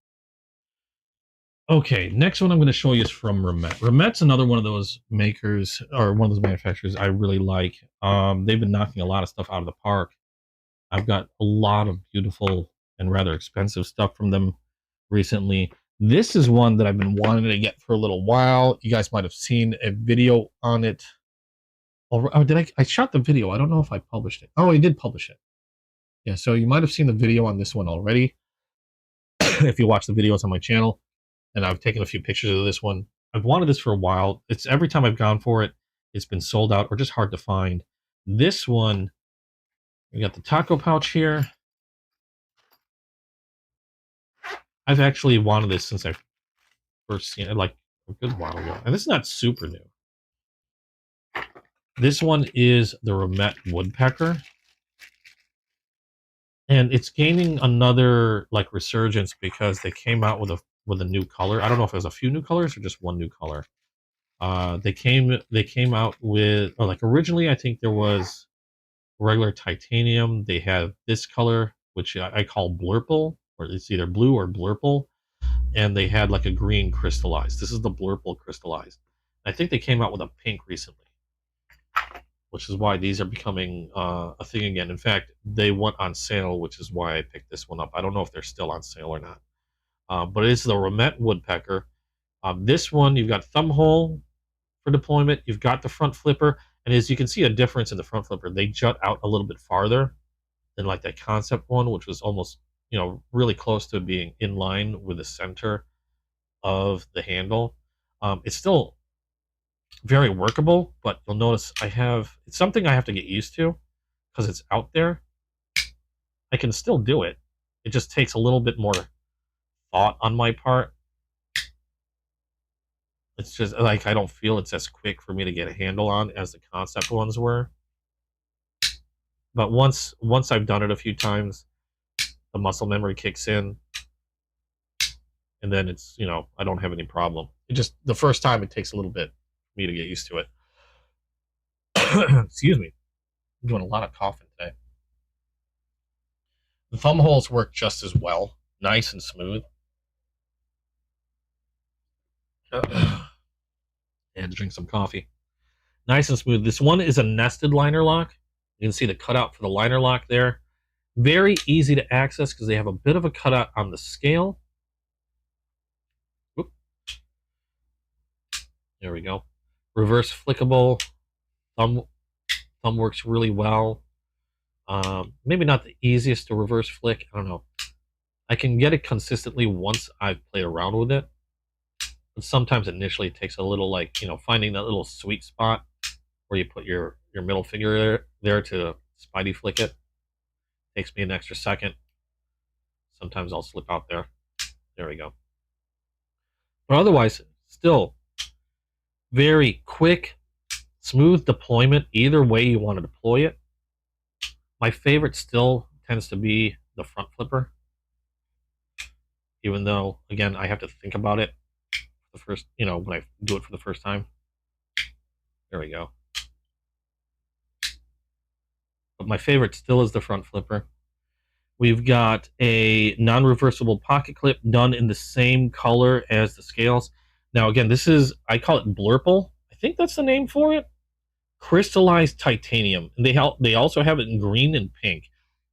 Okay, next one I'm going to show you is from Remet. Remet's another one of those makers, or one of those manufacturers I really like. They've been knocking a lot of stuff out of the park. I've got a lot of beautiful and rather expensive stuff from them recently. This is one that I've been wanting to get for a little while. You guys might have seen a video on it. Oh, did I shot the video? I don't know if I published it. Oh, I did publish it. Yeah, so you might have seen the video on this one already if you watch the videos on my channel. And I've taken a few pictures of this one. I've wanted this for a while. It's every time I've gone for it, it's been sold out or just hard to find. This one, we got the taco pouch here. I've actually wanted this since I first seen it, like a good while ago. And this is not super new. This one is the Romet Woodpecker. And it's gaining another like resurgence because they came out with a new color. I don't know if it was a few new colors or just one new color. They came out with, or like originally I think there was regular titanium. They have this color, which I call blurple, or it's either blue or blurple, and they had like a green crystallized. This is the blurple crystallized. I think they came out with a pink recently, which is why these are becoming a thing again. In fact, they went on sale, which is why I picked this one up. I don't know if they're still on sale or not, but it's the Romet Woodpecker. This one, you've got thumb hole for deployment. You've got the front flipper, and as you can see a difference in the front flipper, they jut out a little bit farther than like that concept one, which was almost, really close to being in line with the center of the handle. It's still very workable, but you'll notice it's something I have to get used to because it's out there. I can still do it. It just takes a little bit more thought on my part. It's just like I don't feel it's as quick for me to get a handle on as the concept ones were. But once I've done it a few times, the muscle memory kicks in, and then it's, I don't have any problem. It just, the first time it takes a little bit for me to get used to it. Excuse me. I'm doing a lot of coughing today. The thumb holes work just as well. Nice and smooth. And drink some coffee. Nice and smooth. This one is a nested liner lock. You can see the cutout for the liner lock there. Very easy to access because they have a bit of a cutout on the scale. Whoop. There we go. Reverse flickable. Thumb works really well. Maybe not the easiest to reverse flick. I don't know. I can get it consistently once I've played around with it. But sometimes initially it takes a little, like, finding that little sweet spot where you put your middle finger there to spidey flick it. Takes me an extra second. Sometimes I'll slip out there. There we go. But otherwise, still very quick, smooth deployment either way you want to deploy it. My favorite still tends to be the front flipper. Even though, again, I have to think about it the first, when I do it for the first time. There we go. But my favorite still is the front flipper. We've got a non-reversible pocket clip done in the same color as the scales. Now, again, this is, I call it blurple. I think that's the name for it. Crystallized titanium. And they also have it in green and pink.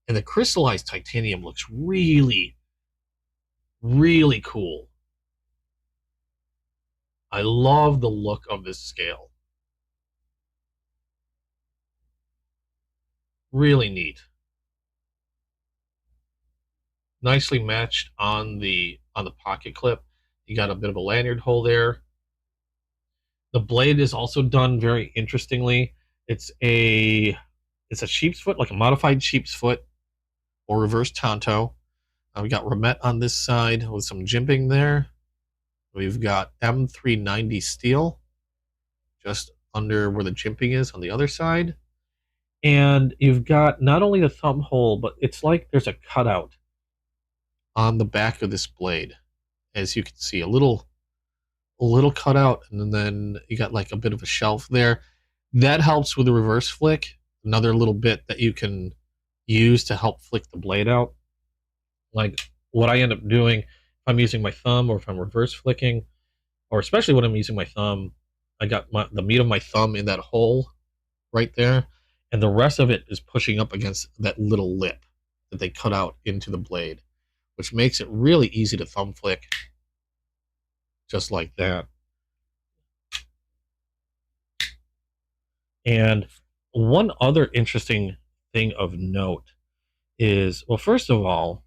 And the crystallized titanium looks really, really cool. I love the look of this scale. Really neat. Nicely matched on the pocket clip. You got a bit of a lanyard hole there. The blade is also done very interestingly. It's a sheep's foot, like a modified sheep's foot or reverse tanto. We got Romet on this side with some jimping there. We've got M390 steel just under where the jimping is on the other side. And you've got not only the thumb hole, but it's like there's a cutout on the back of this blade. As you can see, a little cutout, and then you got like a bit of a shelf there. That helps with the reverse flick. Another little bit that you can use to help flick the blade out. Like what I end up doing, if I'm using my thumb or if I'm reverse flicking, or especially when I'm using my thumb, I got the meat of my thumb in that hole right there, and the rest of it is pushing up against that little lip that they cut out into the blade. which makes it really easy to thumb flick, just like that. And one other interesting thing of note is, well, first of all,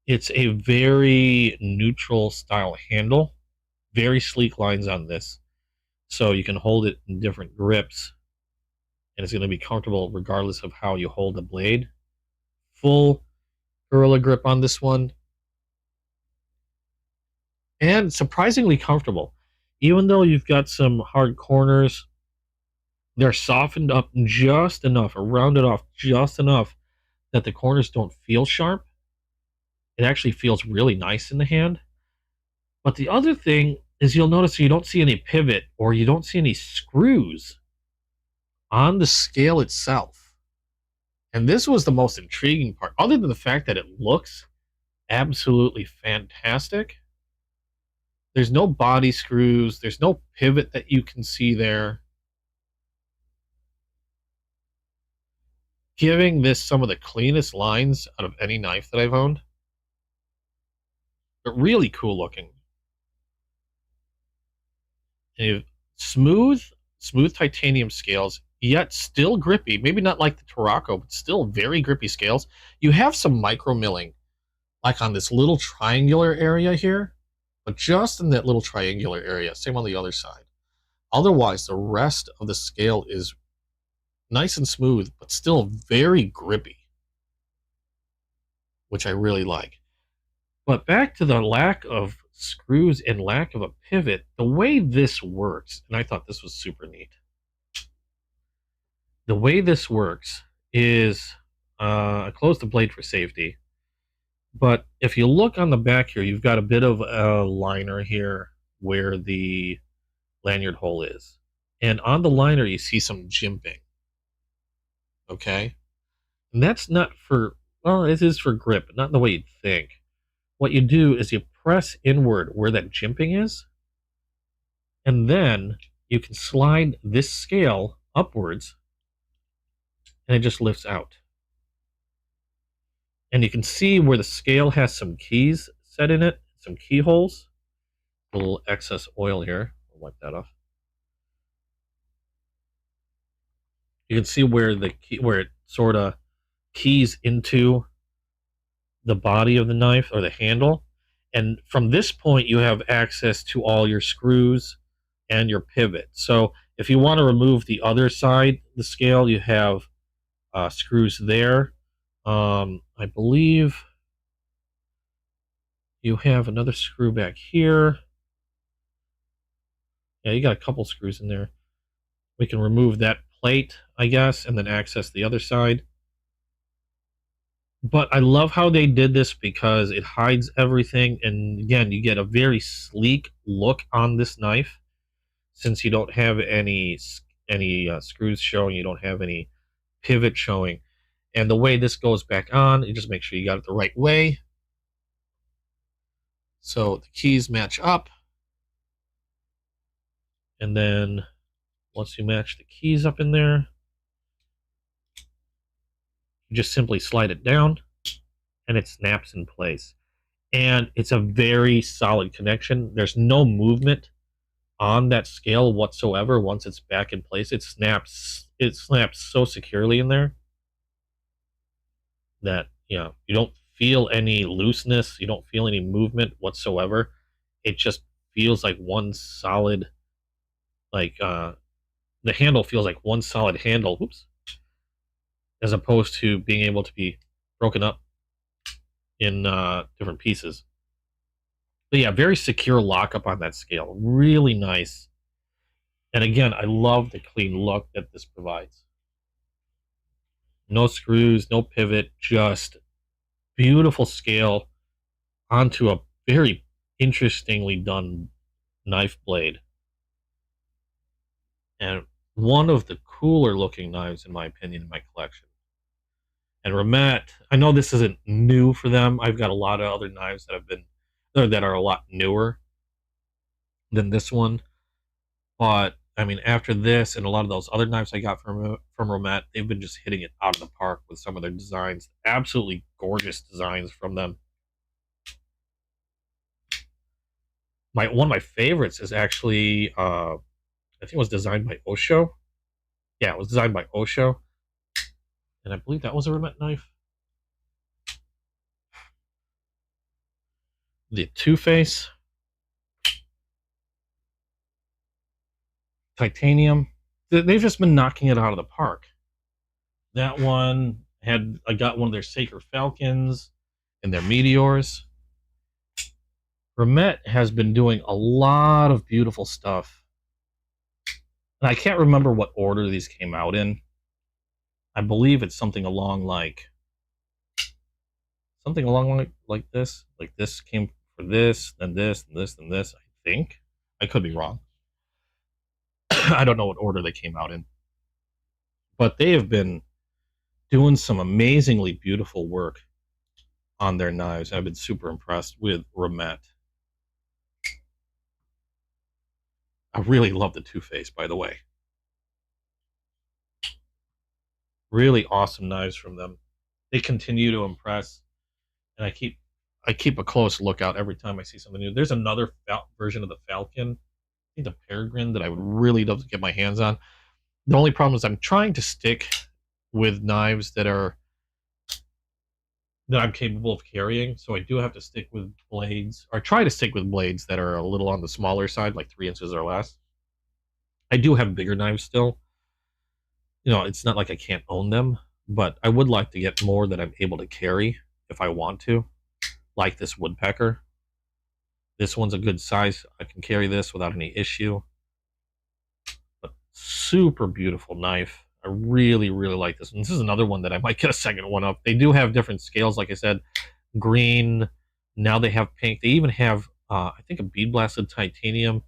it's a very neutral style handle, very sleek lines on this. So you can hold it in different grips, and it's going to be comfortable regardless of how you hold the blade. Full Gorilla Grip on this one, and surprisingly comfortable. Even though you've got some hard corners, they're softened up just enough, or rounded off just enough, that the corners don't feel sharp. It actually feels really nice in the hand. But the other thing is, you'll notice you don't see any pivot, or you don't see any screws on the scale itself. And this was the most intriguing part, other than the fact that it looks absolutely fantastic. There's no body screws, there's no pivot that you can see there, giving this some of the cleanest lines out of any knife that I've owned. But really cool looking. And smooth titanium scales, yet still grippy. Maybe not like the Tarako, but still very grippy scales. You have some micro milling, like on this little triangular area here, but just in that little triangular area. Same on the other side. Otherwise, the rest of the scale is nice and smooth, but still very grippy, which I really like. But back to the lack of screws and lack of a pivot, the way this works, and I thought this was super neat. The way this works is, I close the blade for safety, but if you look on the back here, you've got a bit of a liner here where the lanyard hole is. And on the liner, you see some jimping. Okay? And that's not for, well, it is for grip, but not in the way you'd think. What you do is you press inward where that jimping is, and then you can slide this scale upwards, and it just lifts out. And you can see where the scale has some keys set in it, some keyholes. A little excess oil here. I'll wipe that off. You can see where the key, where it sort of keys into the body of the knife, or the handle. And from this point, you have access to all your screws and your pivot. So if you want to remove the other side, the scale, you have screws there. I believe you have another screw back here. Yeah, you got a couple screws in there. We can remove that plate, I guess, and then access the other side. But I love how they did this because it hides everything. And again, you get a very sleek look on this knife, since you don't have any screws showing, you don't have any pivot showing. And the way this goes back on, you just make sure you got it the right way. So the keys match up. And then once you match the keys up in there, you just simply slide it down and it snaps in place. And it's a very solid connection. There's no movement on that scale whatsoever. Once it's back in place, it snaps so securely in there that, you know, you don't feel any looseness, you don't feel any movement whatsoever. It just feels like one solid, like the handle feels like one solid handle. Oops. As opposed to being able to be broken up in different pieces. But yeah, very secure lockup on that scale. Really nice. And again, I love the clean look that this provides. No screws, no pivot, just beautiful scale onto a very interestingly done knife blade. And one of the cooler looking knives, in my opinion, in my collection. And Ramet, I know this isn't new for them. I've got a lot of other knives that are a lot newer than this one. But I mean, after this and a lot of those other knives I got from Romette, they've been just hitting it out of the park with some of their designs. Absolutely gorgeous designs from them. One of my favorites is actually, I think it was designed by Osho. Yeah, it was designed by Osho, and I believe that was a Romette knife. The Two-Face, titanium. They've just been knocking it out of the park. That one I got one of their Sacred Falcons and their Meteors. Romette has been doing a lot of beautiful stuff. And I can't remember what order these came out in. I believe it's something along like this. Like this came for this, then this, and this, and this, I think. I could be wrong. I don't know what order they came out in. But they have been doing some amazingly beautiful work on their knives. I've been super impressed with Romette. I really love the Two-Face, by the way. Really awesome knives from them. They continue to impress, and I keep a close lookout every time I see something new. There's another version of the Falcon, I think the Peregrine, that I would really love to get my hands on. The only problem is I'm trying to stick with knives that I'm capable of carrying, so I do have to stick with blades, or try to stick with blades that are a little on the smaller side, like 3 inches or less. I do have bigger knives still. You know, it's not like I can't own them, but I would like to get more that I'm able to carry if I want to, like this woodpecker. This one's a good size. I can carry this without any issue. But super beautiful knife. I really, really like this. And this is another one that I might get a second one of. They do have different scales, like I said. Green. Now they have pink. They even have, I think, a bead blasted titanium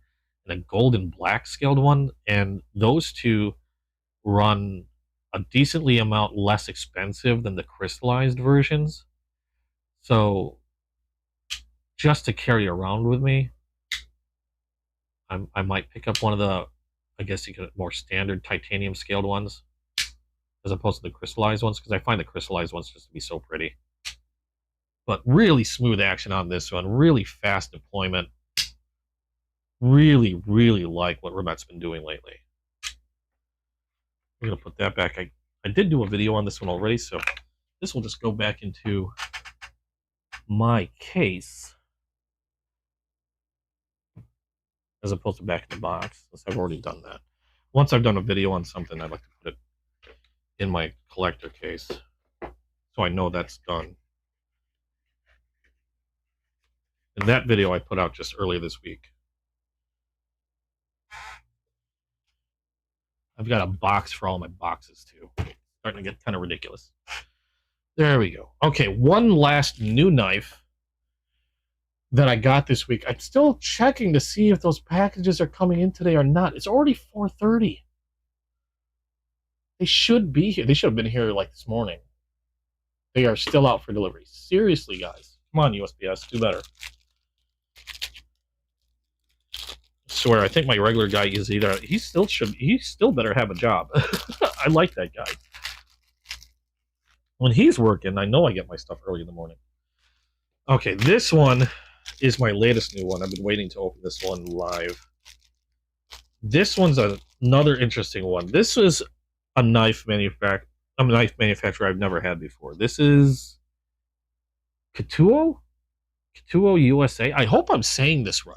and a golden black scaled one. And those two run a decently amount less expensive than the crystallized versions. So just to carry around with me, I might pick up one of the, I guess you could, more standard titanium scaled ones as opposed to the crystallized ones, because I find the crystallized ones just to be so pretty. But really smooth action on this one, really fast deployment. Really, really like what Romette's been doing lately. I'm going to put that back. I did do a video on this one already, so this will just go back into my case as opposed to back in the box, since I've already done that. Once I've done a video on something, I'd like to put it in my collector case so I know that's done. And that video I put out just earlier this week. I've got a box for all my boxes too. Starting to get kind of ridiculous. There we go. Okay, one last new knife that I got this week. I'm still checking to see if those packages are coming in today or not. It's already 4:30. They should be here. They should have been here like this morning. They are still out for delivery. Seriously, guys. Come on, USPS. Do better. I swear, I think my regular guy is either... He still better have a job. I like that guy. When he's working, I know I get my stuff early in the morning. Okay, this one is my latest new one. I've been waiting to open this one live. This one's another interesting one. This is a knife manufacturer I've never had before. This is Katuo USA. I hope I'm saying this right.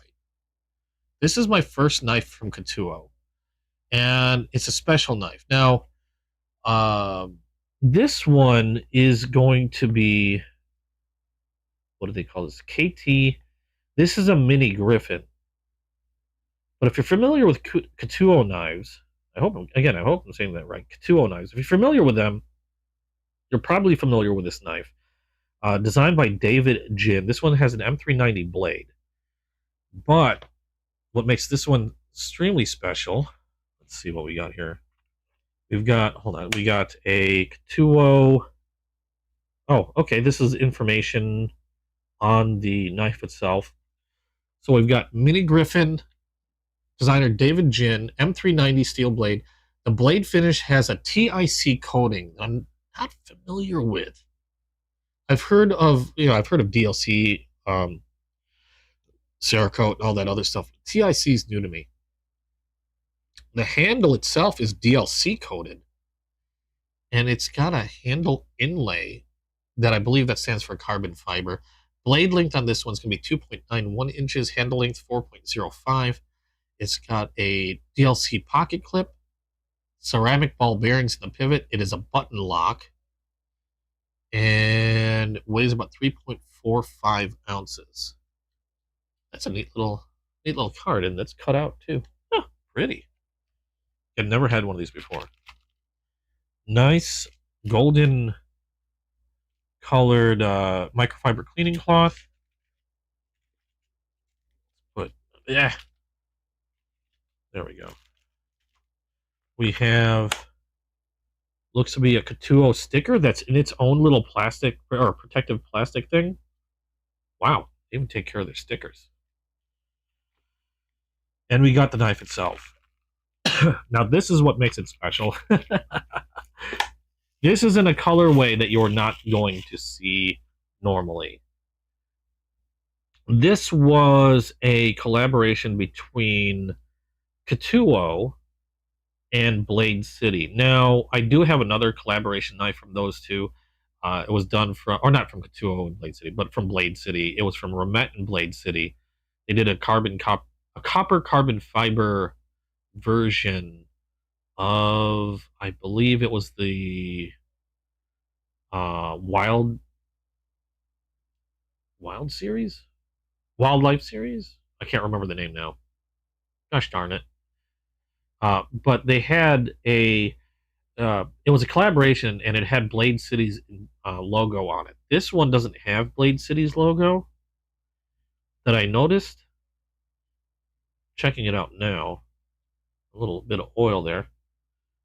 This is my first knife from Katuo, and it's a special knife. Now, this one is going to be, what do they call this? KT. This is a mini Griffin. But if you're familiar with Katuo knives, I hope I'm saying that right. Katuo knives. If you're familiar with them, you're probably familiar with this knife. Designed by David Jin. This one has an M390 blade. But what makes this one extremely special, let's see what we got here. We got a Katuo. Oh, okay, this is information on the knife itself. So we've got Mini Griffin designer David Jin, M390 steel blade. The blade finish has a TIC coating that I'm not familiar with. I've heard of DLC, Cerakote, and all that other stuff. TIC is new to me. The handle itself is DLC coated, and it's got a handle inlay that I believe that stands for carbon fiber. Blade length on this one's going to be 2.91 inches, handle length 4.05. It's got a DLC pocket clip, ceramic ball bearings in the pivot. It is a button lock and weighs about 3.45 ounces. That's a neat little card, and that's cut out too. Oh, pretty. I've never had one of these before. Nice golden colored microfiber cleaning cloth. But yeah, there we go. We have looks to be a Katuo sticker that's in its own little plastic or protective plastic thing. Wow, they even take care of their stickers. And we got the knife itself. Now this is what makes it special. This is in a colorway that you're not going to see normally. This was a collaboration between Katuo and Blade City. Now, I do have another collaboration knife from those two. It was done from, or not from Katuo and Blade City, but from Blade City. It was from Ramet and Blade City. They did a copper carbon fiber version of, I believe it was the Wild series, Wildlife series. I can't remember the name now. Gosh darn it! But they had a. It was a collaboration, and it had Blade City's logo on it. This one doesn't have Blade City's logo that I noticed. Checking it out now, a little bit of oil there.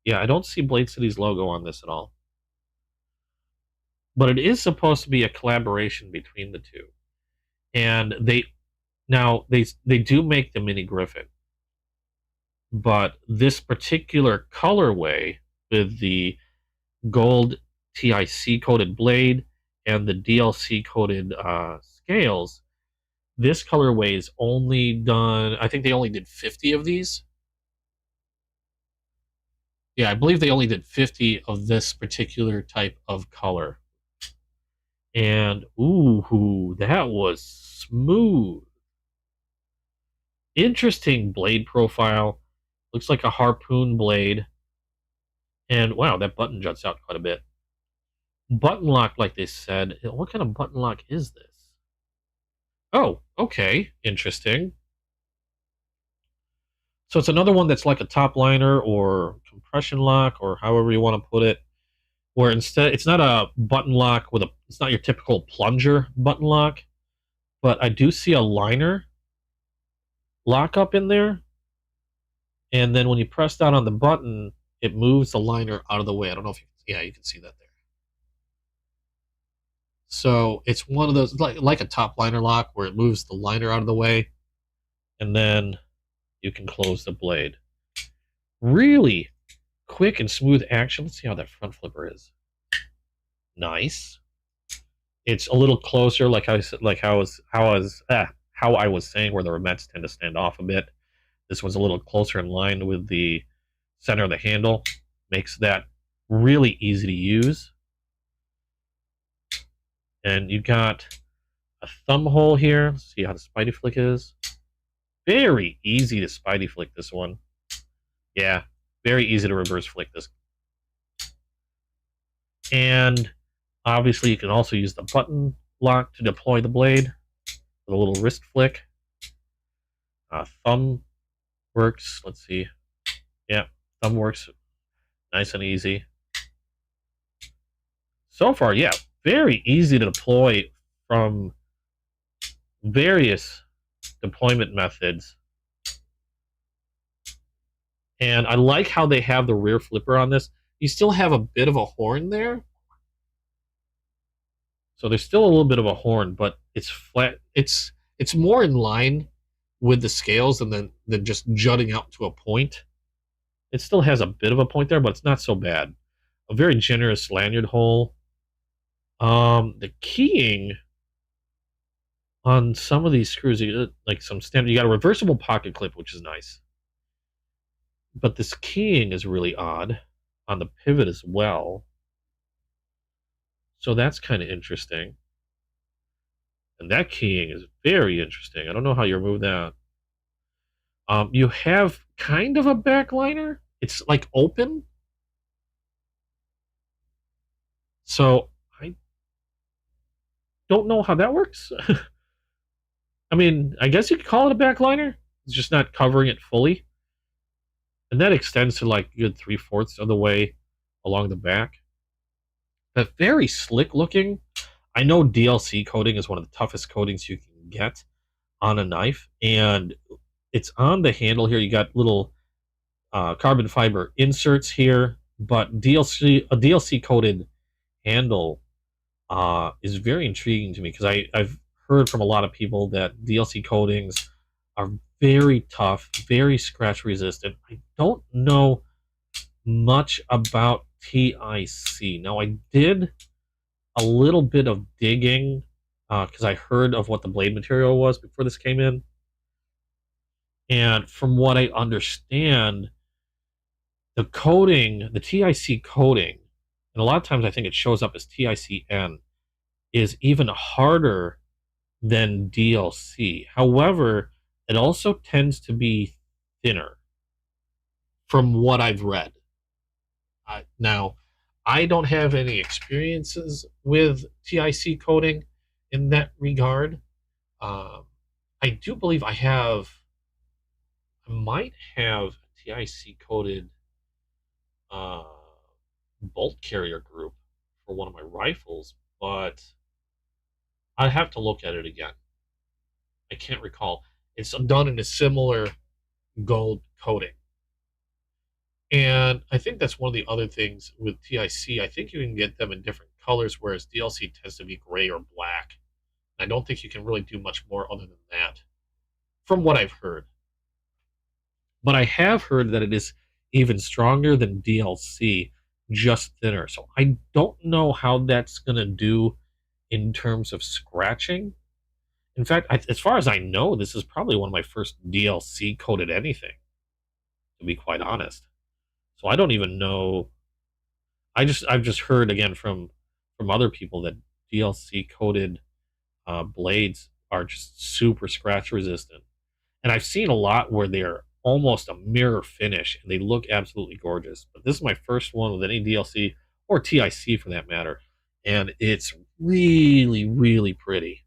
Yeah, I don't see Blade City's logo on this at all. But it is supposed to be a collaboration between the two, and they do make the Mini Griffin, but this particular colorway with the gold TIC coated blade and the DLC coated scales, this colorway is only done, I think they only did 50 of these. Yeah, I believe they only did 50 of this particular type of color. And ooh, that was smooth. Interesting blade profile. Looks like a harpoon blade. And wow, that button juts out quite a bit. Button lock, like they said. What kind of button lock is this? Oh, okay. Interesting. So it's another one that's like a top liner or compression lock or however you want to put it. Where instead, it's not a button lock it's not your typical plunger button lock, but I do see a liner lock up in there. And then when you press down on the button, it moves the liner out of the way. I don't know if you can see that there. So it's one of those, like a top liner lock where it moves the liner out of the way, and then you can close the blade. Really quick and smooth action. Let's see how that front flipper is. Nice. It's a little closer, like I said, how I was saying, where the Ramets tend to stand off a bit. This was a little closer in line with the center of the handle. Makes that really easy to use. And you got a thumb hole here. Let's see how the Spidey flick is. Very easy to Spidey flick this one. Yeah, very easy to reverse flick this. And obviously you can also use the button lock to deploy the blade with a little wrist flick. Thumb works. Let's see. Yeah, thumb works nice and easy. So far, yeah, very easy to deploy from various deployment methods. And I like how they have the rear flipper on this. You still have a bit of a horn there. So there's still a little bit of a horn, but it's flat. It's more in line with the scales and then just jutting out to a point. It still has a bit of a point there, but it's not so bad. A very generous lanyard hole. The keying on some of these screws, like some standard, you got a reversible pocket clip, which is nice. But this keying is really odd on the pivot as well. So that's kind of interesting. And that keying is very interesting. I don't know how you remove that. You have kind of a backliner. It's like open. So I don't know how that works. I mean, I guess you could call it a backliner. It's just not covering it fully. And that extends to like a good 3/4 of the way along the back. But very slick looking. I know DLC coating is one of the toughest coatings you can get on a knife. And it's on the handle here. You got little carbon fiber inserts here. But a DLC coated handle is very intriguing to me because I've heard from a lot of people that DLC coatings are very tough, very scratch resistant. I don't know much about TIC. Now, I did a little bit of digging because I heard of what the blade material was before this came in. And from what I understand, the coating, the TIC coating, and a lot of times I think it shows up as TICN, is even harder than DLC. However, it also tends to be thinner from what I've read. Now, I don't have any experiences with TIC coating in that regard. I do believe I might have TIC coated bolt carrier group for one of my rifles, but I'd have to look at it again. I can't recall. It's done in a similar gold coating. And I think that's one of the other things with TIC. I think you can get them in different colors, whereas DLC tends to be gray or black. I don't think you can really do much more other than that, from what I've heard. But I have heard that it is even stronger than DLC, just thinner. So I don't know how that's going to do in terms of scratching. In fact, as far as I know, this is probably one of my first DLC coated anything, to be quite honest. So I don't even know. I've just heard again from other people that DLC coated blades are just super scratch resistant, and I've seen a lot where they're almost a mirror finish and they look absolutely gorgeous. But this is my first one with any DLC or TIC for that matter, and it's really, really pretty,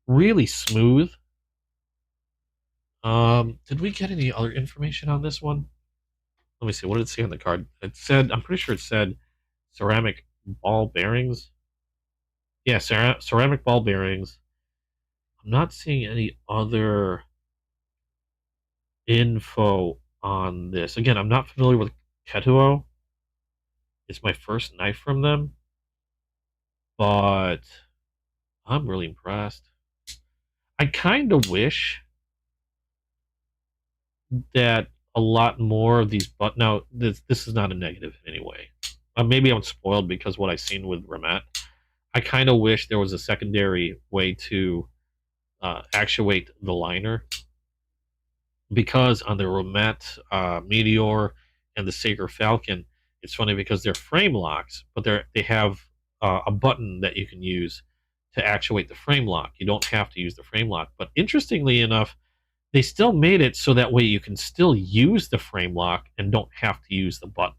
really smooth. Did we get any other information on this one? Let me see. What did it say on the card? It said, I'm pretty sure it said ceramic ball bearings. Yeah, ceramic ball bearings. I'm not seeing any other info on this. Again, I'm not familiar with Ketuo. It's my first knife from them, but I'm really impressed. I kind of wish that a lot more of these, but now this is not a negative in any way. Maybe I'm spoiled because what I've seen with Ramet. I kind of wish there was a secondary way to actuate the liner, because on the Ramet Meteor and the Saker Falcon, it's funny because they're frame locks, but they have a button that you can use to actuate the frame lock. You don't have to use the frame lock, but interestingly enough, they still made it so that way you can still use the frame lock and don't have to use the button,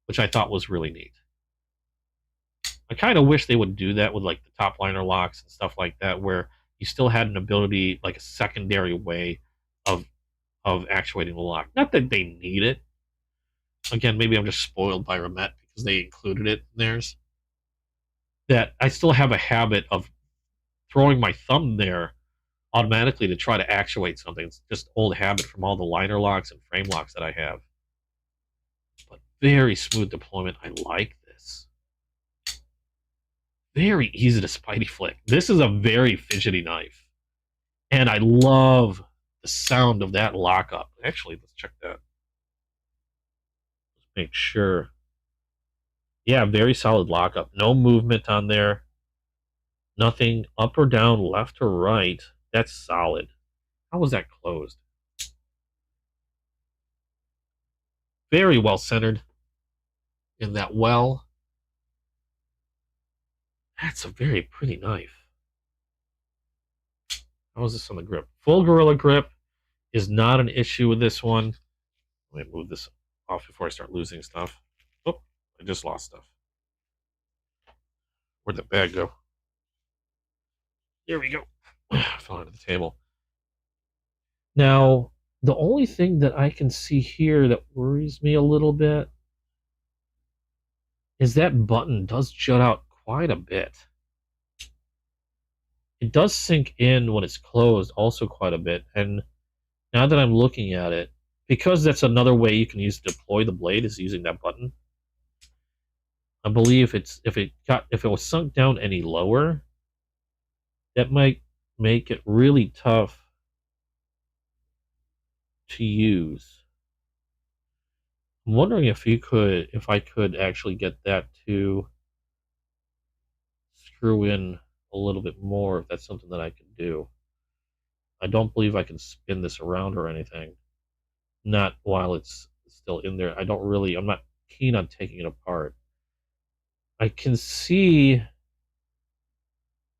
which I thought was really neat. I kind of wish they would do that with like the top liner locks and stuff like that, where you still had an ability, like a secondary way of actuating the lock. Not that they need it. Again, maybe I'm just spoiled by Ramet because they included it in theirs. That I still have a habit of throwing my thumb there automatically to try to actuate something. It's just old habit from all the liner locks and frame locks that I have. But very smooth deployment. I like this. Very easy to spidey flick. This is a very fidgety knife. And I love the sound of that lockup. Actually, let's check that. Let's make sure. Yeah, very solid lockup. No movement on there. Nothing up or down, left or right. That's solid. How was that closed? Very well centered in that well. That's a very pretty knife. How is this on the grip? Full Gorilla grip is not an issue with this one. Let me move this off before I start losing stuff. Oh, I just lost stuff. Where'd the bag go? There we go. Fell under the table. Now, the only thing that I can see here that worries me a little bit is that button does jut out quite a bit. It does sink in when it's closed also quite a bit. And now that I'm looking at it, because that's another way you can use to deploy the blade is using that button. I believe if it was sunk down any lower, that might make it really tough to use. I'm wondering if I could actually get that to screw in a little bit more, if that's something that I can do. I don't believe I can spin this around or anything. Not while it's still in there. I'm not keen on taking it apart. I can see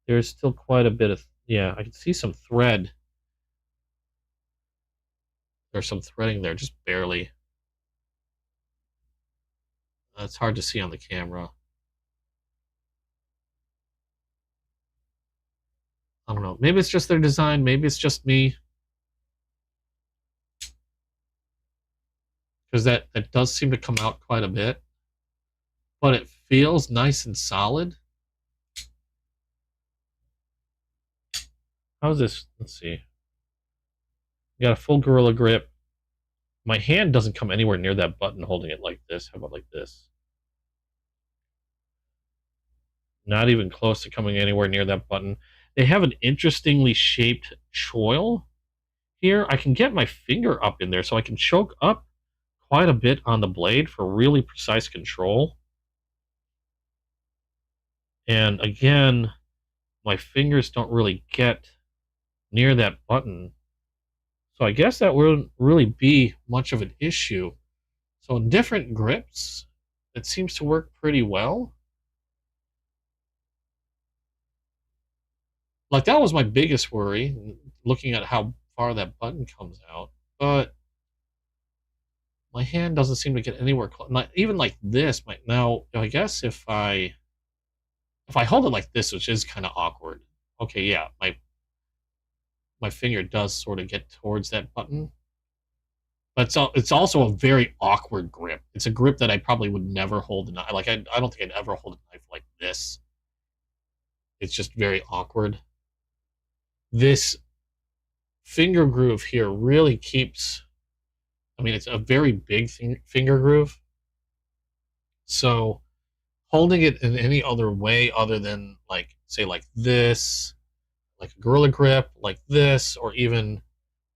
there's still quite a bit of, yeah, I can see some thread. There's some threading there, just barely. It's hard to see on the camera. I don't know. Maybe it's just their design. Maybe it's just me. Because that does seem to come out quite a bit. But it feels nice and solid. How's this? Let's see. You got a full Gorilla grip. My hand doesn't come anywhere near that button holding it like this. How about like this? Not even close to coming anywhere near that button. They have an interestingly shaped choil here. I can get my finger up in there so I can choke up quite a bit on the blade for really precise control. And again, my fingers don't really get near that button. So I guess that wouldn't really be much of an issue. So in different grips, it seems to work pretty well. Like, that was my biggest worry, looking at how far that button comes out. But my hand doesn't seem to get anywhere close. Even like this, now I guess if I hold it like this, which is kind of awkward. Okay, yeah, my finger does sort of get towards that button. But it's also a very awkward grip. It's a grip that I probably would never hold a knife. Like, I don't think I'd ever hold a knife like this. It's just very awkward. This finger groove here really keeps, I mean, it's a very big finger groove. So holding it in any other way other than, like, say, like this, like a Gorilla grip, like this, or even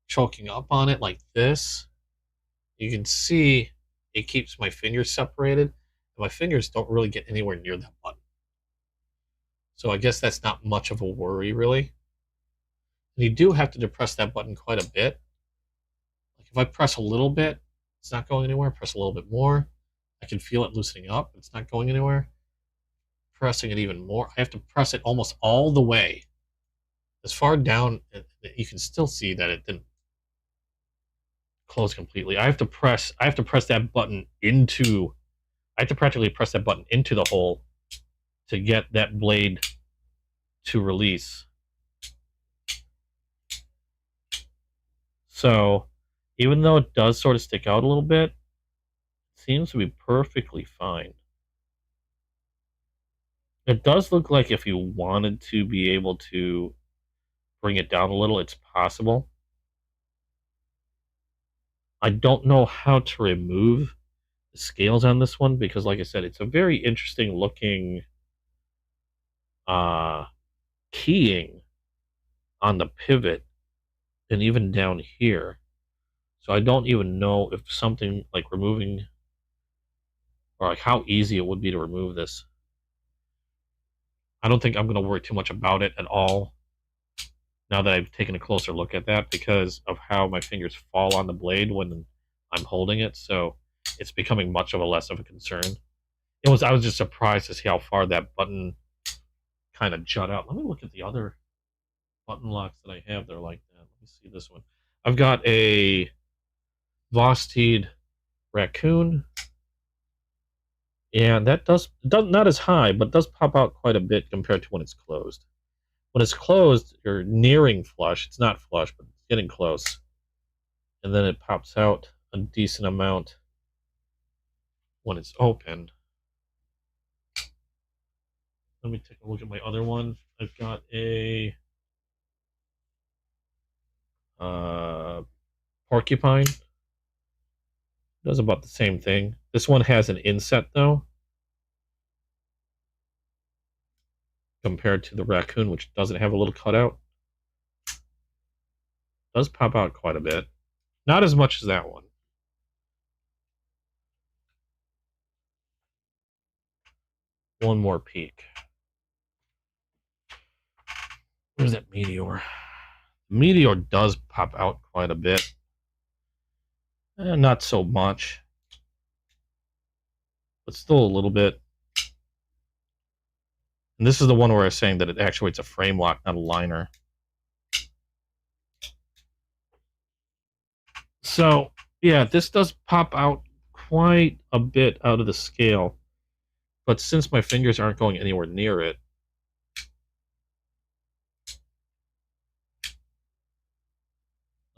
choking up on it like this, you can see it keeps my fingers separated. And my fingers don't really get anywhere near that button. So I guess that's not much of a worry, really. And you do have to depress that button quite a bit. Like, if I press a little bit, it's not going anywhere. Press a little bit more, I can feel it loosening up. It's not going anywhere. Pressing it even more, I have to press it almost all the way, as far down you can still see that it didn't close completely. I have to press that button into, I have to practically press that button into the hole to get that blade to release. So even though it does sort of stick out a little bit, it seems to be perfectly fine. It does look like if you wanted to be able to bring it down a little, it's possible. I don't know how to remove the scales on this one because, like I said, it's a very interesting looking keying on the pivot. and even down here. So I don't even know if something like removing, or like how easy it would be to remove this. I don't think I'm going to worry too much about it at all now that I've taken a closer look at that, because of how my fingers fall on the blade when I'm holding it. So it's becoming much of a less of a concern. I was just surprised to see how far that button kind of jut out. Let me look at the other button locks that I have that are like that. Let me see this one. I've got a Vosteed Raccoon, and that does not as high, but does pop out quite a bit compared to when it's closed. When it's closed, you're nearing flush. It's not flush, but it's getting close. And then it pops out a decent amount when it's open. Let me take a look at my other one. I've got a Porcupine. Does about the same thing. This one has an inset, though, compared to the Raccoon, which doesn't have a little cutout. Does pop out quite a bit. Not as much as that one. One more peek. Where's that Meteor? Meteor does pop out quite a bit. Not so much, but still a little bit. And this is the one where I was saying that it actuates a frame lock, not a liner. So, yeah, this does pop out quite a bit out of the scale. But since my fingers aren't going anywhere near it,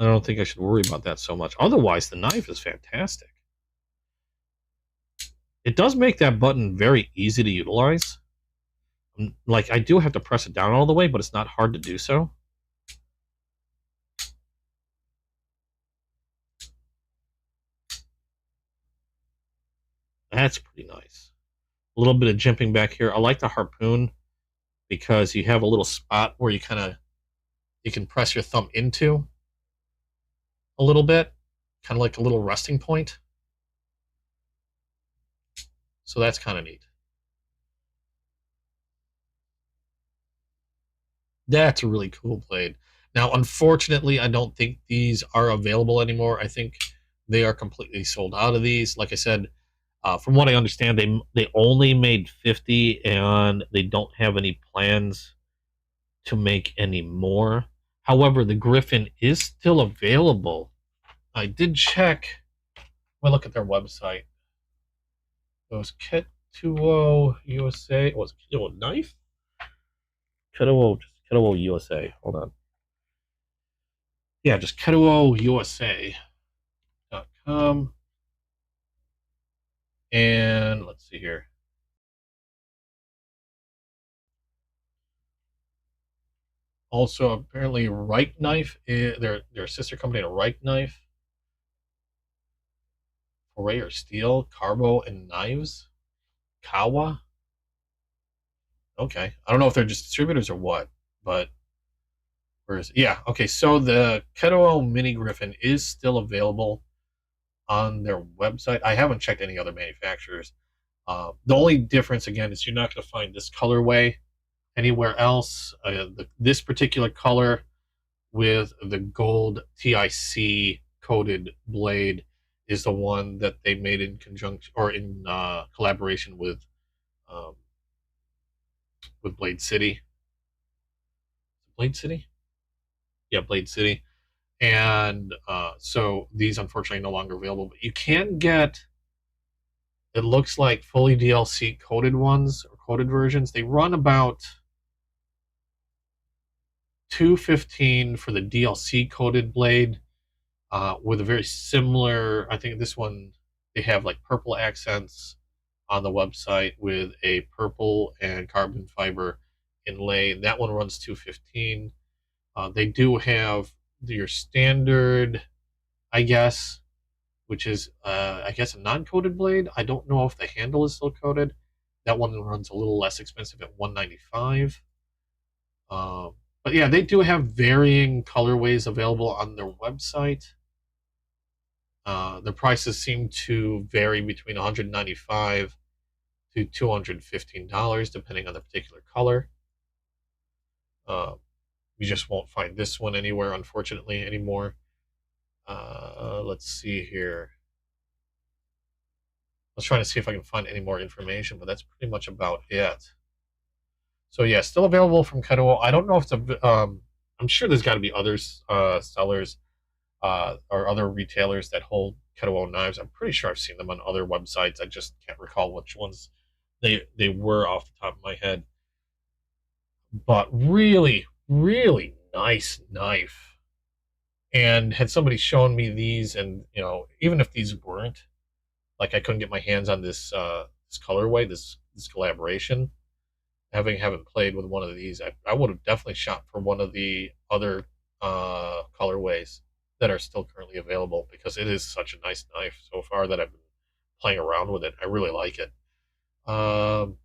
I don't think I should worry about that so much. Otherwise, the knife is fantastic. It does make that button very easy to utilize. Like, I do have to press it down all the way, but it's not hard to do so. That's pretty nice. A little bit of jimping back here. I like the harpoon because you have a little spot where you can press your thumb into a little bit, kind of like a little resting point. So that's kind of neat. That's a really cool blade. Now, unfortunately, I don't think these are available anymore. I think they are completely sold out of these. Like I said, from what I understand, they only made 50, and they don't have any plans to make any more. However, the Griffin is still available. I did check. Well, look at their website. It was Ketuo USA. Was it Ketuo Knife? Ketuo USA. Hold on. Yeah, just KetuoUSA.com. And let's see here. Also, apparently, Right Knife, their sister company to Right Knife, Foray or Steel, Carbo, and Knives. Kawa. Okay, I don't know if they're just distributors or what, but where is it? Yeah, okay. So the Ketuo Mini Griffin is still available on their website. I haven't checked any other manufacturers. The only difference again is you're not going to find this colorway anywhere else. This particular color with the gold TIC coated blade is the one that they made in conjunction or in collaboration um, with Blade City. Blade City, yeah, Blade City, and so these unfortunately are no longer available. But you can get, it looks like, fully DLC coated ones or coated versions. They run about $215 for the DLC coated blade, with a very similar. I think this one they have like purple accents on the website with a purple and carbon fiber inlay. That one runs $215. They do have your standard, I guess, which is I guess a non-coated blade. I don't know if the handle is still coated. That one runs a little less expensive at $195. But yeah, they do have varying colorways available on their website. The prices seem to vary between $195 to $215, depending on the particular color. Uh, you just won't find this one anywhere, unfortunately, anymore. Let's see here. I was trying to see if I can find any more information, but that's pretty much about it. So yeah, still available from Kettle. I don't know if it's a. I'm sure there's got to be other sellers or other retailers that hold Kettle knives. I'm pretty sure I've seen them on other websites. I just can't recall which ones they were off the top of my head. But really, really nice knife. And had somebody shown me these, and even if these weren't, like, I couldn't get my hands on this colorway, this collaboration. Haven't played with one of these, I would have definitely shot for one of the other colorways that are still currently available, because it is such a nice knife so far that I've been playing around with it. I really like it. Um,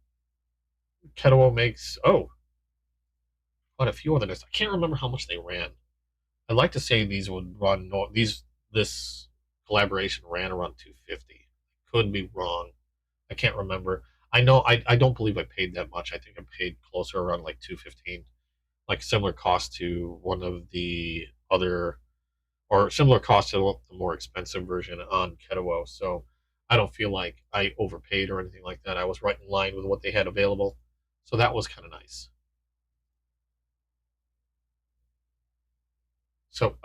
Kettle makes quite a few other knives. I can't remember how much they ran. I'd like to say these would run no these this collaboration ran around 250. Could be wrong. I can't remember. I know I don't believe I paid that much. I think I paid closer around like 215, like similar cost to one of the other, or similar cost to the more expensive version on Kettlewell. So I don't feel like I overpaid or anything like that. I was right in line with what they had available. So that was kind of nice. So,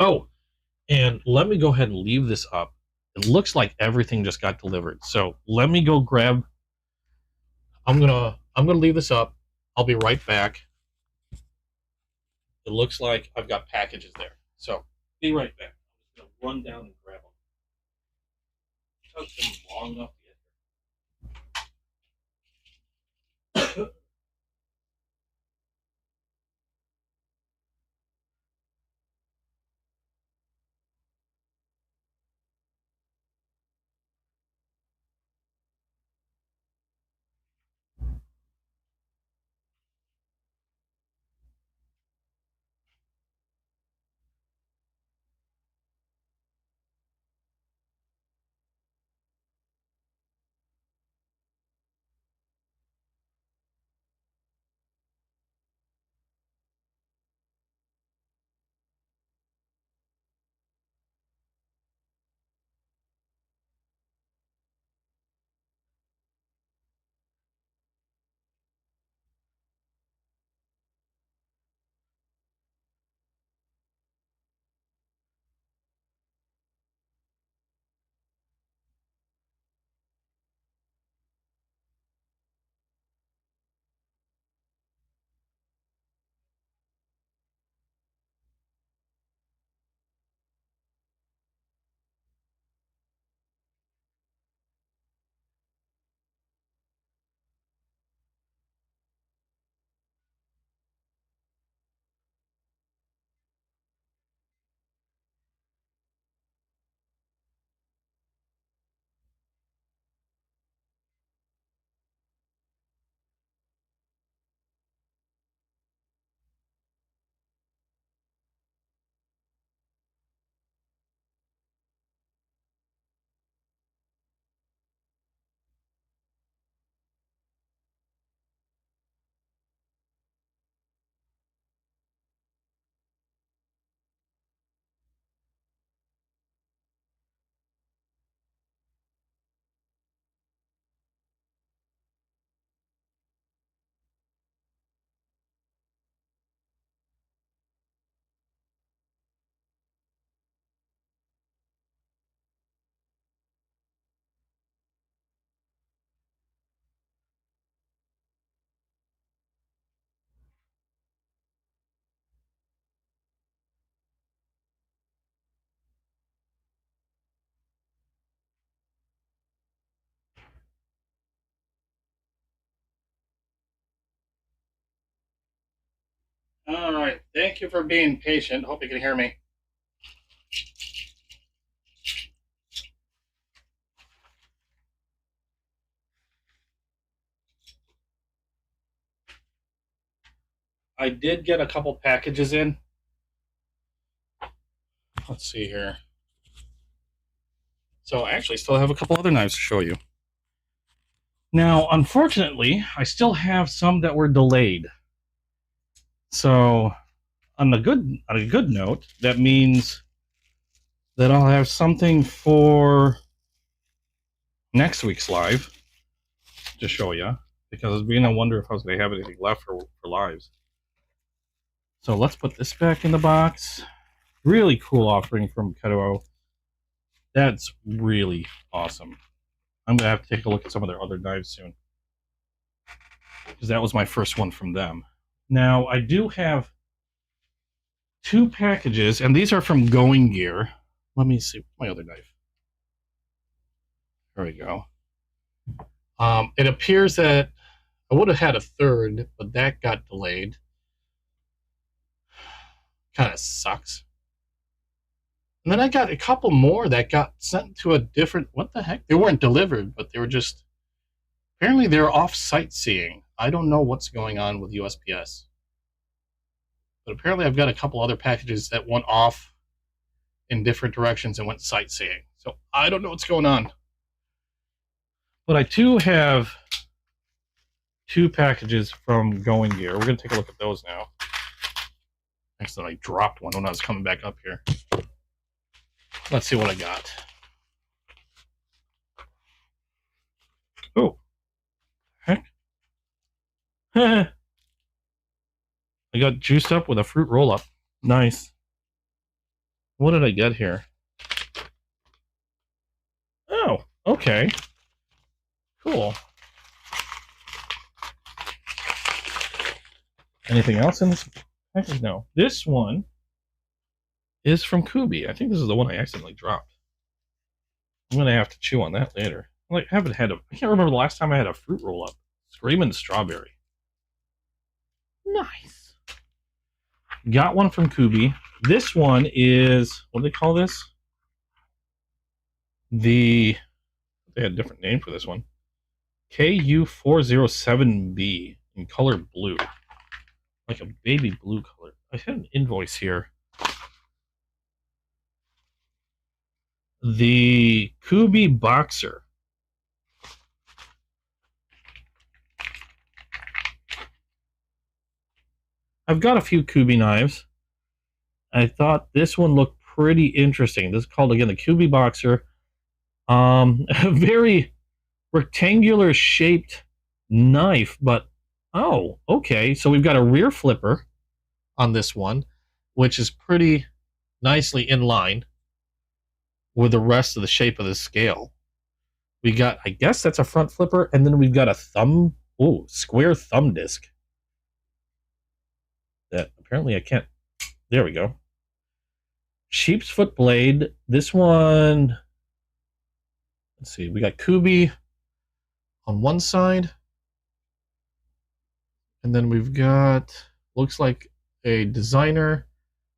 and let me go ahead and leave this up. It looks like everything just got delivered. So let me go grab. I'm gonna leave this up. I'll be right back. It looks like I've got packages there. So be right back. I'm just gonna run down and grab them. It took them long enough to get here. All right. Thank you for being patient. Hope you can hear me. I did get a couple packages in. Let's see here. So I actually still have a couple other knives to show you. Now, unfortunately, I still have some that were delayed. So on a good note, that means that I'll have something for next week's live to show you, because I was beginning to wonder if I was going to have anything left for lives. So let's put this back in the box. Really cool offering from Keto. That's really awesome. I'm going to have to take a look at some of their other knives soon, because that was my first one from them. Now, I do have 2 packages, and these are from Going Gear. Let me see my other knife. There we go. It appears that I would have had a third, but that got delayed. Kind of sucks. And then I got a couple more that got sent to a different... What the heck? They weren't delivered, but they were just... Apparently they're off sightseeing. I don't know what's going on with USPS. But apparently I've got a couple other packages that went off in different directions and went sightseeing. So I don't know what's going on. But I too have 2 packages from Going Gear. We're going to take a look at those now. Actually, I dropped one when I was coming back up here. Let's see what I got. Oh. Heck. I got juiced up with a fruit roll-up. Nice. What did I get here? Oh, okay. Cool. Anything else in this package? No. This one is from Kubi. I think this is the one I accidentally dropped. I'm going to have to chew on that later. I haven't had I can't remember the last time I had a fruit roll-up. Screaming Strawberry. Nice. Got one from Kubi. This one is, what do they call this? They had a different name for this one. KU407B in color blue. Like a baby blue color. I had an invoice here. The Kubi Boxer. I've got a few Kubi knives. I thought this one looked pretty interesting. This is called, again, the Kubi Boxer. A very rectangular shaped knife, but oh, okay. So we've got a rear flipper on this one, which is pretty nicely in line with the rest of the shape of the scale. We got, I guess that's a front flipper, and then we've got a square thumb disc. That apparently I can't. There we go. Sheep's foot blade. This one, let's see, we got Kubi on one side, and then we've got, looks like a designer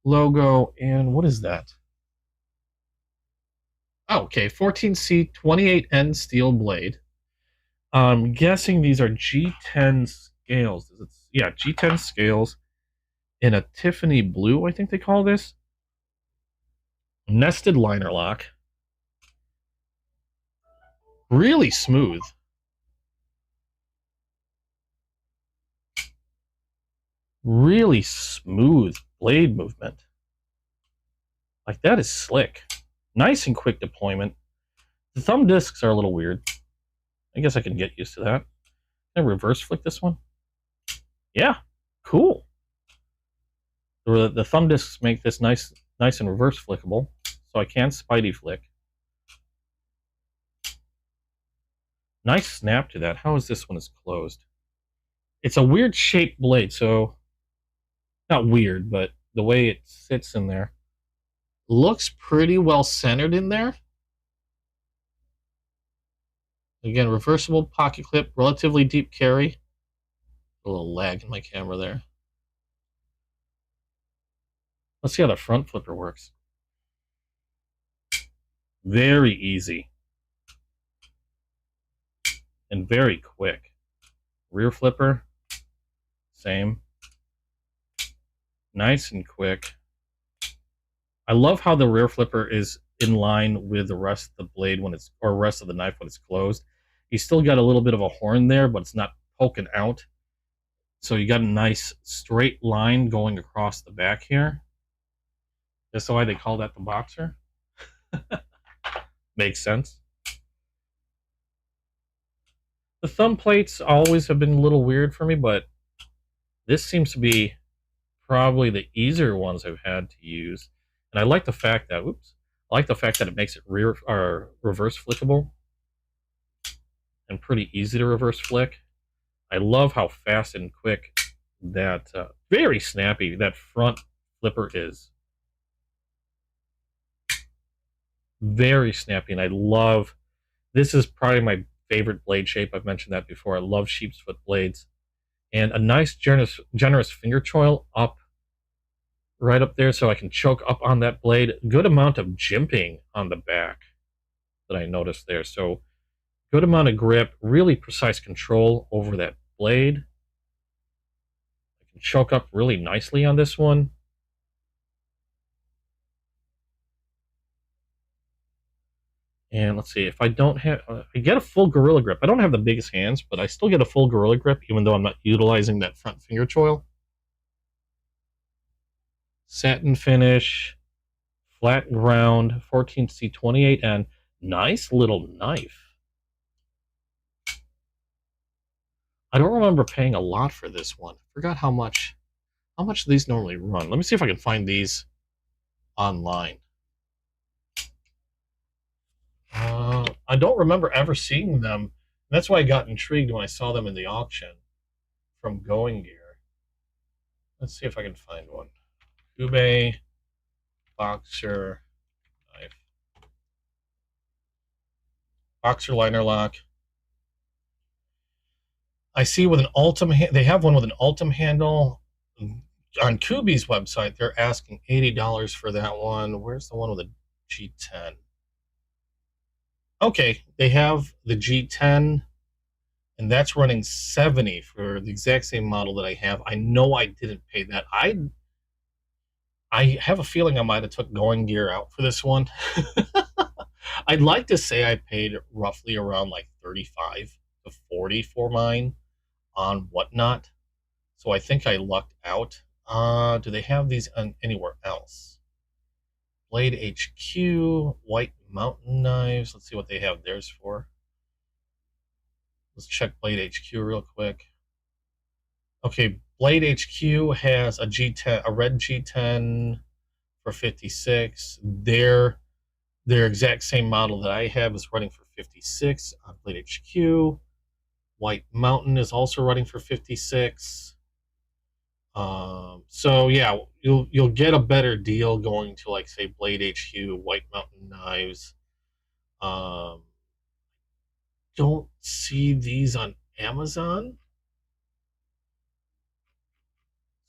logo, and what is that? Oh, okay, 14C 28N steel blade. I'm guessing these are G10 scales. Yeah, G10 scales in a Tiffany blue, I think they call this. Nested liner lock. Really smooth. Really smooth blade movement. Like, that is slick. Nice and quick deployment. The thumb discs are a little weird. I guess I can get used to that. Can I reverse flick this one? Yeah, cool. The thumb discs make this nice and reverse flickable, so I can Spidey flick. Nice snap to that. How is this one is closed? It's a weird shaped blade, so not weird, but the way it sits in there looks pretty well centered in there. Again, reversible pocket clip, relatively deep carry. A little lag in my camera there. Let's see how the front flipper works. Very easy. And very quick. Rear flipper, same. Nice and quick. I love how the rear flipper is in line with the rest of the blade when it's, or rest of the knife when it's closed. You still got a little bit of a horn there, but it's not poking out. So you got a nice straight line going across the back here. That's why they call that the boxer. Makes sense. The thumb plates always have been a little weird for me, but this seems to be probably the easier ones I've had to use. And I like the fact that, I like the fact that it makes it rear or reverse flickable and pretty easy to reverse flick. I love how fast and quick that, very snappy, that front flipper is. Very snappy, and I love, this is probably my favorite blade shape. I've mentioned that before. I love sheep's foot blades. And a nice generous finger choil up, right up there, so I can choke up on that blade. Good amount of jimping on the back that I noticed there. So good amount of grip, really precise control over that blade. I can choke up really nicely on this one. And let's see, if I don't have, I get a full Gorilla Grip. I don't have the biggest hands, but I still get a full Gorilla Grip, even though I'm not utilizing that front finger choil. Satin finish, flat ground, 14C28N. Nice little knife. I don't remember paying a lot for this one. I forgot how much these normally run. Let me see if I can find these online. I don't remember ever seeing them. That's why I got intrigued when I saw them in the auction from Going Gear. Let's see if I can find one. Ube boxer knife. Boxer liner lock. I see with an Ultim, they have one with an Ultim handle. On Kubi's website, they're asking $80 for that one. Where's the one with the G10? Okay, they have the G10, and that's running $70 for the exact same model that I have. I know I didn't pay that. I have a feeling I might have took Going Gear out for this one. I'd like to say I paid roughly around like 35 to 40 for mine on Whatnot. So I think I lucked out. Do they have these anywhere else? Blade HQ, White Mountain Knives. Let's see what they have theirs for. Let's check Blade HQ real quick. Okay, Blade HQ has a G10, a red G10 for 56. Their exact same model that I have is running for 56 on Blade HQ. White Mountain is also running for 56. So yeah, you'll get a better deal going to, like, say, Blade HQ, White Mountain Knives. Don't see these on Amazon.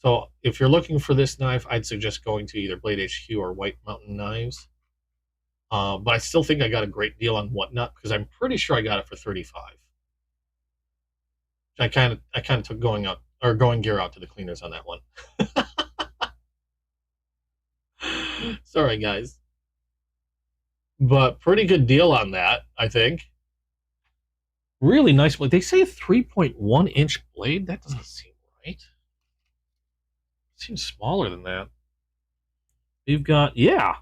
So if you're looking for this knife, I'd suggest going to either Blade HQ or White Mountain Knives. But I still think I got a great deal on Whatnot, because I'm pretty sure I got it for 35. I kind of took Going Gear out to the cleaners on that one. Sorry, guys. But pretty good deal on that, I think. Really nice blade. They say a 3.1-inch blade. That doesn't seem right. It seems smaller than that. You've got, yeah.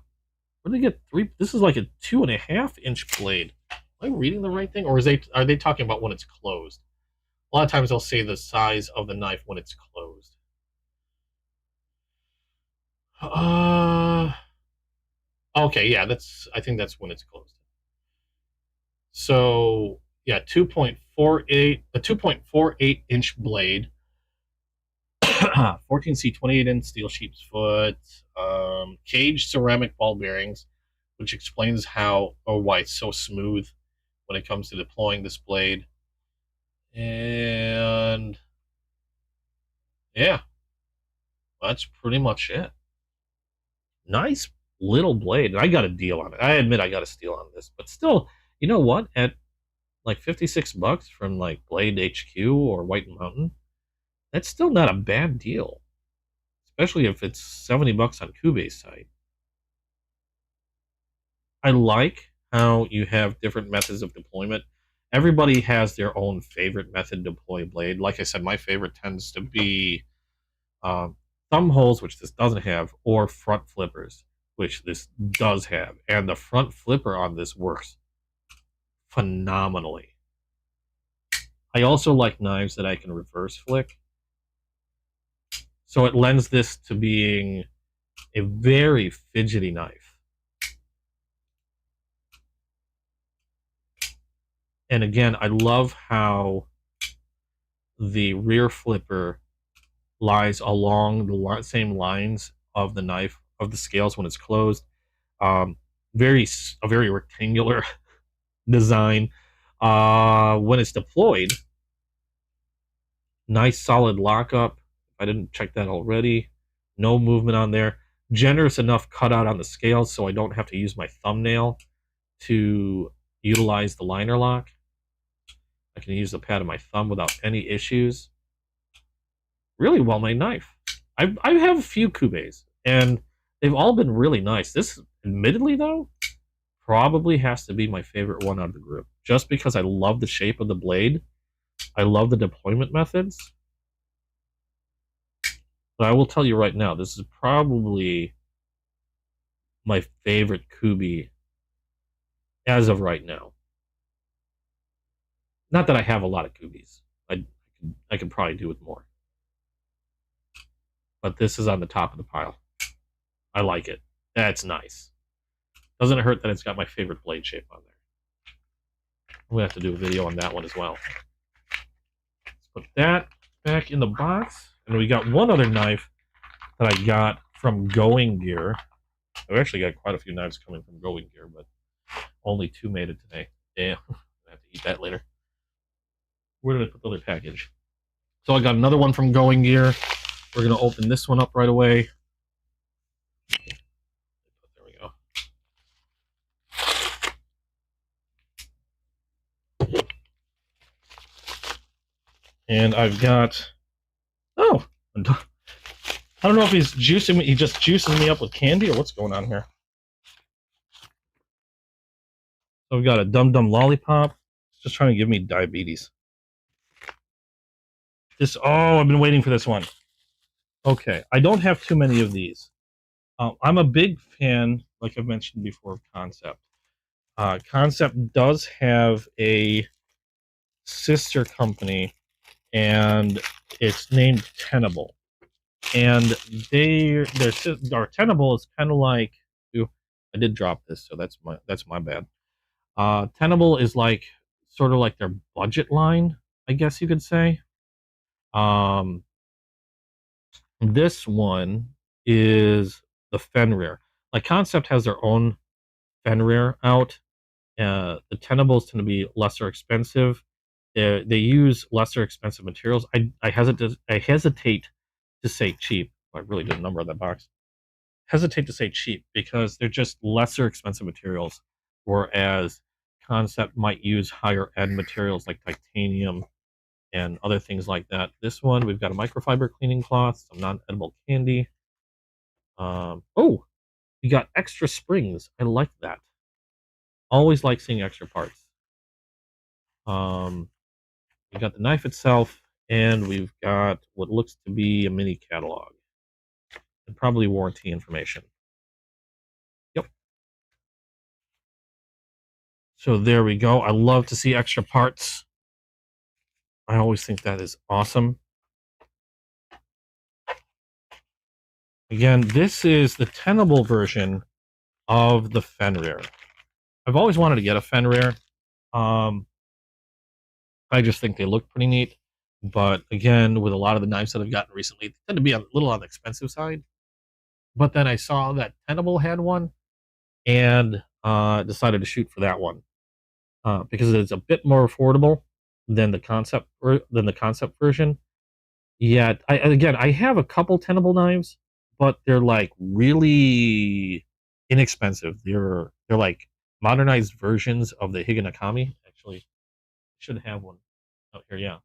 Where do they get three? This is like a 2.5-inch blade. Am I reading the right thing, or are they talking about when it's closed? A lot of times they'll say the size of the knife when it's closed. Okay, yeah, I think that's when it's closed. So yeah, 2.48-inch blade, 14C28N steel sheep's foot, caged ceramic ball bearings, which explains how or why it's so smooth when it comes to deploying this blade. And yeah, that's pretty much it. Nice little blade. I got a deal on it. I admit I got a steal on this, but still, you know what? At like $56 from like Blade HQ or White Mountain, that's still not a bad deal. especially if it's $70 on Kube's site. I like how you have different methods of deployment. Everybody has their own favorite method to deploy a blade. Like I said, my favorite tends to be thumb holes, which this doesn't have, or front flippers, which this does have. And the front flipper on this works phenomenally. I also like knives that I can reverse flick. So it lends this to being a very fidgety knife. And again, I love how the rear flipper lies along the same lines of the knife, of the scales when it's closed. A very rectangular design. When it's deployed, nice solid lockup. I didn't check that already. No movement on there. Generous enough cutout on the scales so I don't have to use my thumbnail to utilize the liner lock. I can use the pad of my thumb without any issues. Really well-made knife. I have a few Kubes, and they've all been really nice. This, admittedly, though, probably has to be my favorite one out of the group, just because I love the shape of the blade. I love the deployment methods. But I will tell you right now, this is probably my favorite Kube as of right now. Not that I have a lot of Kubes. I could probably do with more. But this is on the top of the pile. I like it. That's nice. Doesn't hurt that it's got my favorite blade shape on there. I'm going to have to do a video on that one as well. Let's put that back in the box. And we got one other knife that I got from Going Gear. I've actually got quite a few knives coming from Going Gear, but only 2 made it today. Damn, I have to eat that later. Where did I put the other package? So I got another one from Going Gear. We're going to open this one up right away. There we go. And I've got... Oh! I don't know if he's juicing me. He just juices me up with candy or what's going on here. So we've got a Dum Dum Lollipop. It's just trying to give me diabetes. I've been waiting for this one. Okay, I don't have too many of these. I'm a big fan, like I've mentioned before, of Concept. Concept does have a sister company, and it's named Tenable. And our Tenable is kind of like... I did drop this, so that's my bad. Tenable is like sort of like their budget line, I guess you could say. This one is the Fenrir. Like Concept has their own Fenrir out. The Tenables tend to be lesser expensive. They use lesser expensive materials. I hesitate to say cheap. I really did a number on that box. Hesitate to say cheap because they're just lesser expensive materials, whereas Concept might use higher end materials like titanium and other things like that. This one, we've got a microfiber cleaning cloth, some non-edible candy. Oh, we got extra springs. I like that. Always like seeing extra parts. We got the knife itself, and we've got what looks to be a mini catalog. And probably warranty information. Yep. So there we go. I love to see extra parts. I always think that is awesome. Again, this is the Tenable version of the Fenrir. I've always wanted to get a Fenrir. I just think they look pretty neat. But again, with a lot of the knives that I've gotten recently, they tend to be a little on the expensive side. But then I saw that Tenable had one and decided to shoot for that one because it's a bit more affordable than the concept version. Yet, I have a couple Tenable knives, but they're like really inexpensive. They're like modernized versions of the Higanakami. Actually, should have one out here. Yeah,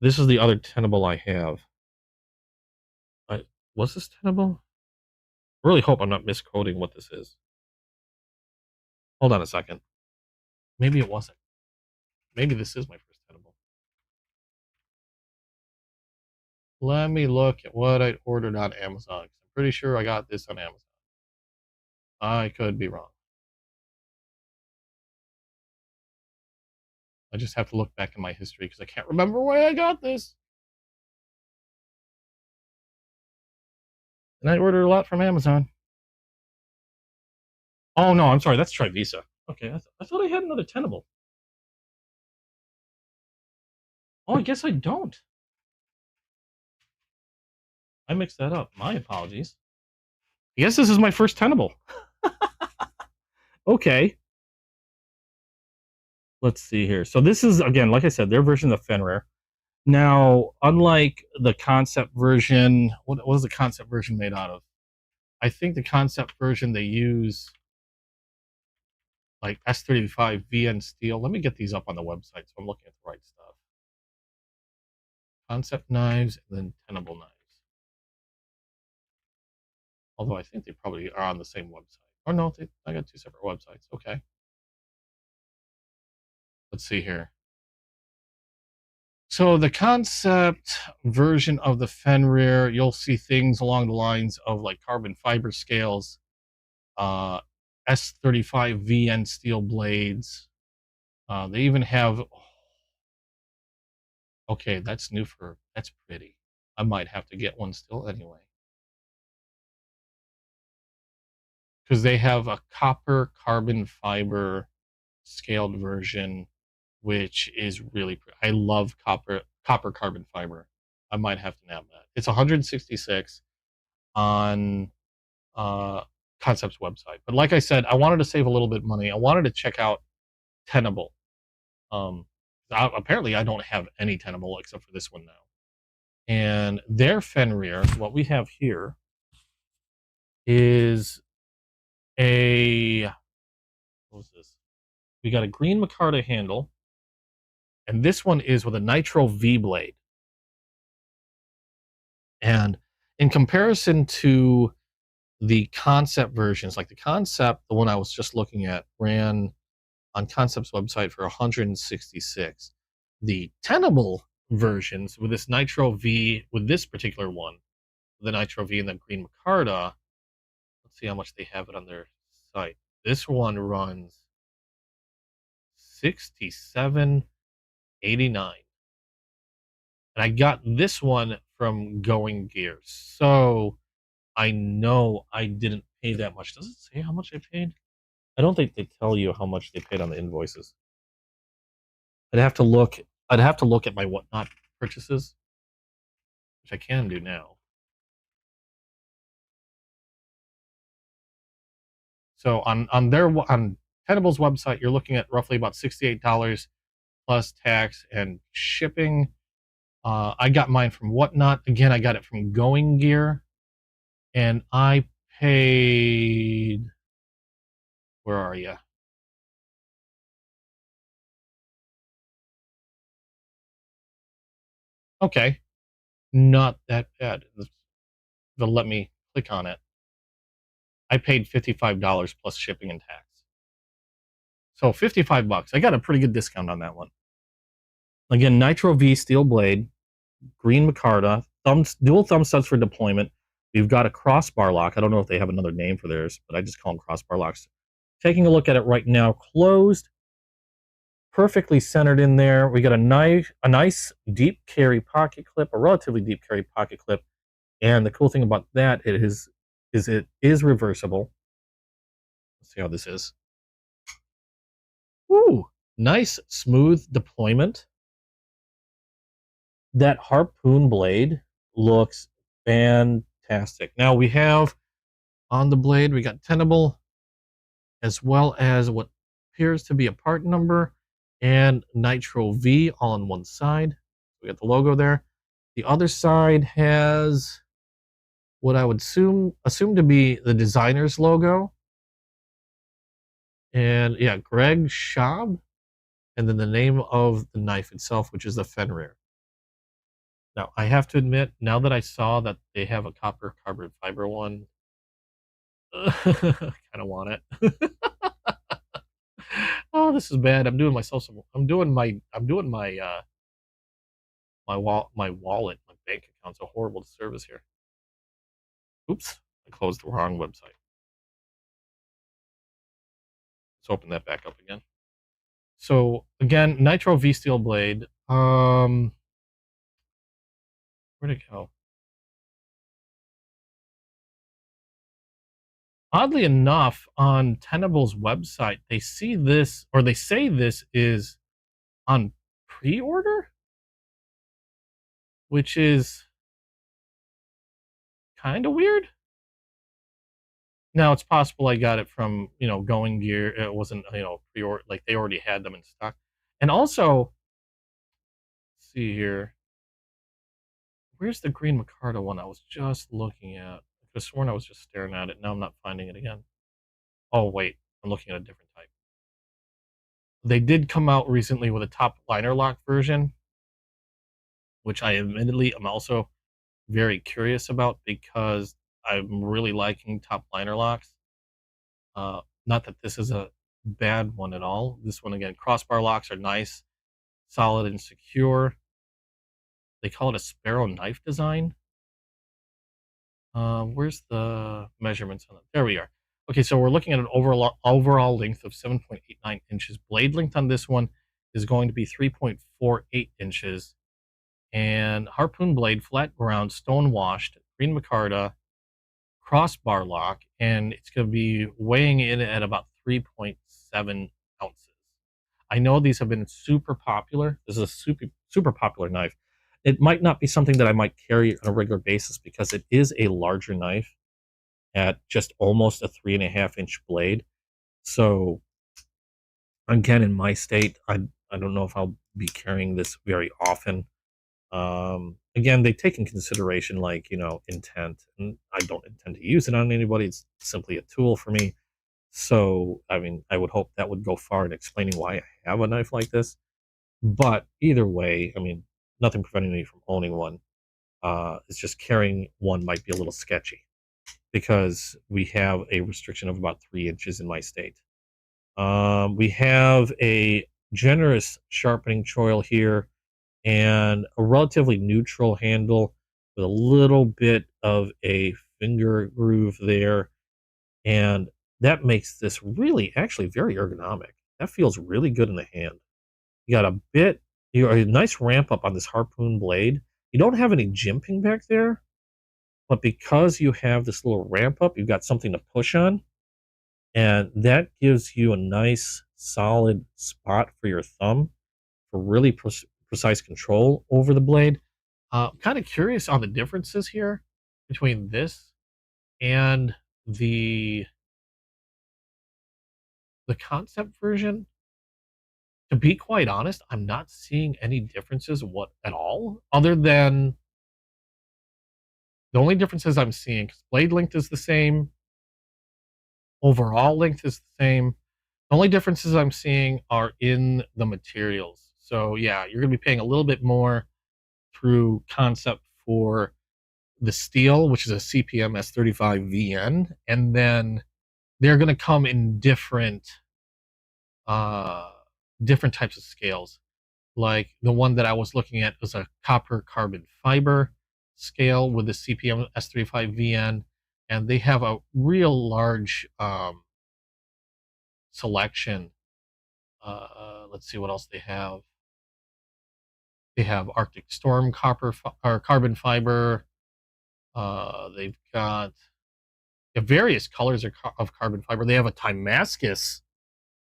this is the other Tenable I have. Was this tenable? I really hope I'm not misquoting what this is. Hold on a second. Maybe it wasn't. Maybe this is my first tenable. Let me look at what I ordered on Amazon. I'm pretty sure I got this on Amazon. I could be wrong. I just have to look back in my history because I can't remember where I got this. And I ordered a lot from Amazon. Oh, no, I'm sorry. That's Trivisa. Okay, I thought I had another tenable. Oh, I guess I don't. I mixed that up. My apologies. I guess this is my first tenable. Okay. Let's see here. So this is, again, like I said, their version of Fenrir. Now, unlike the concept version, what was the concept version made out of? I think the concept version they use like S35 VN steel. Let me get these up on the website so I'm looking at the right stuff. Concept knives and then tenable knives. Although I think they probably are on the same website. Or no, I got two separate websites. Okay. Let's see here. So the concept version of the Fenrir, you'll see things along the lines of like carbon fiber scales, S35 VN steel blades. They even have. Okay, that's new for. That's pretty. I might have to get one still anyway. Because they have a copper carbon fiber scaled version, which is really. I love copper carbon fiber. I might have to nab that. It's 166 on Concept's website. But like I said, I wanted to save a little bit of money. I wanted to check out Tenable. Apparently, I don't have any Tenable except for this one now. And their Fenrir, what we have here, is a. What was this? We got a green micarta handle, and this one is with a nitro V blade. And in comparison to the concept versions, like the concept, the one I was just looking at, ran on Concept's website for 166. The Tenable versions with this Nitro V, with this particular one, the Nitro V and the Green Micarta, let's see how much they have it on their site. This one runs 67.89. And I got this one from Going Gear. So I know I didn't pay that much. Does it say how much I paid? I don't think they tell you how much they paid on the invoices. I'd have to look at my Whatnot purchases, which I can do now. So on Tenable's website, you're looking at roughly about $68 plus tax and shipping. I got mine from Whatnot. Again, I got it from Going Gear, and I paid. Where are you? Okay, not that bad. They'll let me click on it. I paid $55 plus shipping and tax. So $55. I got a pretty good discount on that one. Again, Nitro V steel blade, green micarta, dual thumb studs for deployment. We've got a crossbar lock. I don't know if they have another name for theirs, but I just call them crossbar locks. Taking a look at it right now, closed, perfectly centered in there. We got a nice deep carry pocket clip, a relatively deep carry pocket clip. And the cool thing about that it is reversible. Let's see how this is. Ooh, nice smooth deployment. That harpoon blade looks fantastic. Now we have on the blade, we got Tenable, as well as what appears to be a part number and Nitro V all on one side. We got the logo there. The other side has what I would assume to be the designer's logo. And yeah, Greg Schaub, and then the name of the knife itself, which is the Fenrir. Now, I have to admit, now that I saw that they have a copper carbon fiber one, I kind of want it. Oh, this is bad. I'm doing myself some. My wallet, my bank account's a horrible service here. Oops, I closed the wrong website. Let's open that back up again. So again, Nitro V Steel blade. Where'd it go? Oddly enough, on Tenable's website, they see this, or they say this is on pre-order, which is kind of weird. Now it's possible I got it from Going Gear. It wasn't pre-order, like they already had them in stock. And also, let's see here, where's the green micarta one I was just looking at? I could have sworn I was just staring at it. Now I'm not finding it again. Oh wait, I'm looking at a different type. They did come out recently with a top liner lock version, which I admittedly am also very curious about because I'm really liking top liner locks. Not that this is a bad one at all. This one, again, crossbar locks are nice, solid, and secure. They call it a sparrow knife design. Where's the measurements on it? There we are. Okay, so we're looking at an overall length of 7.89 inches. Blade length on this one is going to be 3.48 inches. And harpoon blade, flat ground, stone washed, green micarta, crossbar lock, and it's going to be weighing in at about 3.7 ounces. I know these have been super popular. This is a super popular knife. It might not be something that I might carry on a regular basis because it is a larger knife at just almost a 3.5-inch blade. So again, in my state, I don't know if I'll be carrying this very often. Again, they take in consideration intent, and I don't intend to use it on anybody. It's simply a tool for me. So I mean, I would hope that would go far in explaining why I have a knife like this. But either way, I mean, nothing preventing me from owning one. It's just carrying one might be a little sketchy because we have a restriction of about 3 inches in my state. We have a generous sharpening choil here and a relatively neutral handle with a little bit of a finger groove there. And that makes this really actually very ergonomic. That feels really good in the hand. You got a nice ramp up on this harpoon blade. You don't have any jimping back there, but because you have this little ramp up, you've got something to push on. And that gives you a nice solid spot for your thumb for really precise control over the blade. Kind of curious on the differences here between this and the concept version. To be quite honest, I'm not seeing any differences at all, other than the only differences I'm seeing, because blade length is the same, overall length is the same. The only differences I'm seeing are in the materials. So yeah, you're going to be paying a little bit more through concept for the steel, which is a CPM S35 VN, and then they're going to come in different types of scales. Like the one that I was looking at was a copper carbon fiber scale with the CPM S35 VN, and they have a real large selection. Let's see what else they have. They have Arctic Storm or carbon fiber. They've got various colors of carbon fiber. They have a Timascus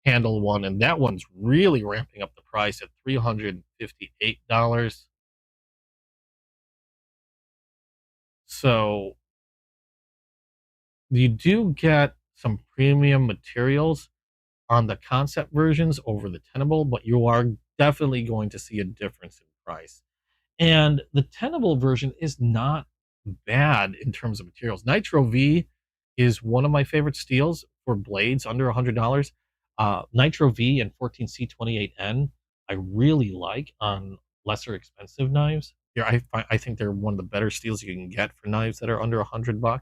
handle one, and that one's really ramping up the price at $358. So you do get some premium materials on the concept versions over the Tenable, but you are definitely going to see a difference in price. And the Tenable version is not bad in terms of materials. Nitro V is one of my favorite steels for blades under $100. Nitro V and 14C28N I really like on lesser expensive knives. I think they're one of the better steals you can get for knives that are under $100.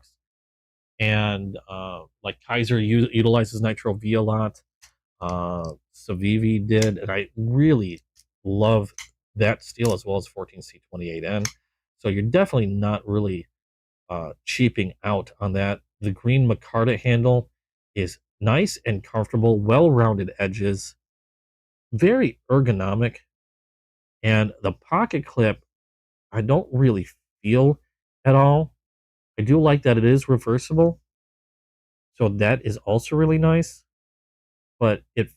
And like Kaiser utilizes Nitro V a lot. Savivi did, and I really love that steel as well as 14C28N. So you're definitely not really cheaping out on that. The green micarta handle is nice and comfortable, well-rounded edges, very ergonomic, and the pocket clip I don't really feel at all. I do like that it is reversible, so that is also really nice. But it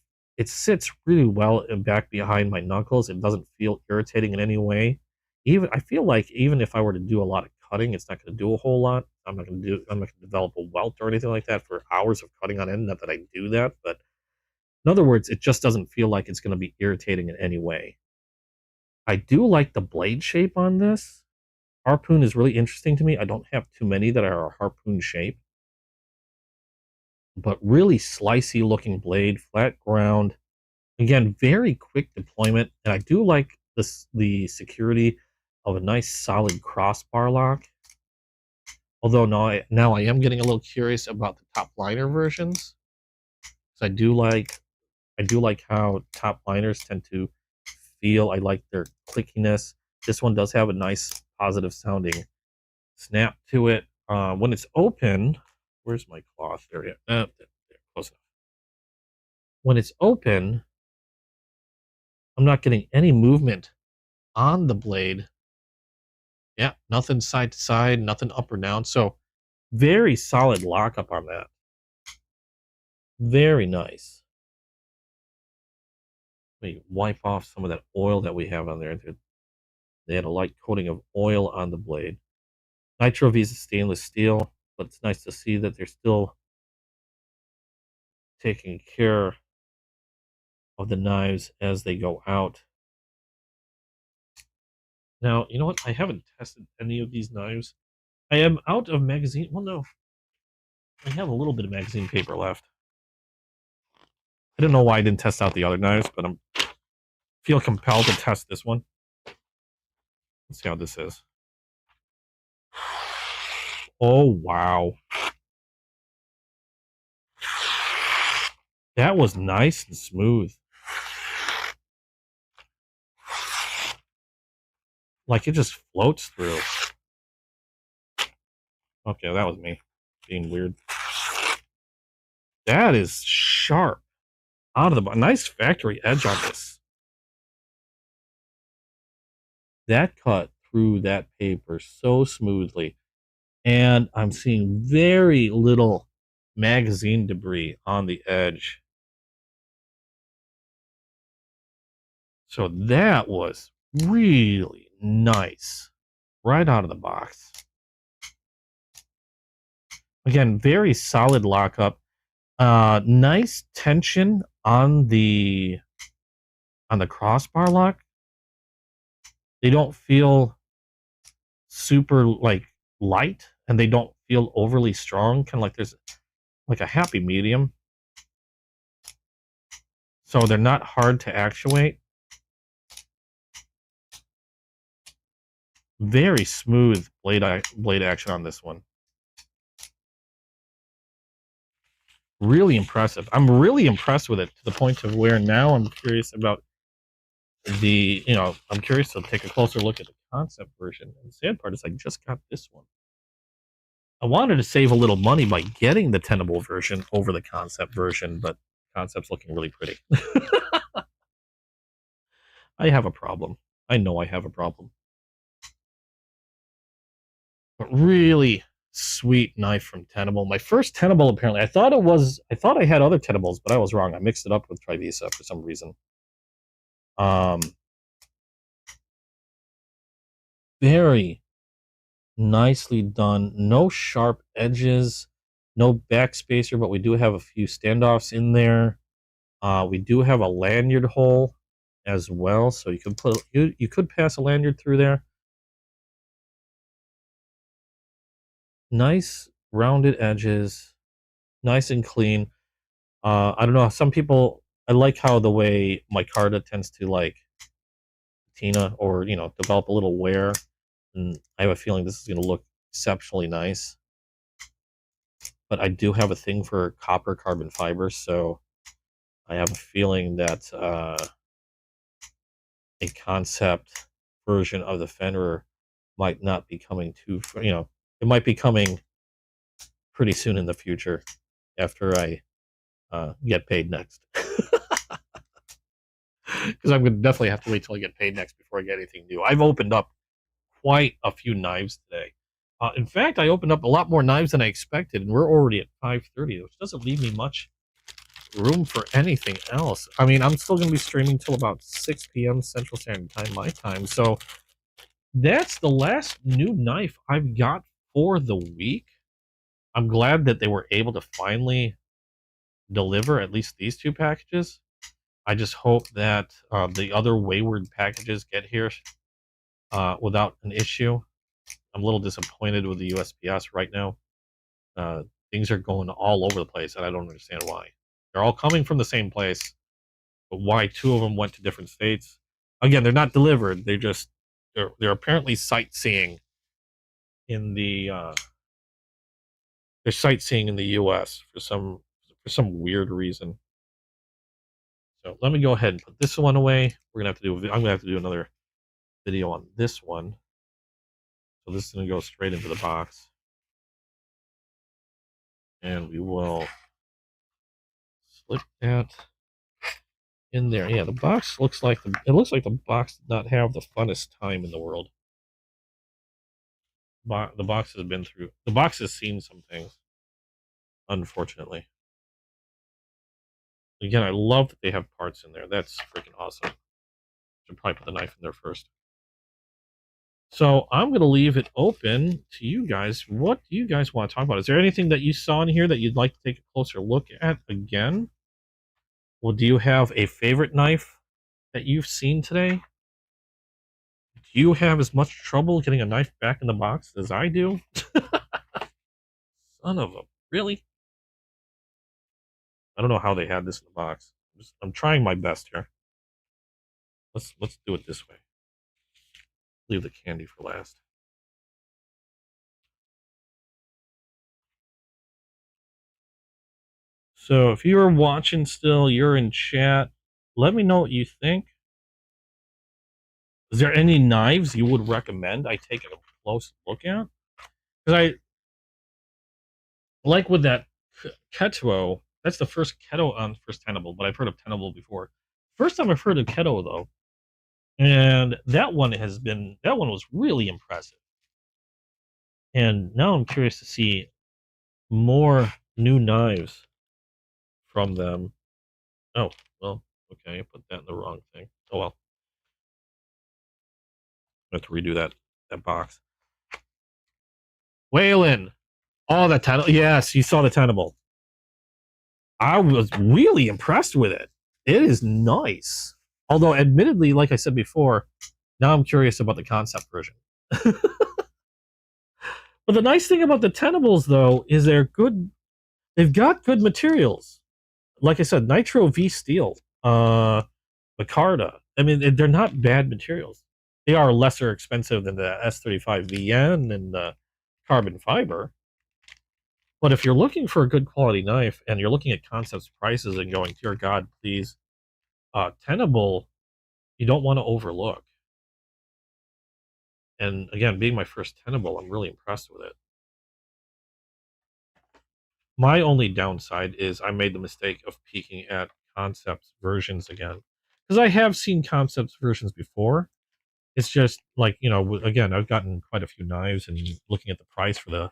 sits really well back behind my knuckles. It doesn't feel irritating in any way. Even I feel like even if I were to do a lot of cutting, it's not going to do a whole lot. I'm not going to develop a welt or anything like that for hours of cutting on end. Not that I do that, but in other words, it just doesn't feel like it's going to be irritating in any way. I do like the blade shape on this. Harpoon is really interesting to me. I don't have too many that are a harpoon shape, but really slicey looking blade, flat ground. Again, very quick deployment, and I do like the security of a nice solid crossbar lock. Although now I am getting a little curious about the top liner versions. I do like how top liners tend to feel. I like their clickiness. This one does have a nice positive sounding snap to it. When it's open, where's my cloth? There, close enough. When it's open, I'm not getting any movement on the blade. Yeah, nothing side to side, nothing up or down. So very solid lockup on that. Very nice. Let me wipe off some of that oil that we have on there. They had a light coating of oil on the blade. Nitro V is stainless steel, but it's nice to see that they're still taking care of the knives as they go out. Now, you know what? I haven't tested any of these knives. I am out of magazine. Well, no. I have a little bit of magazine paper left. I don't know why I didn't test out the other knives, but I feel compelled to test this one. Let's see how this is. Oh, wow. That was nice and smooth. Like it just floats through. Okay, that was me being weird. That is sharp. Out of the box. Nice factory edge on this. That cut through that paper so smoothly. And I'm seeing very little magazine debris on the edge. So that was really nice. Right out of the box. Again, very solid lockup. Nice tension on the crossbar lock. They don't feel super like light, and they don't feel overly strong. Kind of like there's like a happy medium. So they're not hard to actuate. Very smooth blade action on this one. Really impressive. I'm really impressed with it to the point of where now I'm curious about I'm curious to take a closer look at the concept version. And the sad part is I just got this one. I wanted to save a little money by getting the tenable version over the concept version, but concept's looking really pretty. I have a problem. I know I have a problem. But really sweet knife from Tenable. My first Tenable, apparently. I thought I had other Tenables, but I was wrong. I mixed it up with Trivisa for some reason. Very nicely done. No sharp edges, no backspacer, but we do have a few standoffs in there. We do have a lanyard hole as well, so you could pass a lanyard through there. Nice rounded edges, nice and clean. I don't know. Some people, I like how the way micarta tends to like patina or develop a little wear. And I have a feeling this is going to look exceptionally nice. But I do have a thing for copper carbon fiber, so I have a feeling that a concept version of the Fenrir might not be coming too, it might be coming pretty soon in the future after I get paid next. Because I'm going to definitely have to wait till I get paid next before I get anything new. I've opened up quite a few knives today. In fact, I opened up a lot more knives than I expected, and we're already at 5:30, which doesn't leave me much room for anything else. I mean, I'm still going to be streaming till about 6 p.m. Central Standard Time, my time. So that's the last new knife I've got for the week. I'm glad that they were able to finally deliver at least these two packages. I just hope that the other wayward packages get here without an issue. I'm a little disappointed with the USPS right now. Things are going all over the place, and I don't understand why. They're all coming from the same place, but why two of them went to different states? Again, they're not delivered. They're apparently sightseeing in the they're sightseeing in the U.S. for some weird reason. So let me go ahead and put this one away. I'm gonna have to do another video on this one. So this is gonna go straight into the box, and we will slip that in there. Yeah, the box looks like the box did not have the funnest time in the world. The box has seen some things, unfortunately. Again, I love that they have parts in there. That's freaking awesome. Should probably put the knife in there first. So I'm going to leave it open to you guys. What do you guys want to talk about? Is there anything that you saw in here that you'd like to take a closer look at again? Well, do you have a favorite knife that you've seen today? Do you have as much trouble getting a knife back in the box as I do? Son of a... Really? I don't know how they had this in the box. I'm trying my best here. Let's do it this way. Leave the candy for last. So if you're watching still, you're in chat, let me know what you think. Is there any knives you would recommend I take a close look at? Because I like with that Keto, that's the first Keto on first Tenable, but I've heard of Tenable before. First time I've heard of Keto though, and that one was really impressive. And now I'm curious to see more new knives from them. Oh, well, okay, I put that in the wrong thing. Oh well. I have to redo that box. Waylon! Oh, the Tenable. Yes, you saw the Tenable. I was really impressed with it. It is nice. Although, admittedly, like I said before, now I'm curious about the concept version. But the nice thing about the Tenables, though, is they're good. They've got good materials. Like I said, Nitro V Steel, Micarta. I mean, they're not bad materials. They are lesser expensive than the S35 VN and the carbon fiber. But if you're looking for a good quality knife and you're looking at concepts prices and going, dear God, please, Tenable, you don't want to overlook. And again, being my first Tenable, I'm really impressed with it. My only downside is I made the mistake of peeking at concepts versions again. Because I have seen concepts versions before. It's just like, again, I've gotten quite a few knives and looking at the price for the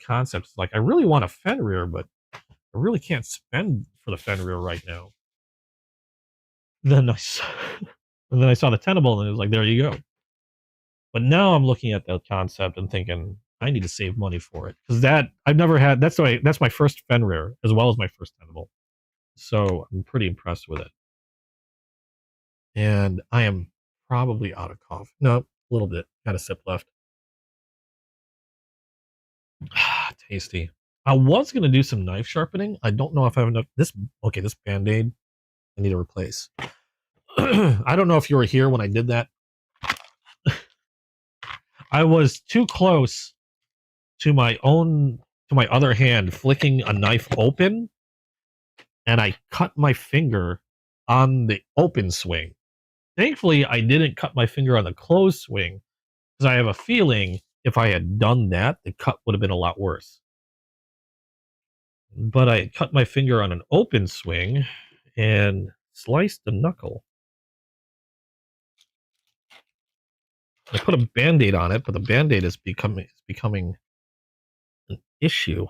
concepts, like I really want a Fenrir, but I really can't spend for the Fenrir right now. Then and then I saw the Tenable and it was like, there you go. But now I'm looking at the concept and thinking I need to save money for it because I've never had. That's my first Fenrir as well as my first Tenable, so I'm pretty impressed with it. And I am probably out of coffee. No, a little bit. Got a sip left. Tasty. I was gonna do some knife sharpening. I don't know if I have enough. This Band-Aid I need to replace. I don't know if you were here when I did that. I was too close to my other hand flicking a knife open, and I cut my finger on the open swing. Thankfully, I didn't cut my finger on the closed swing, because I have a feeling if I had done that, the cut would have been a lot worse. But I cut my finger on an open swing and sliced the knuckle. I put a band-aid on it, but the band-aid is becoming an issue.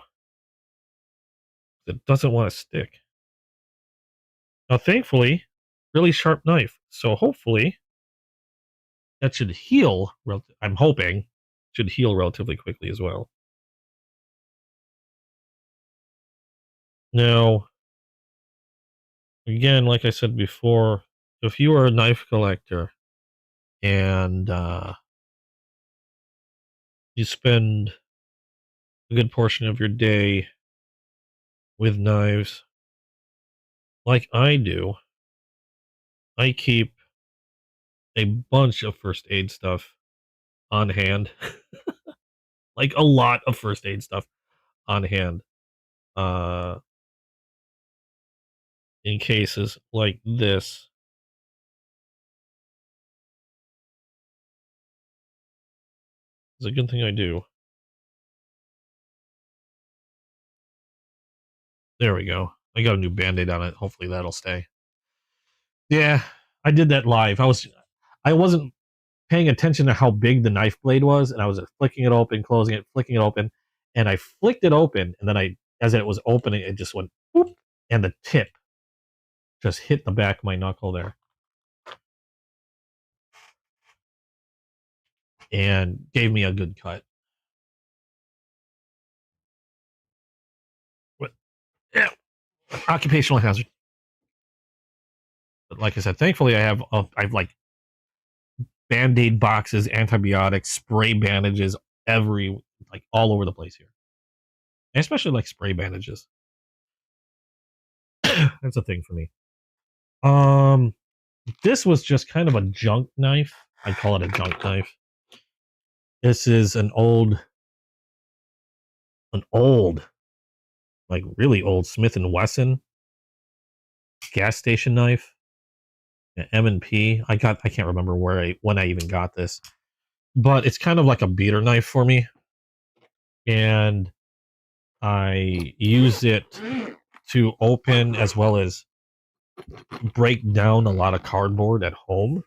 It doesn't want to stick. Now, thankfully, really sharp knife. So hopefully that should heal. I'm hoping should heal relatively quickly as well. Now, again, like I said before, if you are a knife collector and you spend a good portion of your day with knives, like I do, I keep a bunch of first aid stuff on hand. Like a lot of first aid stuff on hand. Uh, in cases like this. It's a good thing I do. There we go. I got a new band-aid on it. Hopefully that'll stay. Yeah, I did that live. I wasn't paying attention to how big the knife blade was, and I was flicking it open, closing it, flicking it open, and I flicked it open, and then as it was opening, it just went whoop, and the tip just hit the back of my knuckle there. And gave me a good cut. But yeah, occupational hazard. But like I said, thankfully I've like band-aid boxes, antibiotics, spray bandages, all over the place here. I especially like spray bandages. That's a thing for me. This was just kind of a junk knife. I call it a junk knife. This is an old, like really old Smith and Wesson gas station knife. M&P. I can't remember when I even got this, but it's kind of like a beater knife for me, and I use it to open as well as break down a lot of cardboard at home.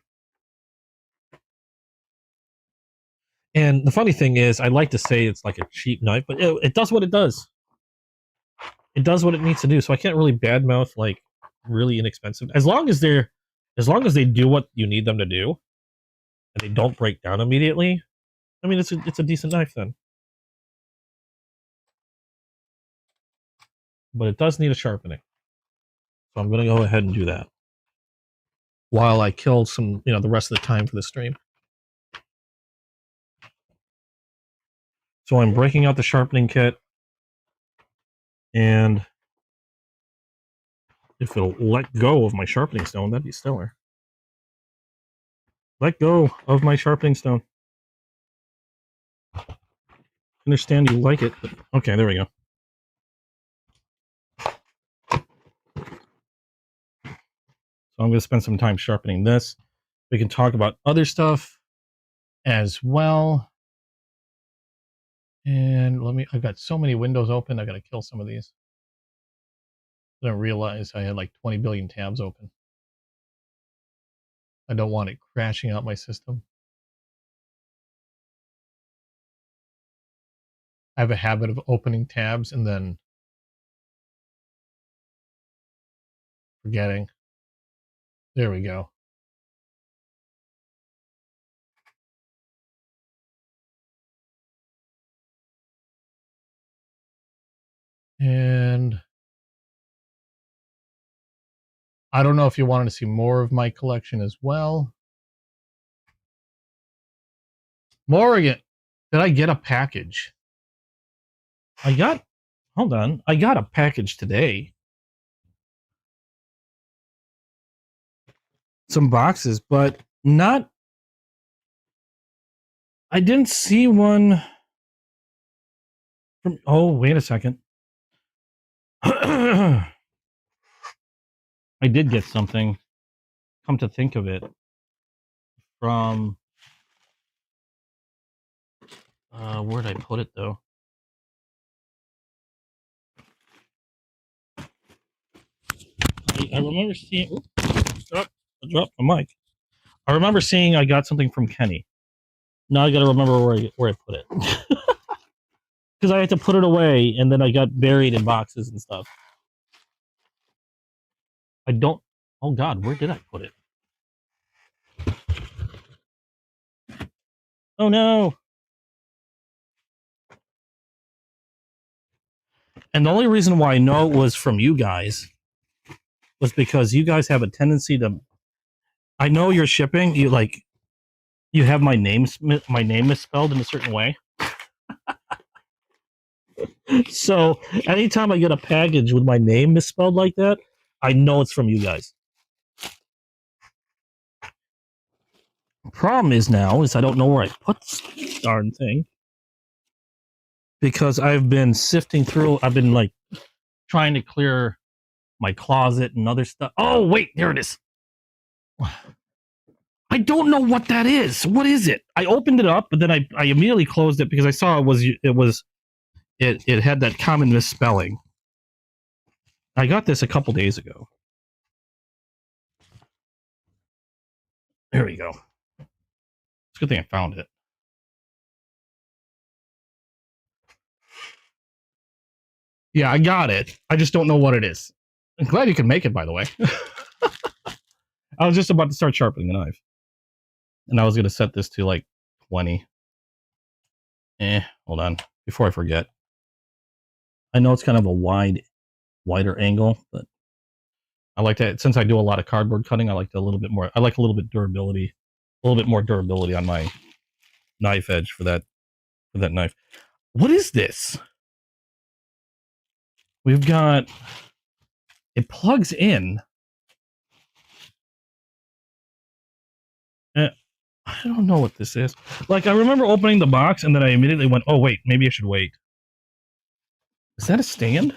And the funny thing is, I like to say it's like a cheap knife, but it does what it does. It does what it needs to do. So I can't really badmouth like really inexpensive, as long as they do what you need them to do, and they don't break down immediately. I mean, it's a decent knife then. But it does need a sharpening. So I'm going to go ahead and do that while I kill some, the rest of the time for the stream. So I'm breaking out the sharpening kit, and if it'll let go of my sharpening stone, that'd be stellar. Let go of my sharpening stone. I understand you like it, but okay, there we go. So I'm going to spend some time sharpening this. We can talk about other stuff as well. And I've got so many windows open, I got to kill some of these. I didn't realize I had like 20 billion tabs open. I don't want it crashing out my system. I have a habit of opening tabs and then forgetting. There we go. And I don't know if you wanted to see more of my collection as well. Morgan, did I get a package? Hold on. I got a package today. Some boxes, but not I didn't see one from. Oh, wait a second. I did get something. Come to think of it, from where'd I put it though? I remember seeing. Oops, I dropped the mic. I remember seeing I got something from Kenny. Now I got to remember where I put it, because I had to put it away, and then I got buried in boxes and stuff. I don't. Oh God, where did I put it? Oh no! And the only reason why I know it was from you guys was because you guys have a tendency to. I know you're shipping. You have my name misspelled in a certain way. So anytime I get a package with my name misspelled like that, I know it's from you guys. Problem is now is I don't know where I put this darn thing, because I've been sifting through. I've been like trying to clear my closet and other stuff. Oh wait, there it is. I don't know what that is. What is it? I opened it up, but then I immediately closed it because I saw it had that common misspelling. I got this a couple days ago. There we go. It's a good thing I found it. Yeah, I got it. I just don't know what it is. I'm glad you can make it, by the way. I was just about to start sharpening the knife. And I was going to set this to like 20. Hold on. Before I forget. I know it's kind of a wider angle, but I like that. Since I do a lot of cardboard cutting, I like a little bit more. I like a little bit durability, a little bit more durability on my knife edge for that knife. What is this? We've got, it plugs in. I don't know what this is. Like, I remember opening the box and then I immediately went, oh wait, maybe I should wait. Is that a stand?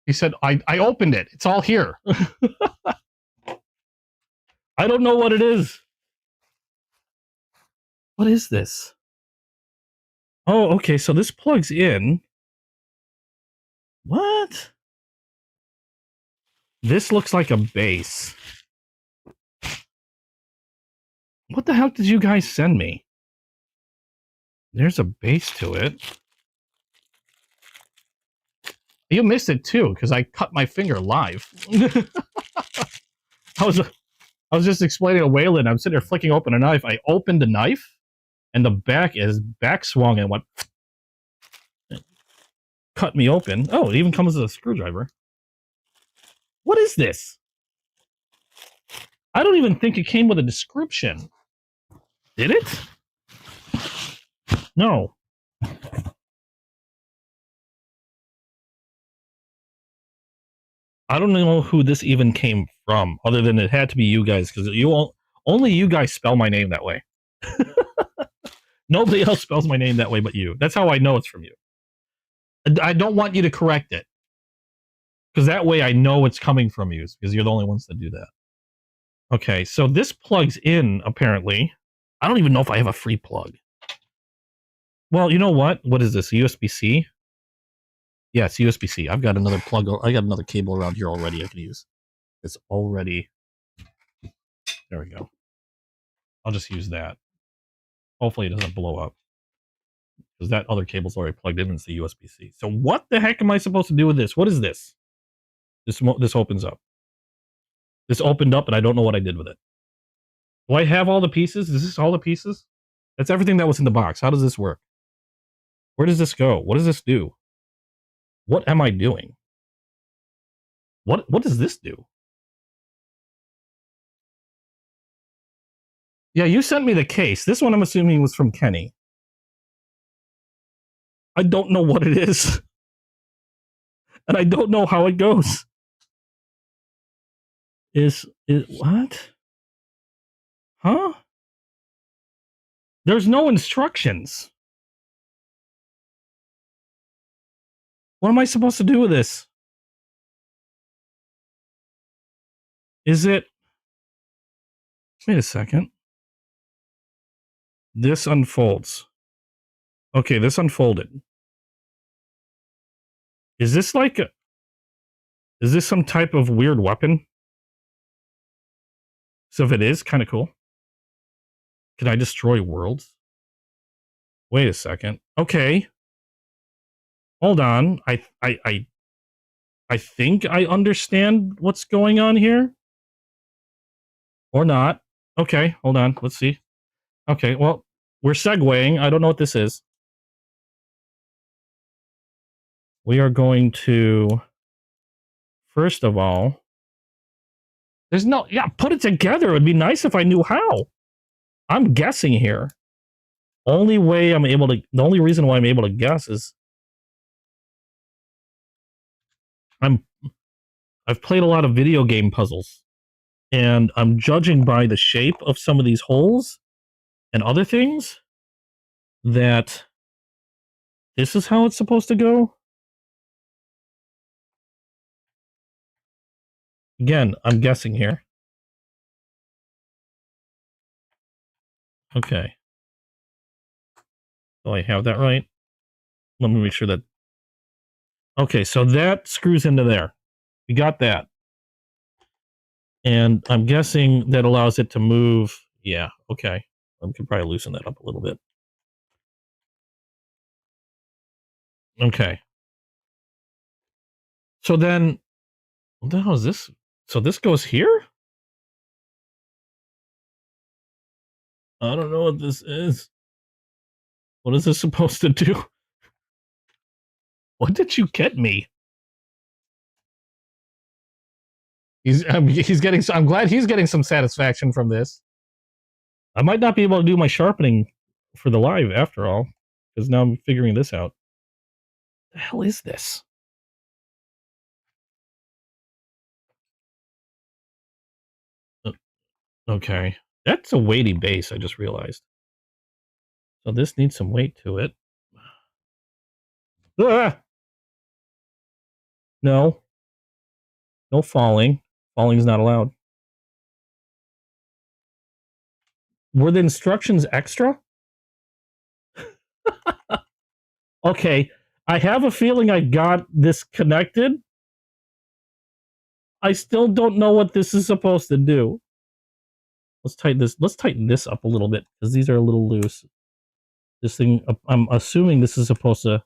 He said, I opened it. It's all here. I don't know what it is. What is this? Oh, okay. So this plugs in. What? This looks like a base. What the heck did you guys send me? There's a base to it. You missed it too, because I cut my finger live. I was just explaining to Waylon. I'm sitting there flicking open a knife. I opened the knife, and the back swung and went. Cut me open. Oh, it even comes with a screwdriver. What is this? I don't even think it came with a description. Did it? No. I don't know who this even came from, other than it had to be you guys, because only you guys spell my name that way. Nobody else spells my name that way but you. That's how I know it's from you. I don't want you to correct it, because that way I know it's coming from you, because you're the only ones that do that. Okay, so this plugs in, apparently. I don't even know if I have a free plug. Well, you know what? What is this, USB-C? Yeah, it's USB-C. I've got another plug. I got another cable around here already I can use. It's already... There we go. I'll just use that. Hopefully it doesn't blow up, because that other cable's already plugged in and it's the USB-C. So what the heck am I supposed to do with this? What is this? This opens up. This opened up and I don't know what I did with it. Do I have all the pieces? Is this all the pieces? That's everything that was in the box. How does this work? Where does this go? What does this do? What am I doing? What does this do? Yeah, you sent me the case. This one I'm assuming was from Kenny. I don't know what it is. And I don't know how it goes. is what? Huh? There's no instructions. What am I supposed to do with this? Is it... Wait a second. This unfolds. Okay, this unfolded. Is this like a... Is this some type of weird weapon? So if it is, kind of cool. Can I destroy worlds? Wait a second. Okay. Hold on. I think I understand what's going on here. Or not. Okay, hold on. Let's see. Okay, well, we're segueing. I don't know what this is. We are going to... First of all... There's no... Yeah, put it together. It would be nice if I knew how. I'm guessing here. Only way I'm able to... The only reason why I'm able to guess is... I've played a lot of video game puzzles. And I'm judging by the shape of some of these holes and other things that this is how it's supposed to go. Again, I'm guessing here. Okay. Do I have that right? Let me make sure that... Okay, so that screws into there. We got that. And I'm guessing that allows it to move. Yeah, okay. I could probably loosen that up a little bit. Okay. So then, what the hell is this? So this goes here? I don't know what this is. What is this supposed to do? What did you get me? He's getting... I'm glad he's getting some satisfaction from this. I might not be able to do my sharpening for the live after all, because now I'm figuring this out. What the hell is this? Okay. That's a weighty base, I just realized. So this needs some weight to it. Ah! No. No falling. Falling is not allowed. Were the instructions extra? Okay. I have a feeling I got this connected. I still don't know what this is supposed to do. Let's tighten this up a little bit, because these are a little loose. This thing, I'm assuming this is supposed to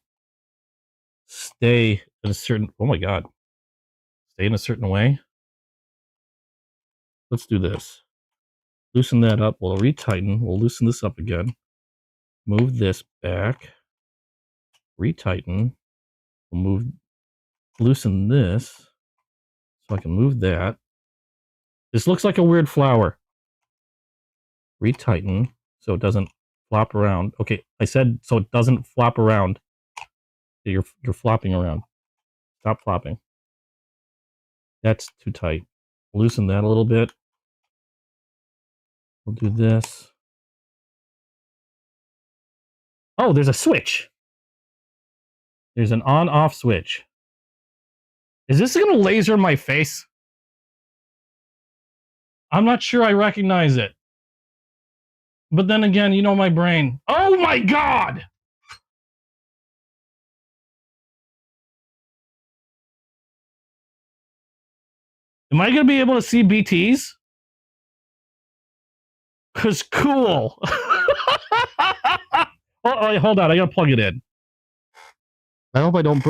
stay in a certain... Oh my god. Stay in a certain way. Let's do this. Loosen that up. We'll retighten. We'll loosen this up again. Move this back. Retighten. We'll loosen this so I can move that. This looks like a weird flower. Retighten so it doesn't flop around. Okay, I said so it doesn't flop around. You're flopping around. Stop flopping. That's too tight. Loosen that a little bit. We'll do this. Oh, there's a switch. There's an on-off switch. Is this going to laser my face? I'm not sure I recognize it. But then again, you know my brain. Oh my god! Am I going to be able to see BTs? Because cool. Oh, hold on. I got to plug it in. I hope I don't...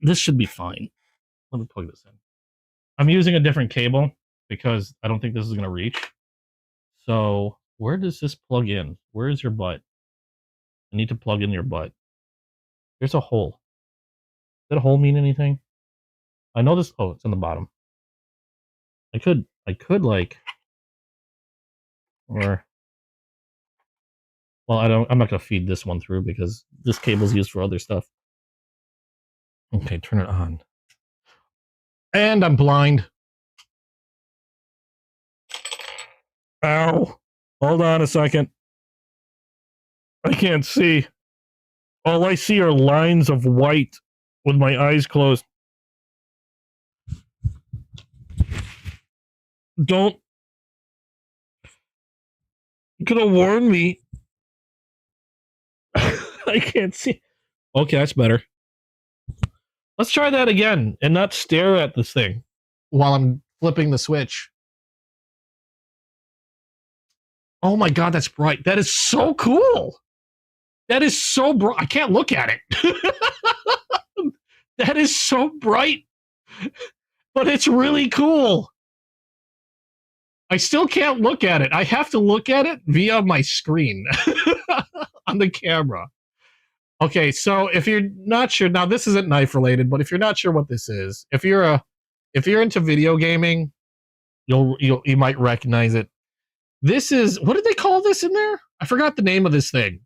This should be fine. Let me plug this in. I'm using a different cable because I don't think this is going to reach. So, where does this plug in? Where is your butt? I need to plug in your butt. There's a hole. Does that hole mean anything? I know this... Oh, it's on the bottom. I could like... Or... Well, I'm not going to feed this one through because this cable's used for other stuff. Okay, turn it on. And I'm blind. Ow. Hold on a second. I can't see. All I see are lines of white with my eyes closed. Don't. You could have warned me. I can't see. Okay, that's better. Let's try that again and not stare at this thing while I'm flipping the switch. Oh my god, that's bright. That is so cool. That is so bright. I can't look at it. That is so bright. But it's really cool. I still can't look at it. I have to look at it via my screen on the camera. Okay, so if you're not sure, now this isn't knife related, but if you're not sure what this is, if you're into video gaming, you might recognize it. This is, what did they call this in there? I forgot the name of this thing.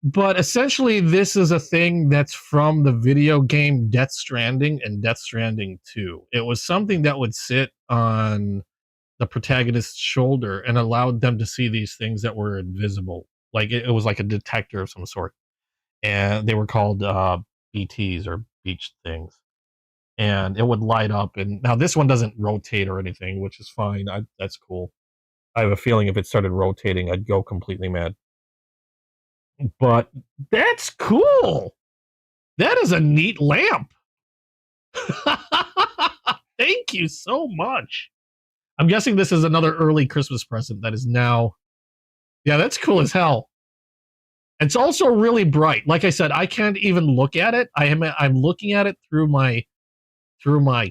But essentially, this is a thing that's from the video game Death Stranding and Death Stranding 2. It was something that would sit on the protagonist's shoulder and allowed them to see these things that were invisible. Like it was like a detector of some sort. And they were called BTs or beach things. And it would light up. And now this one doesn't rotate or anything, which is fine. That's cool. I have a feeling if it started rotating, I'd go completely mad. But that's cool. That is a neat lamp. Thank you so much. I'm guessing this is another early Christmas present that is now. Yeah, that's cool as hell. It's also really bright. Like I said, I can't even look at it. I'm looking at it through my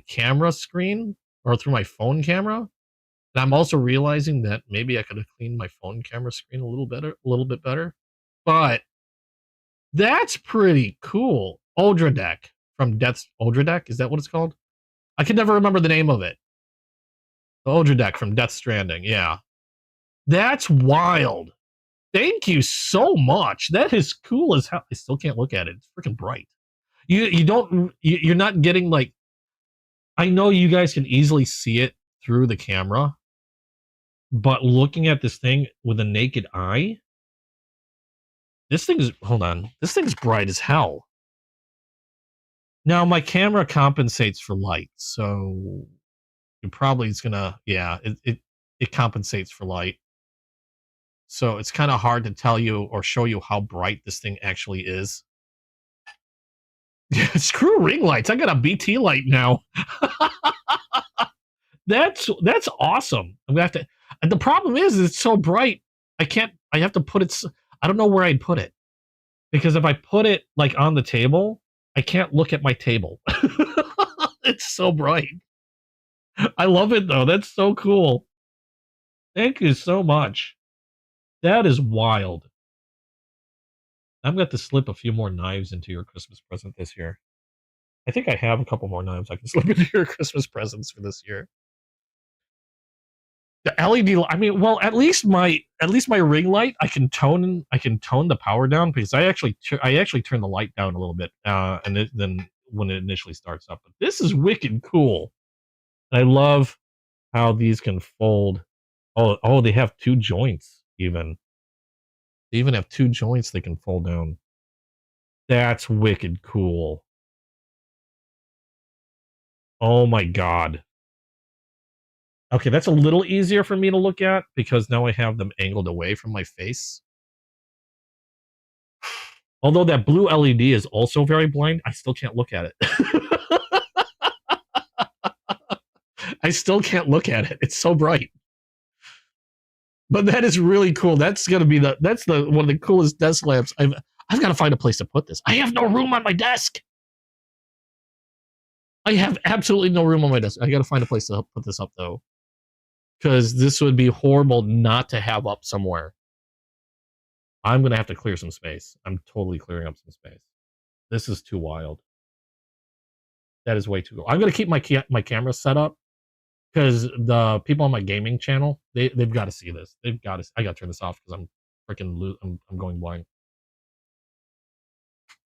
camera screen or through my phone camera. And I'm also realizing that maybe I could have cleaned my phone camera screen a little bit better. But that's pretty cool. Deck from Deck, is that what it's called? I can never remember the name of it. The Deck from Death Stranding, yeah. That's wild. Thank you so much. That is cool as hell. I still can't look at it. It's freaking bright. You're not getting like, I know you guys can easily see it through the camera, but looking at this thing with a naked eye, this thing's bright as hell. Now my camera compensates for light, so it probably is gonna, yeah, it compensates for light. So it's kind of hard to tell you or show you how bright this thing actually is. Screw ring lights. I got a BT light now. That's awesome. I'm gonna have to. The problem is it's so bright. I have to put it. I don't know where I'd put it, because if I put it like on the table, I can't look at my table. It's so bright. I love it though. That's so cool. Thank you so much. That is wild. I'm going to slip a few more knives into your Christmas present this year. I think I have a couple more knives I can slip into your Christmas presents for this year. The LED, I mean, well, at least my ring light, I can tone the power down, because I actually turn the light down a little bit, and then when it initially starts up. But this is wicked cool. I love how these can fold. Oh, they have two joints even. They even have two joints they can fold down. That's wicked cool. Oh my god. Okay, that's a little easier for me to look at because now I have them angled away from my face. Although that blue LED is also very blind, I still can't look at it. I still can't look at it. It's so bright. But that is really cool. That's gonna be one of the coolest desk lamps. I've got to find a place to put this. I have no room on my desk. I have absolutely no room on my desk. I got to find a place to put this up though, because this would be horrible not to have up somewhere. I'm gonna have to clear some space. I'm totally clearing up some space. This is too wild. That is way too cool. I'm gonna keep my camera set up, because the people on my gaming channel, they've got to see this. I got to turn this off because I'm freaking I'm going blind.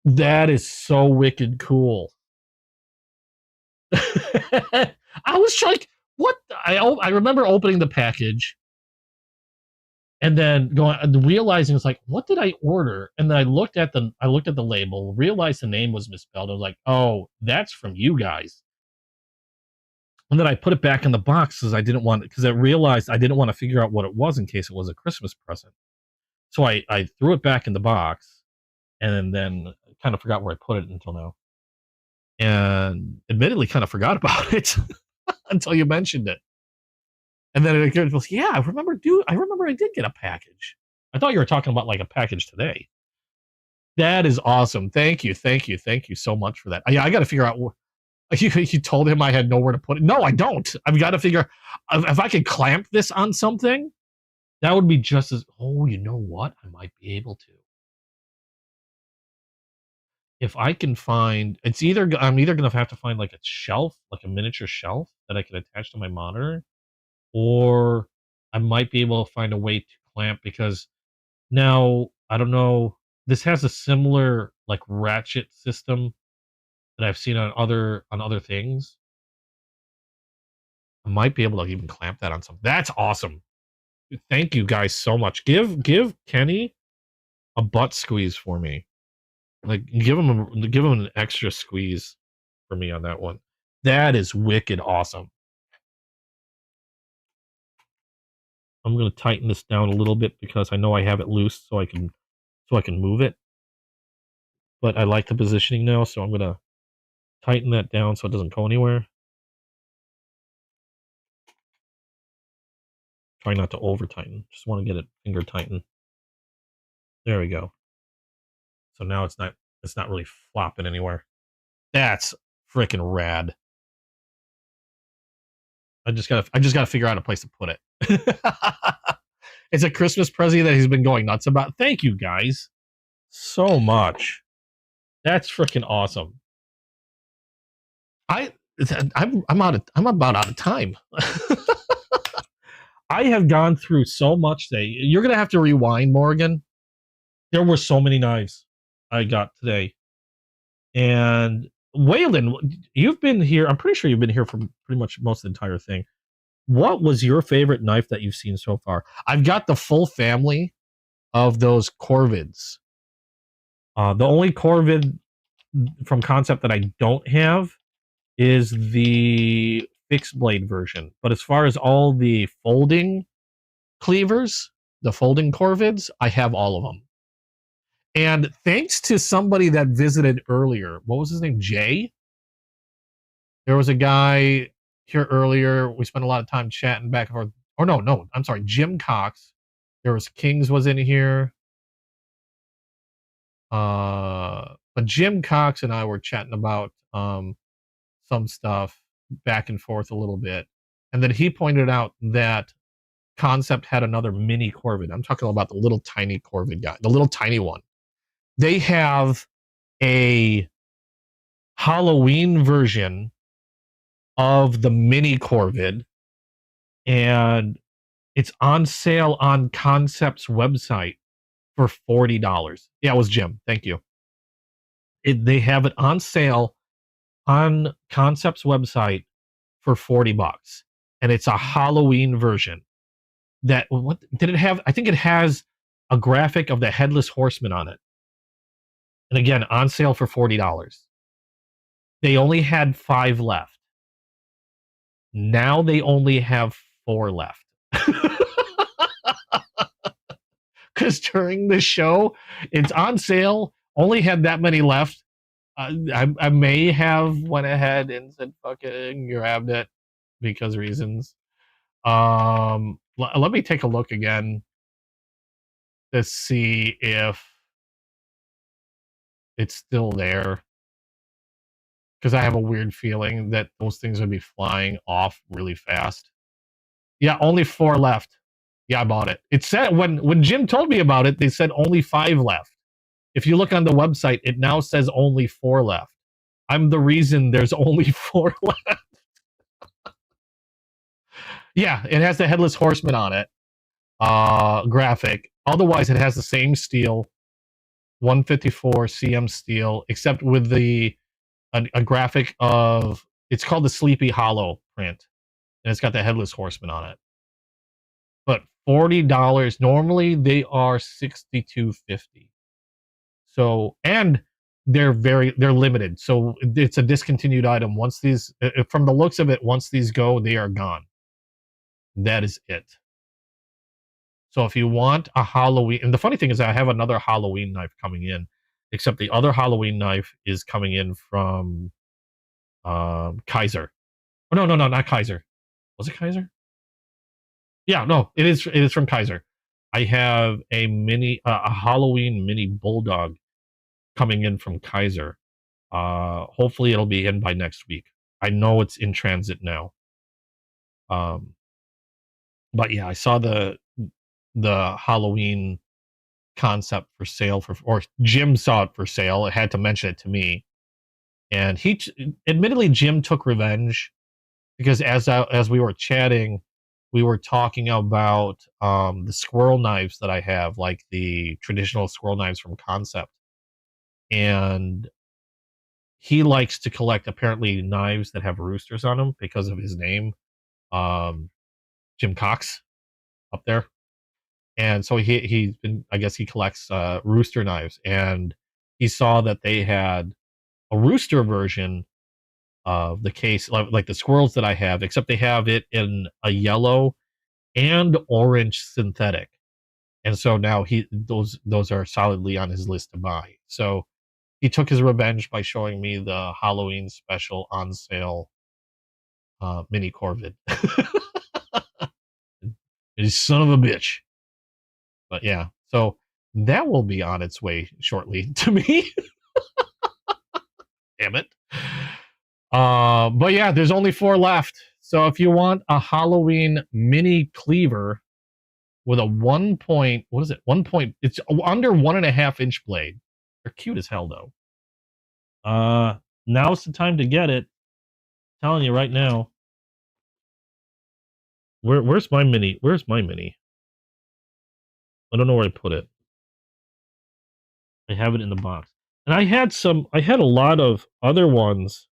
That is so wicked cool. I was like, what? I remember opening the package, And then realizing it's like, what did I order? And then I looked at the label, realized the name was misspelled. I was like, oh, that's from you guys. And then I put it back in the box because I realized I didn't want to figure out what it was in case it was a Christmas present. So I threw it back in the box and then kind of forgot where I put it until now. And admittedly kind of forgot about it until you mentioned it. And then it was, yeah, I remember I did get a package. I thought you were talking about like a package today. That is awesome. Thank you so much for that. I got to figure out. You told him I had nowhere to put it. No, I don't. I've got to figure if I could clamp this on something. That would be just as. Oh, you know what? I might be able to. If I can find, I'm either gonna have to find like a shelf, like a miniature shelf that I can attach to my monitor, or I might be able to find a way to clamp because now I don't know. This has a similar like ratchet system that I've seen on other things. I might be able to even clamp that on something. That's awesome. Thank you guys so much. Give Kenny a butt squeeze for me. Like give him an extra squeeze for me on that one. That is wicked awesome. I'm going to tighten this down a little bit because I know I have it loose so I can move it. But I like the positioning now, so I'm going to tighten that down so it doesn't go anywhere. Try not to over tighten. Just want to get it finger tightened. There we go. So now it's not really flopping anywhere. That's freaking rad. I just gotta figure out a place to put it. It's a Christmas present that he's been going nuts about. Thank you guys so much. That's freaking awesome. I'm about out of time. I have gone through so much today. You're gonna have to rewind, Morgan. There were so many knives I got today. And Waylon, you've been here. I'm pretty sure you've been here for pretty much most of the entire thing. What was your favorite knife that you've seen so far? I've got the full family of those Corvids. The only Corvid from Concept that I don't have is the fixed blade version. But as far as all the folding cleavers, the folding Corvids, I have all of them. And thanks to somebody that visited earlier, what was his name? Jay? There was a guy here earlier. We spent a lot of time chatting back and forth. Or no, I'm sorry, Jim Cox. There was Kings was in here. But Jim Cox and I were chatting about some stuff back and forth a little bit. And then he pointed out that Concept had another mini Corvid. I'm talking about the little tiny Corvid guy, the little tiny one. They have a Halloween version of the mini Corvid, and it's on sale on Concept's website for $40. Yeah, it was Jim. Thank you. They have it on sale on Concept's website for $40, and it's a Halloween version. What did it have? I think it has a graphic of the Headless Horseman on it. And again, on sale for $40. They only had 5 left. Now they only have 4 left. Because during the show, it's on sale. Only had that many left. I may have went ahead and said fucking grabbed it because reasons. Let me take a look again to see if it's still there, because I have a weird feeling that those things would be flying off really fast. Yeah, only 4 left. Yeah, I bought it. It said when Jim told me about it, they said only 5 left. If you look on the website, it now says only 4 left. I'm the reason there's only 4 left. Yeah, it has the Headless Horseman on it. Graphic. Otherwise, it has the same steel, 154 CM steel, except with a graphic of, it's called the Sleepy Hollow print, and it's got the Headless Horseman on it. But $40. Normally they are $62.50. So, and they're limited. So it's a discontinued item. Once these, from the looks of it, once these go, they are gone. That is it. So if you want a Halloween, and the funny thing is I have another Halloween knife coming in, except the other Halloween knife is coming in from Kaiser. Oh, no, not Kaiser. Was it Kaiser? Yeah, no, it is from Kaiser. I have a Halloween mini bulldog coming in from Kaiser. Hopefully it'll be in by next week. I know it's in transit now. But yeah, I saw the Halloween concept for sale or Jim saw it for sale. It had to mention it to me, and admittedly Jim took revenge because as we were chatting, we were talking about the squirrel knives that I have, like the traditional squirrel knives from Concept, and he likes to collect apparently knives that have roosters on them because of his name, Jim Cox, up there. And so he's been, I guess he collects rooster knives, and he saw that they had a rooster version of the case, like the squirrels that I have, except they have it in a yellow and orange synthetic. And so now those are solidly on his list to buy. So he took his revenge by showing me the Halloween special on sale mini Corvid. He's son of a bitch. But yeah, so that will be on its way shortly to me. Damn it. But yeah, there's only 4 left. So if you want a Halloween mini cleaver with a 1 point, what is it? 1 point, it's under 1.5 inch blade. They're cute as hell though. Now's the time to get it. I'm telling you right now. Where's my mini? Where's my mini? I don't know where I put it. I have it in the box. And I had a lot of other ones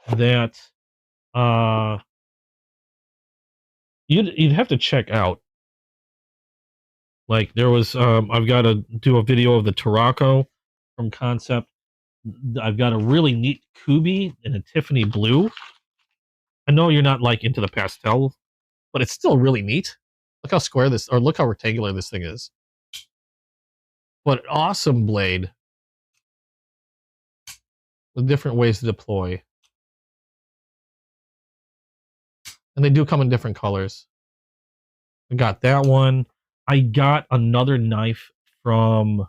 that you'd have to check out. Like there was I've got to do a video of the Tarako from Concept. I've got a really neat Kubi in a Tiffany blue. I know you're not like into the pastel, but it's still really neat. Look how square this, or look how rectangular this thing is. But an awesome blade with different ways to deploy. And they do come in different colors. I got that one. I got another knife from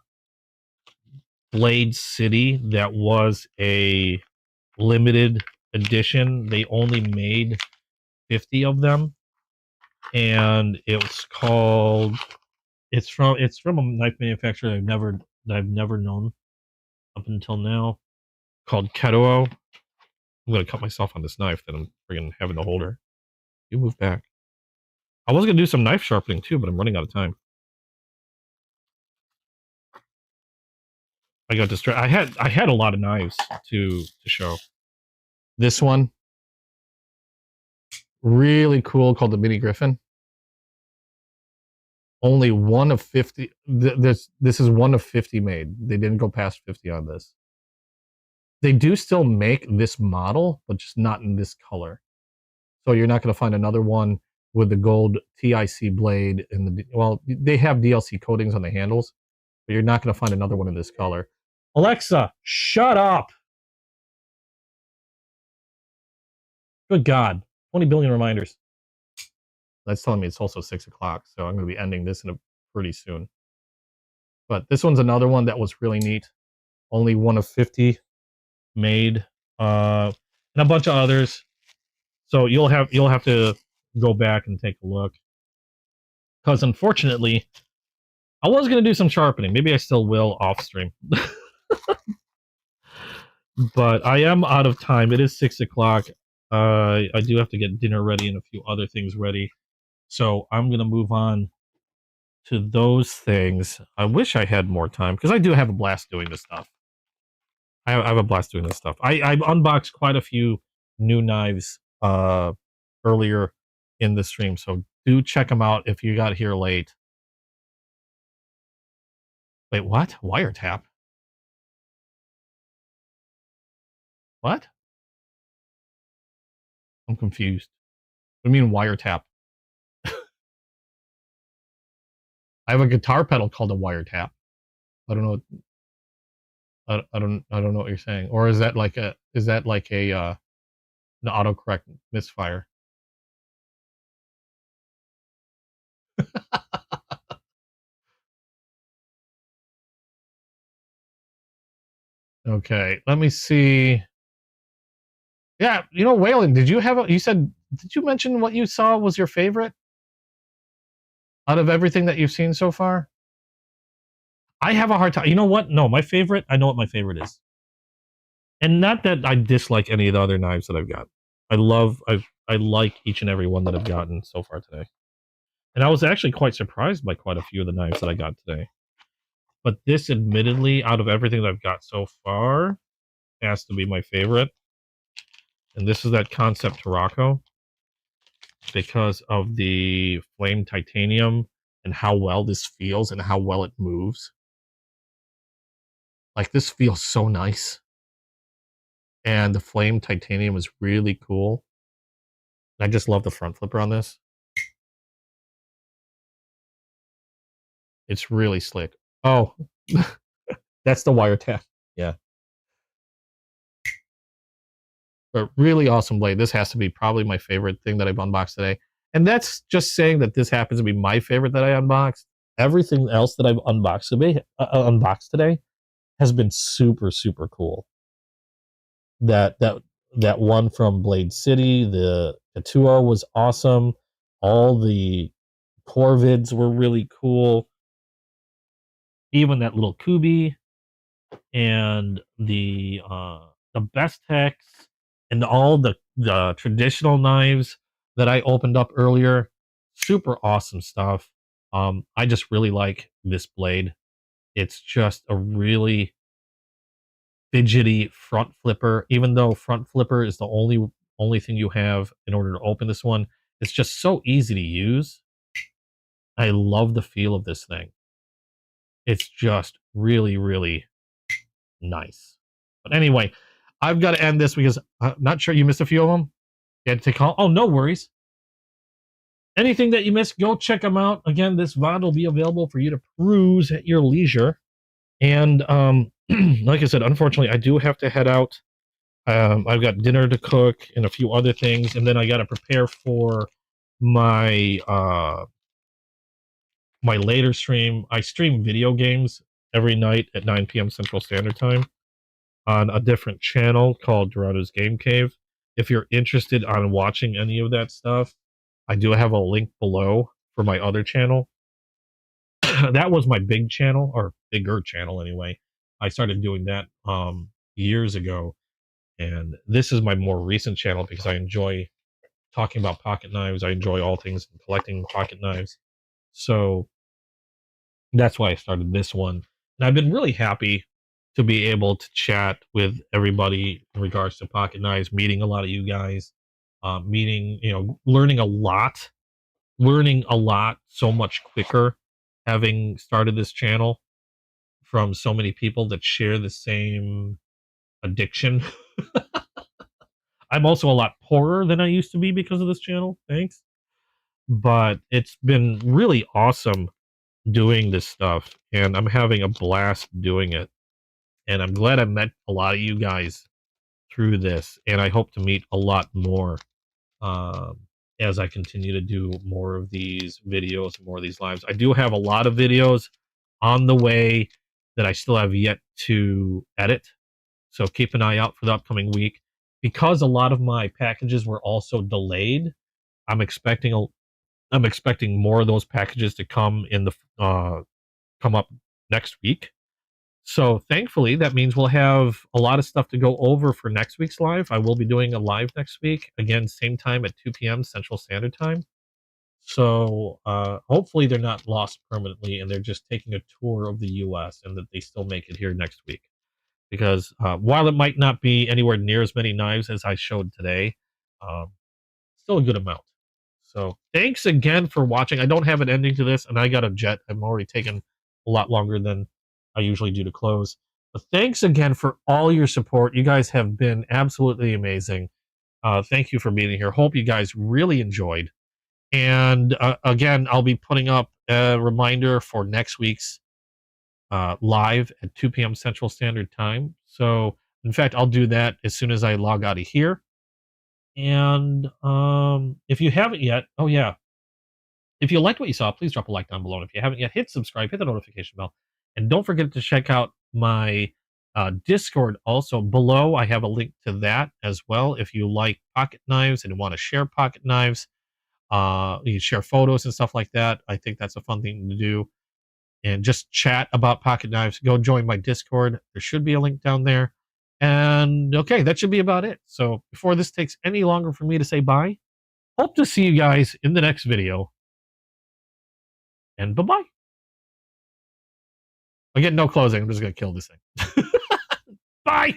Blade City that was a limited edition. They only made 50 of them. And it was called, it's from a knife manufacturer I've never known up until now, called Keto. I'm gonna cut myself on this knife that I'm friggin' having to hold her. You move back. I was gonna do some knife sharpening too, but I'm running out of time. I got distracted. I had a lot of knives to show. This one, really cool, called the Mini Griffin. Only 1 of 50. This is 1 of 50 made. They didn't go past 50 on this. They do still make this model, but just not in this color. So you're not going to find another one with the gold TIC blade and they have DLC coatings on the handles, but you're not going to find another one in this color. Alexa, shut up. Good God. 20 billion reminders. That's telling me it's also 6 o'clock, so I'm going to be ending this pretty soon. But this one's another one that was really neat. Only 1 of 50 made, and a bunch of others. So you'll have to go back and take a look. Because unfortunately, I was going to do some sharpening. Maybe I still will off stream. But I am out of time. It is 6 o'clock. I do have to get dinner ready and a few other things ready. So I'm going to move on to those things. I wish I had more time because I do have a blast doing this stuff. I have a blast doing this stuff. I've unboxed quite a few new knives earlier in the stream, so do check them out if you got here late. Wait, what? Wiretap? What? I'm confused. What do you mean wiretap? I have a guitar pedal called a wiretap. I don't know. I don't know what you're saying. Or is that like a an autocorrect misfire? Okay, let me see. Yeah, you know, Waylon, did you mention what you saw was your favorite out of everything that you've seen so far? I have a hard time. You know what? No, my favorite, I know what my favorite is. And not that I dislike any of the other knives that I've got. I like each and every one that I've gotten so far today. And I was actually quite surprised by quite a few of the knives that I got today. But this, admittedly, out of everything that I've got so far, has to be my favorite. And this is that Concept Tarocco, because of the flame titanium and how well this feels and how well it moves. Like, this feels so nice. And the flame titanium is really cool. I just love the front flipper on this. It's really slick. Oh, that's the wiretap. Yeah. But really awesome blade. This has to be probably my favorite thing that I've unboxed today. And that's just saying that this happens to be my favorite that I unboxed. Everything else that I've unboxed today has been super, super cool. That one from Blade City, the Katuo was awesome. All the Corvids were really cool. Even that little Kubi and the Best Tex and all the traditional knives that I opened up earlier. Super awesome stuff. I just really like this blade. It's just a really fidgety front flipper. Even though front flipper is the only thing you have in order to open this one, it's just so easy to use. I love the feel of this thing. It's just really, really nice. But anyway, I've got to end this because I'm not sure you missed a few of them. You had to take call. Oh, no worries. Anything that you missed, go check them out. Again, this VOD will be available for you to peruse at your leisure. And like I said, unfortunately, I do have to head out. I've got dinner to cook and a few other things, and then I got to prepare for my my later stream. I stream video games every night at 9 p.m. Central Standard Time on a different channel called Dorato's Game Cave. If you're interested on watching any of that stuff, I do have a link below for my other channel. That was my big channel, or bigger channel anyway. I started doing that years ago, and this is my more recent channel because I enjoy talking about pocket knives. I enjoy all things collecting pocket knives. So that's why I started this one. And I've been really happy to be able to chat with everybody in regards to pocket knives, meeting a lot of you guys, learning a lot so much quicker, having started this channel from so many people that share the same addiction. I'm also a lot poorer than I used to be because of this channel. Thanks. But it's been really awesome doing this stuff, and I'm having a blast doing it. And I'm glad I met a lot of you guys through this, and I hope to meet a lot more as I continue to do more of these videos, more of these lives. I do have a lot of videos on the way that I still have yet to edit, so keep an eye out for the upcoming week. Because a lot of my packages were also delayed, I'm expecting more of those packages to come come up next week. So thankfully, that means we'll have a lot of stuff to go over for next week's live. I will be doing a live next week, again, same time at 2 p.m. Central Standard Time. So hopefully they're not lost permanently and they're just taking a tour of the U.S. and that they still make it here next week. Because while it might not be anywhere near as many knives as I showed today, still a good amount. So thanks again for watching. I don't have an ending to this, and I got a jet. I'm already taking a lot longer than I usually do to close. But thanks again for all your support. You guys have been absolutely amazing. Thank you for being here. Hope you guys really enjoyed. And again, I'll be putting up a reminder for next week's live at 2 p.m. Central Standard Time. So, in fact, I'll do that as soon as I log out of here. And if you haven't yet, oh yeah, if you liked what you saw, please drop a like down below. And if you haven't yet, hit subscribe, hit the notification bell, and don't forget to check out my Discord. Also below, I have a link to that as well. If you like pocket knives and want to share pocket knives, you share photos and stuff like that. I think that's a fun thing to do. And just chat about pocket knives. Go join my Discord. There should be a link down there. And okay, that should be about it. So before this takes any longer for me to say bye, hope to see you guys in the next video. And bye-bye. Again, no closing. I'm just going to kill this thing. Bye.